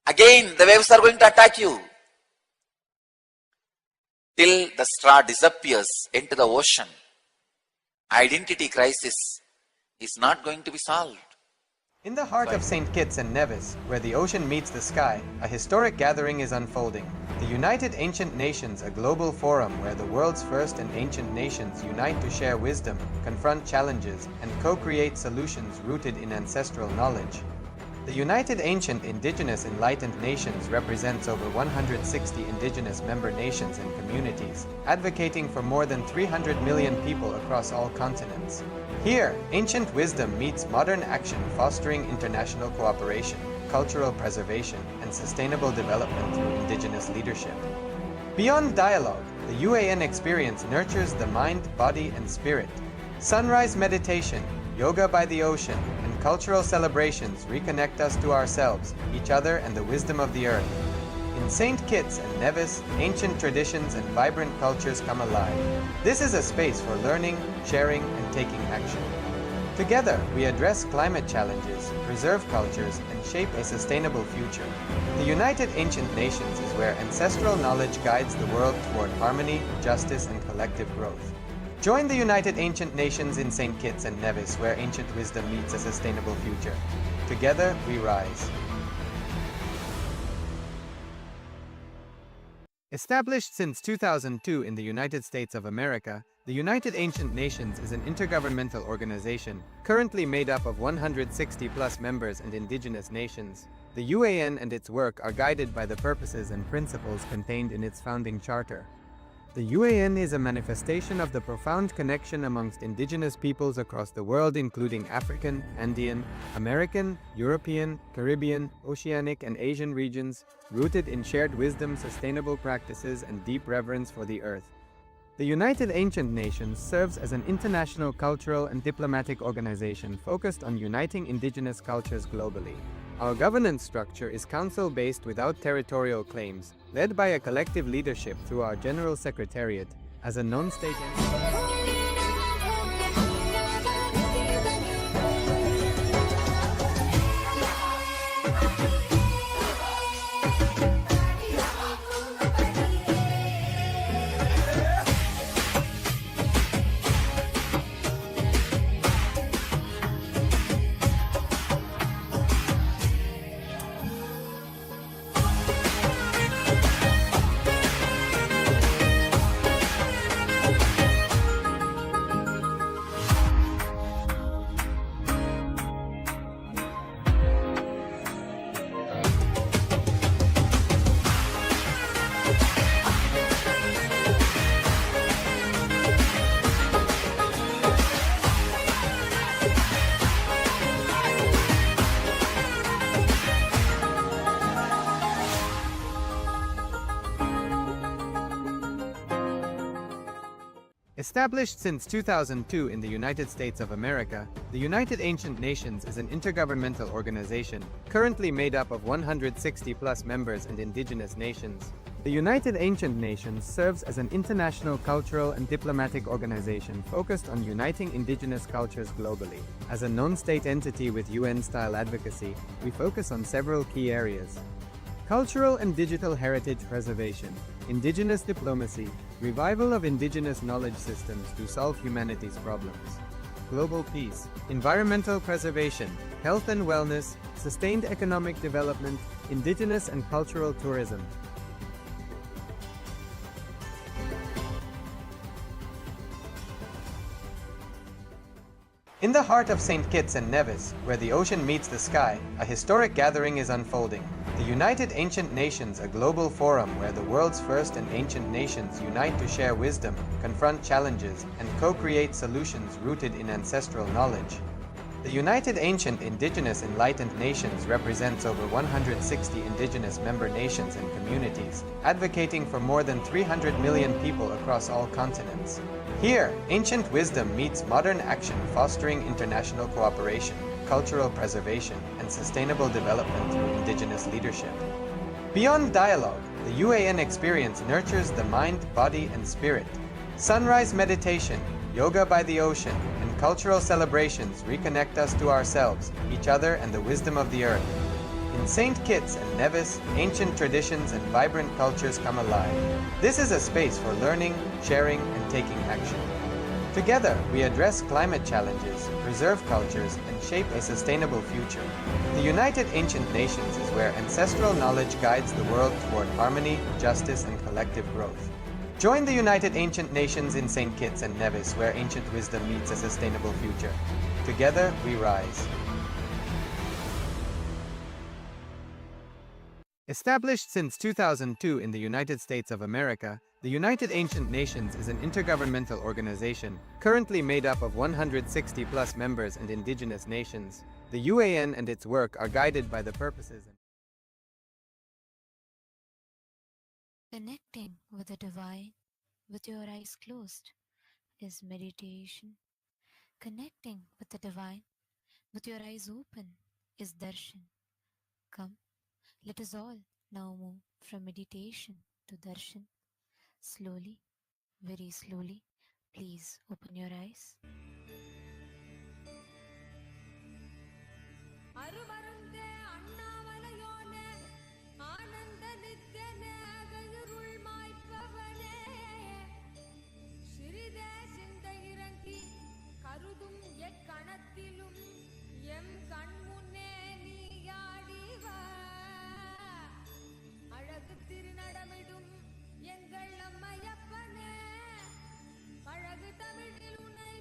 again the waves are going to attack you. Till the straw disappears into the ocean, identity crisis is not going to be solved. In the heart of St. Kitts and Nevis, where the ocean meets the sky, a historic gathering is unfolding. The United Ancient Nations, a global forum where the world's first and ancient nations unite to share wisdom, confront challenges, and co-create solutions rooted in ancestral knowledge. The United Ancient Indigenous Enlightened Nations represents over 160 indigenous member nations and communities, advocating for more than 300 million people across all continents. Here, ancient wisdom meets modern action, fostering international cooperation, cultural preservation, and sustainable development through indigenous leadership. Beyond dialogue, the UAN experience nurtures the mind, body, and spirit. Sunrise meditation, yoga by the ocean, and cultural celebrations reconnect us to ourselves, each other, and the wisdom of the earth. In St. Kitts and Nevis, ancient traditions and vibrant cultures come alive. This is a space for learning, sharing, and taking action. Together, we address climate challenges, preserve cultures, and shape a sustainable future. The United Ancient Nations is where ancestral knowledge guides the world toward harmony, justice, and collective growth. Join the United Ancient Nations in St. Kitts and Nevis, where ancient wisdom meets a sustainable future. Together, we rise. Established since 2002 in the United States of America, the United Ancient Nations is an intergovernmental organization currently made up of 160+ members and indigenous nations. The UAN and its work are guided by the purposes and principles contained in its founding charter. The UAN is a manifestation of the profound connection amongst indigenous peoples across the world, including African, Andean, American, European, Caribbean, Oceanic, and Asian regions, rooted in shared wisdom, sustainable practices, and deep reverence for the earth. The United Ancient Nations serves as an international cultural and diplomatic organization focused on uniting indigenous cultures globally. Our governance structure is council-based without territorial claims, led by a collective leadership through our General Secretariat as a non-state entity. Established since 2002 in the United States of America, the United Ancient Nations is an intergovernmental organization currently made up of 160+ members and indigenous nations. The United Ancient Nations serves as an international cultural and diplomatic organization focused on uniting indigenous cultures globally. As a non-state entity with UN-style advocacy, we focus on several key areas: cultural and digital heritage preservation, indigenous diplomacy, revival of indigenous knowledge systems to solve humanity's problems, global peace, environmental preservation, health and wellness, sustained economic development, indigenous and cultural tourism. In the heart of St. Kitts and Nevis, where the ocean meets the sky, a historic gathering is unfolding. The United Ancient Nations, a global forum where the world's first and ancient nations unite to share wisdom, confront challenges, and co-create solutions rooted in ancestral knowledge. The United Ancient Indigenous Enlightened Nations represents over 160 indigenous member nations and communities, advocating for more than 300 million people across all continents. Here, ancient wisdom meets modern action, fostering international cooperation, cultural preservation, and sustainable development through indigenous leadership. Beyond dialogue, the UAN experience nurtures the mind, body, and spirit. Sunrise meditation, yoga by the ocean, and cultural celebrations reconnect us to ourselves, each other, and the wisdom of the earth. In St. Kitts and Nevis, ancient traditions and vibrant cultures come alive. This is a space for learning, sharing, and taking action. Together, we address climate challenges, preserve cultures, and shape a sustainable future. The United Ancient Nations is where ancestral knowledge guides the world toward harmony, justice, and collective growth. Join the United Ancient Nations in St. Kitts and Nevis, where ancient wisdom meets a sustainable future. Together, we rise. Established since 2002 in the United States of America, the United Ancient Nations is an intergovernmental organization currently made up of 160+ members and indigenous nations. The UAN and its work are guided by the purposes and Connecting with the divine with your eyes closed is meditation. Connecting with the divine with your eyes open is darshan. Come, let us all now move from meditation to darshan. Slowly, very slowly, please open your eyes. அருமருந்தே அண்ணாமலையோனே ஆனந்த நித்யனே அகருள் மாய்ப்பவனே சிறிதே சிந்தை இறங்கி கருதும் எக்கணத்திலும் M கண்முன்னே நீயாடிவ அழகு திருநடமிடும் எங்கள் அம்மையப்பனே பழகு தமிழில் உன்னை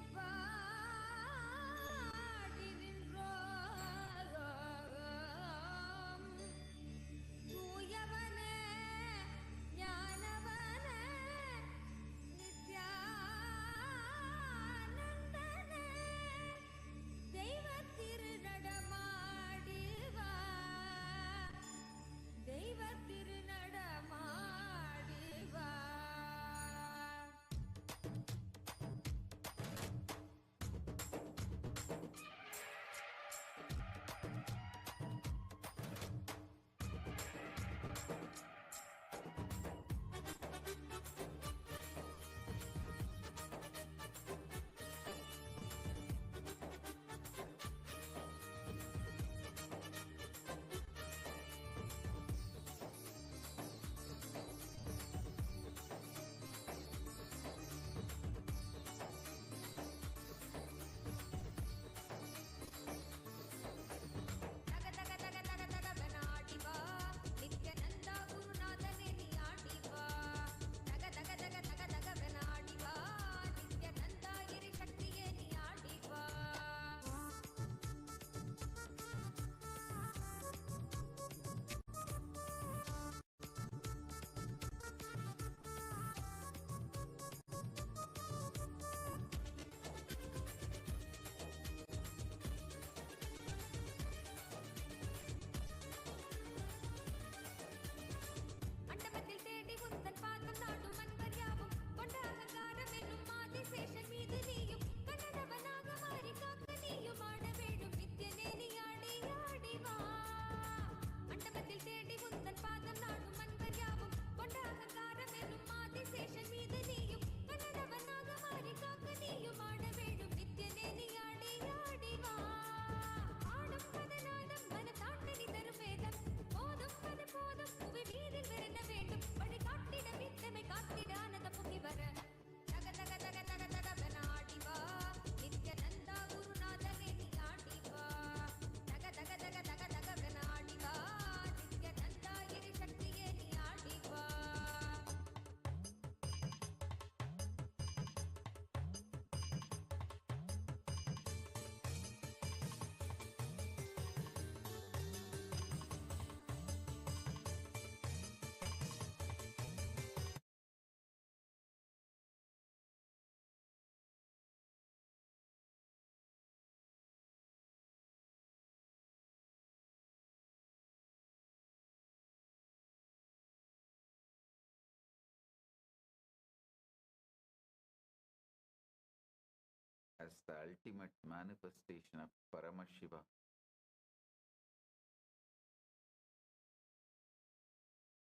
as the ultimate manifestation of Paramashiva.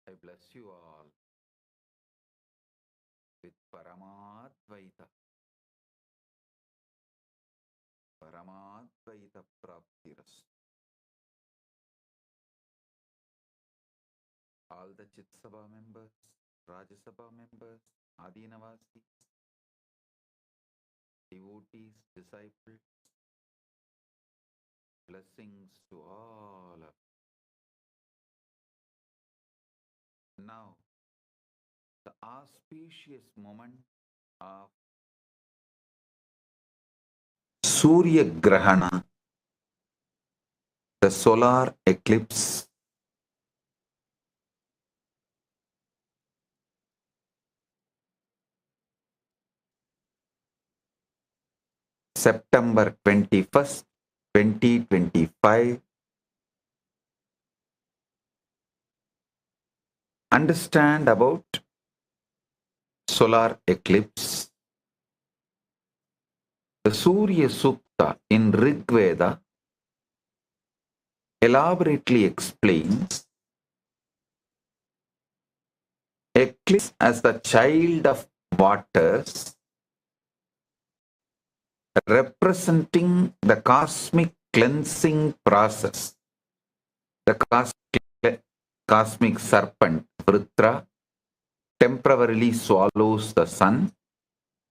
I bless you all with Paramadvaita. Paramadvaita Praptiras. All the Chit Sabha members, Rajya Sabha members, Adinavasis, devotees, disciples, blessings to all of you. Now, the auspicious moment of Surya Grahana, the solar eclipse, September 21st, 2025. Understand about solar eclipse. The Surya Sukta in Rig Veda elaborately explains eclipse as the child of waters, representing the cosmic cleansing process. The cosmic serpent Vritra temporarily swallows the sun,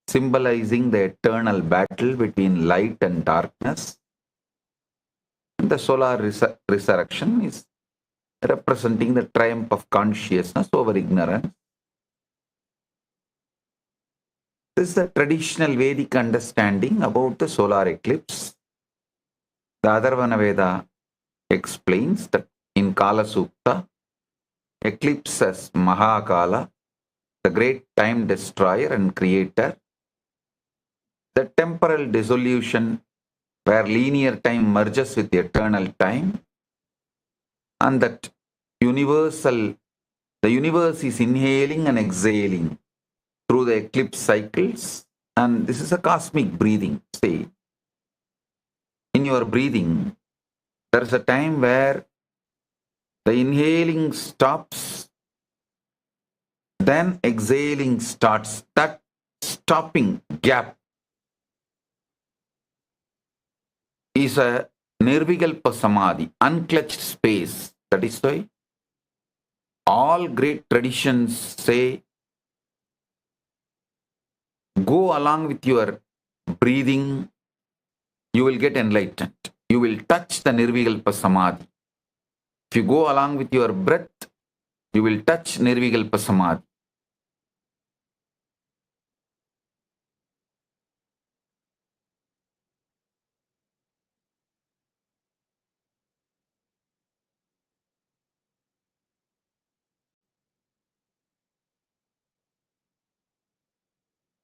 symbolizing the eternal battle between light and darkness. And the solar resurrection is representing the triumph of consciousness over ignorance. This is the traditional Vedic understanding about the solar eclipse. The Atharvana Veda explains that in Kala Sukta, eclipse as Mahakala, the great time destroyer and creator, the temporal dissolution where linear time merges with eternal time, and that the universe is inhaling and exhaling through the eclipse cycles, and this is a cosmic breathing. Say, in your breathing, there is a time where the inhaling stops, then exhaling starts. That stopping gap is a Nirvikalpa Samadhi, unclutched space. That is why all great traditions say, go along with your breathing, you will get enlightened. You will touch the Nirvikalpa Samadhi. If you go along with your breath, you will touch Nirvikalpa Samadhi.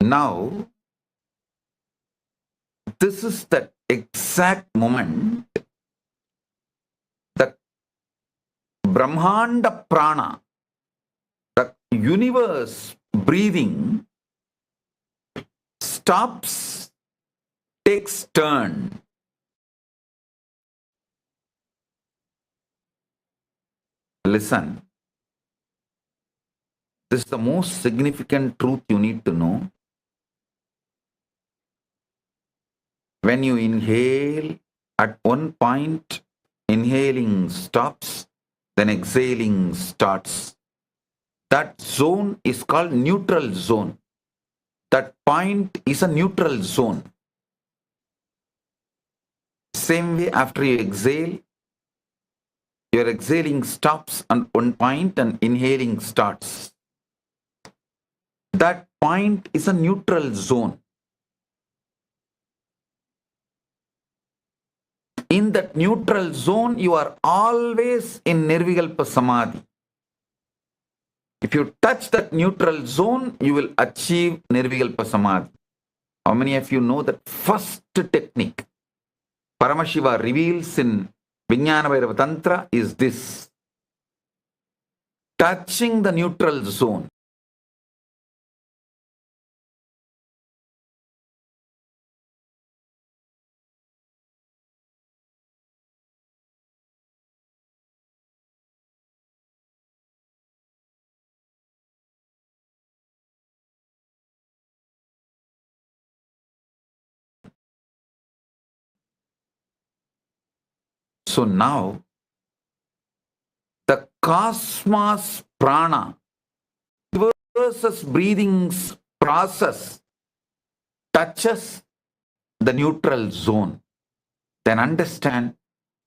Now, this is the exact moment the Brahmanda Prana, the universe breathing, stops, takes turn. Listen, this is the most significant truth you need to know. When you inhale, at one point, inhaling stops, then exhaling starts. That zone is called neutral zone. That point is a neutral zone. Same way, after you exhale, your exhaling stops at one point and inhaling starts. That point is a neutral zone. In that neutral zone, you are always in Nirvikalpa Samadhi. If you touch that neutral zone, you will achieve Nirvikalpa Samadhi. How many of you know that first technique Paramashiva reveals in Vijnana Bhairava Tantra is this: touching the neutral zone. So now, the cosmos prana versus breathing's process touches the neutral zone, then understand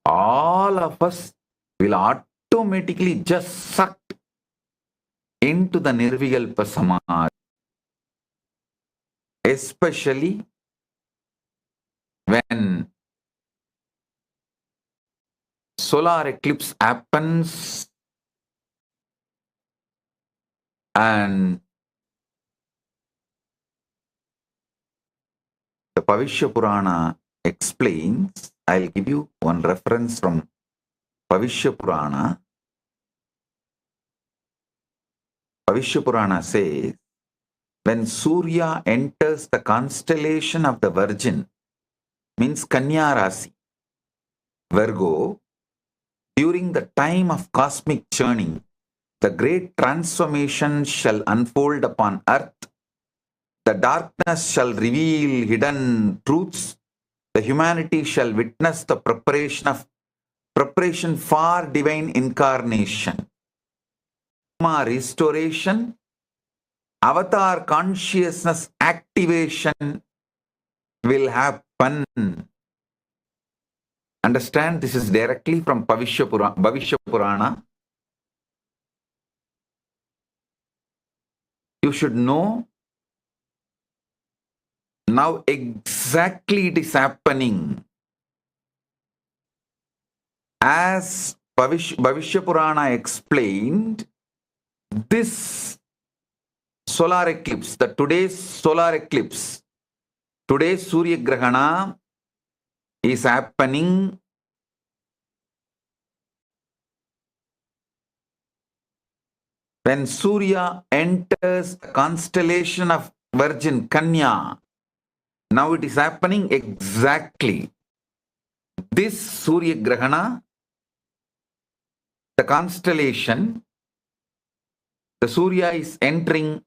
all of us will automatically just sucked into the Nirvikalpa Samadhi. Especially when solar eclipse happens and the Bhavishya Purana explains. I'll give you one reference from Bhavishya Purana. Bhavishya Purana says, when Surya enters the constellation of the Virgin, means Kanya Rasi, Virgo, during the time of cosmic churning, the great transformation shall unfold upon earth. The darkness shall reveal hidden truths. The humanity shall witness the preparation for divine incarnation. Karma restoration, avatar consciousness activation will happen. Understand, this is directly from Bhavishya Purana. You should know now exactly it is happening. As Bhavishya Purana explained, this solar eclipse, today's solar eclipse, today's Surya Grahana is happening when Surya enters the constellation of Virgin Kanya. Now it is happening exactly. This Surya Grahana, the constellation, the Surya is entering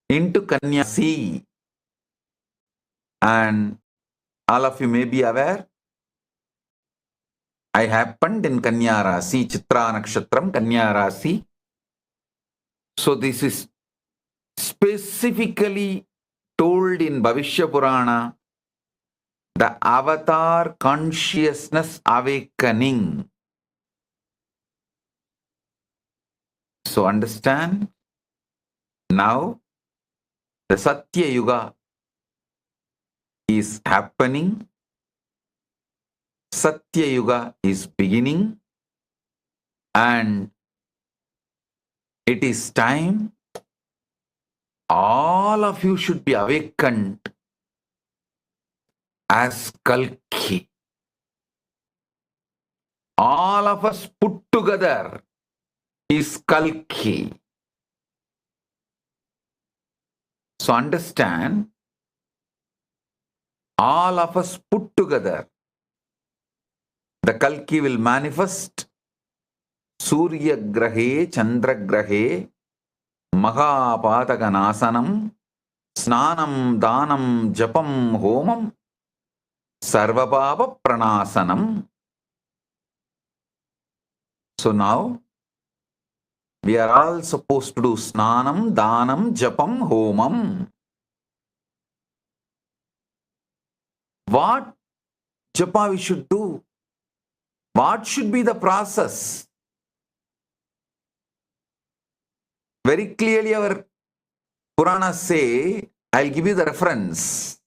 into Kanya Sea. And all of you may be aware, I happened in Kanya Rasi, Chitra Nakshatram, Kanya Rasi. So this is specifically told in Bhavishya Purana, the avatar consciousness awakening. So understand, now the Satya Yuga is happening. Satya Yuga is beginning, and it is time all of you should be awakened as Kalki. All of us put together is Kalki. So understand, all of us put together, the Kalki will manifest Surya Grahe, Chandra Grahe, Mahapataganasanam, Snanam, Danam, Japam, Homam, Sarvabhava Pranasanam. So now, we are all supposed to do Snanam, Danam, Japam, Homam. What japa we should do? What should be the process? Very clearly our Puranas say, I'll give you the reference.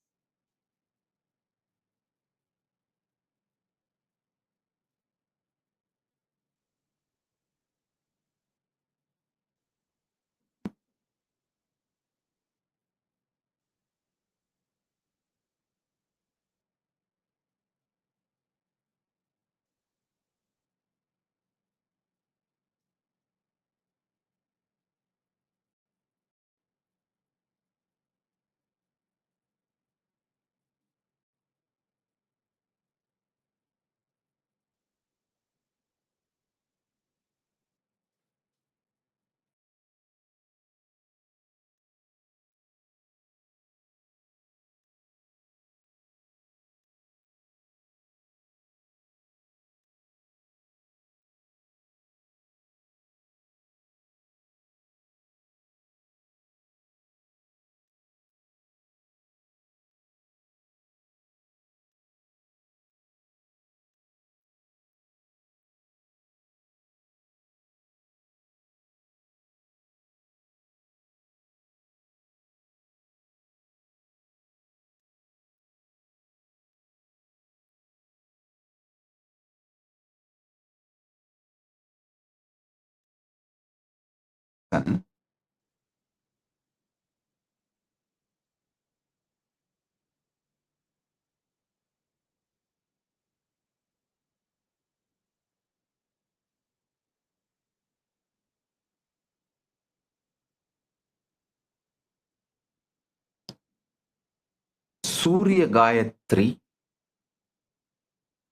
listen. Surya Gayatri.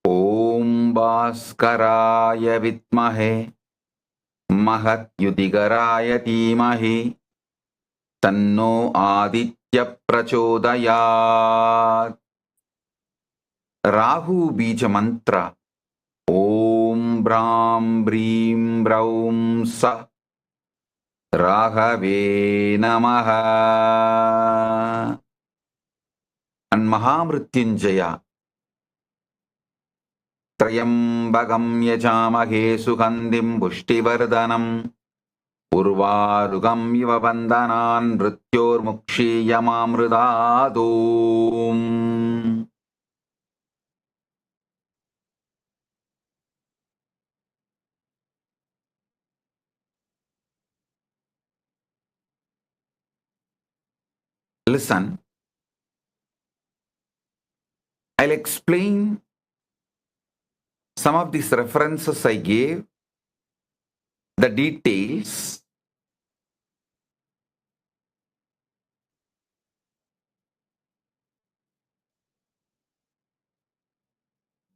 Om Bhaskaraya Vitmahe Mahat Yudigaraya Dhimahi Tanno Aditya Prachodayat. Rahu Bija Mantra. Om Brahm Brim Braum Sa Rahave Namaha. And Mahamrityunjaya. Trayambagam Yajamahe Sugandhim Pushtivardhanam Urvarugam Iva Bandhanan Mrityor Mukshi Yamamridadum. Listen, I'll explain some of these references I gave, the details.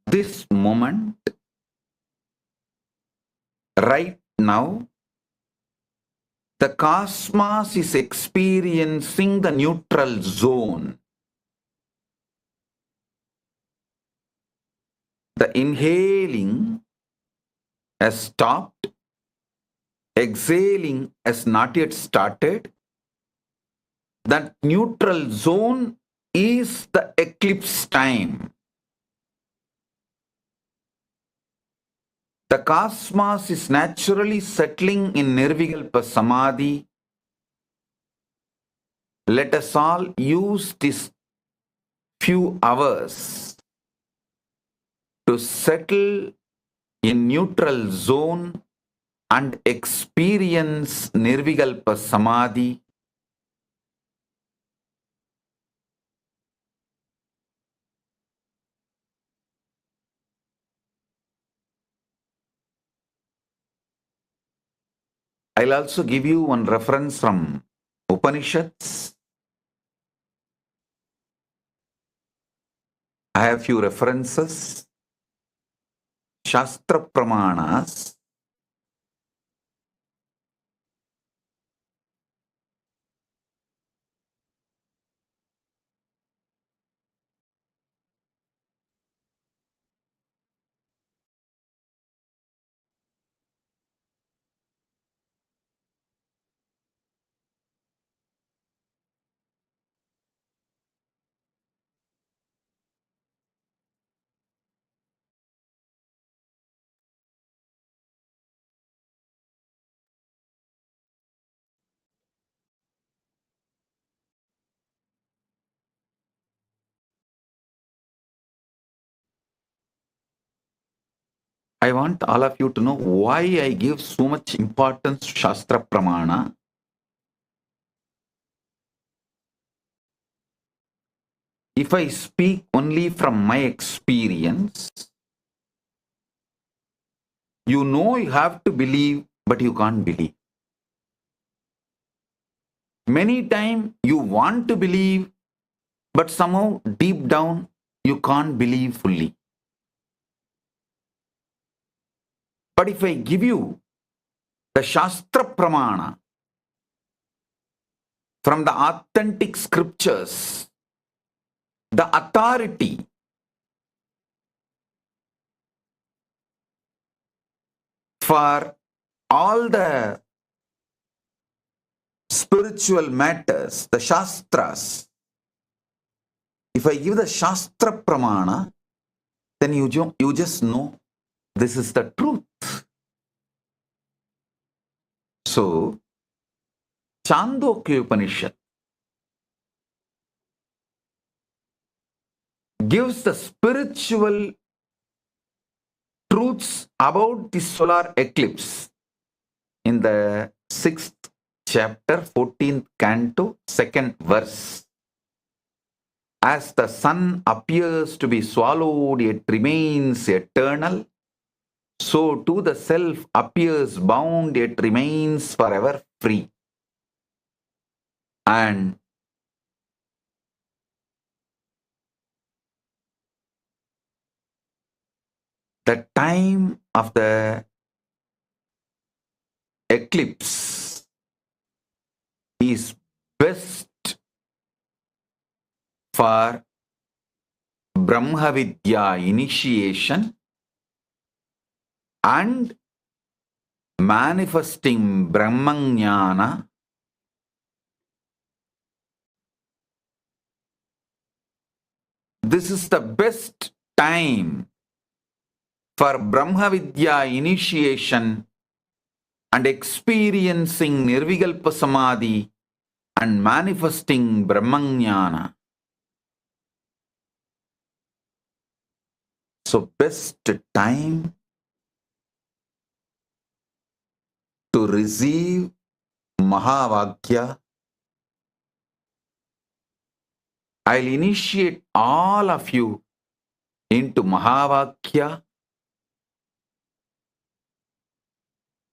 This moment, right now, the cosmos is experiencing the neutral zone. The inhaling has stopped, exhaling has not yet started. That neutral zone is the eclipse time. The cosmos is naturally settling in Nirvikalpa Samadhi. Let us all use these few hours to settle in neutral zone and experience Nirvikalpa Samadhi. I'll also give you one reference from Upanishads. I have few references. Shastra Pramanas. I want all of you to know why I give so much importance to Shastra Pramana. If I speak only from my experience, you know you have to believe, but you can't believe. Many times you want to believe, but somehow deep down you can't believe fully. But if I give you the Shastra Pramana from the authentic scriptures, the authority for all the spiritual matters, the Shastras, if I give the Shastra Pramana, then you just know this is the truth. So, Chandogya Upanishad gives the spiritual truths about the solar eclipse in the 6th chapter, 14th canto, 2nd verse. As the sun appears to be swallowed yet remains eternal, so too the self appears bound yet remains forever free. And the time of the eclipse is best for Brahma Vidya initiation and manifesting Brahmajnana. This is the best time for Brahma Vidya initiation and experiencing Nirvikalpa Samadhi and manifesting Brahmajnana. So best time to receive Mahavakya. I'll initiate all of you into Mahavakya.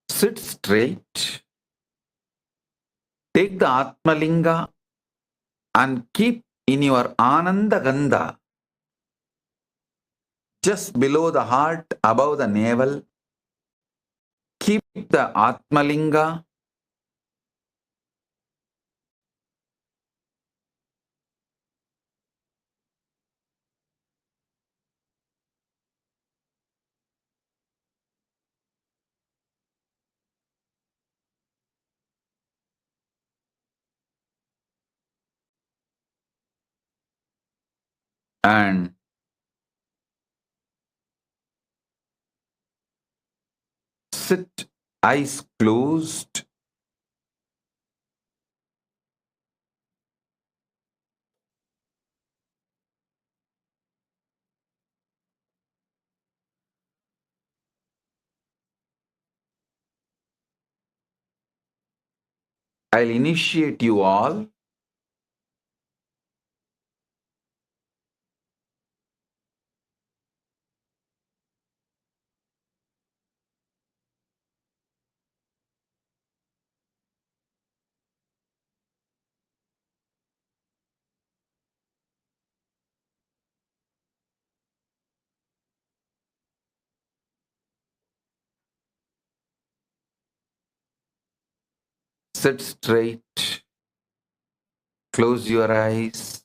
Sit straight. Take the Atmalinga and keep in your Ananda Gandha just below the heart, above the navel. Keep the Atmalinga. And sit, eyes closed. I'll initiate you all. Sit straight. Close your eyes.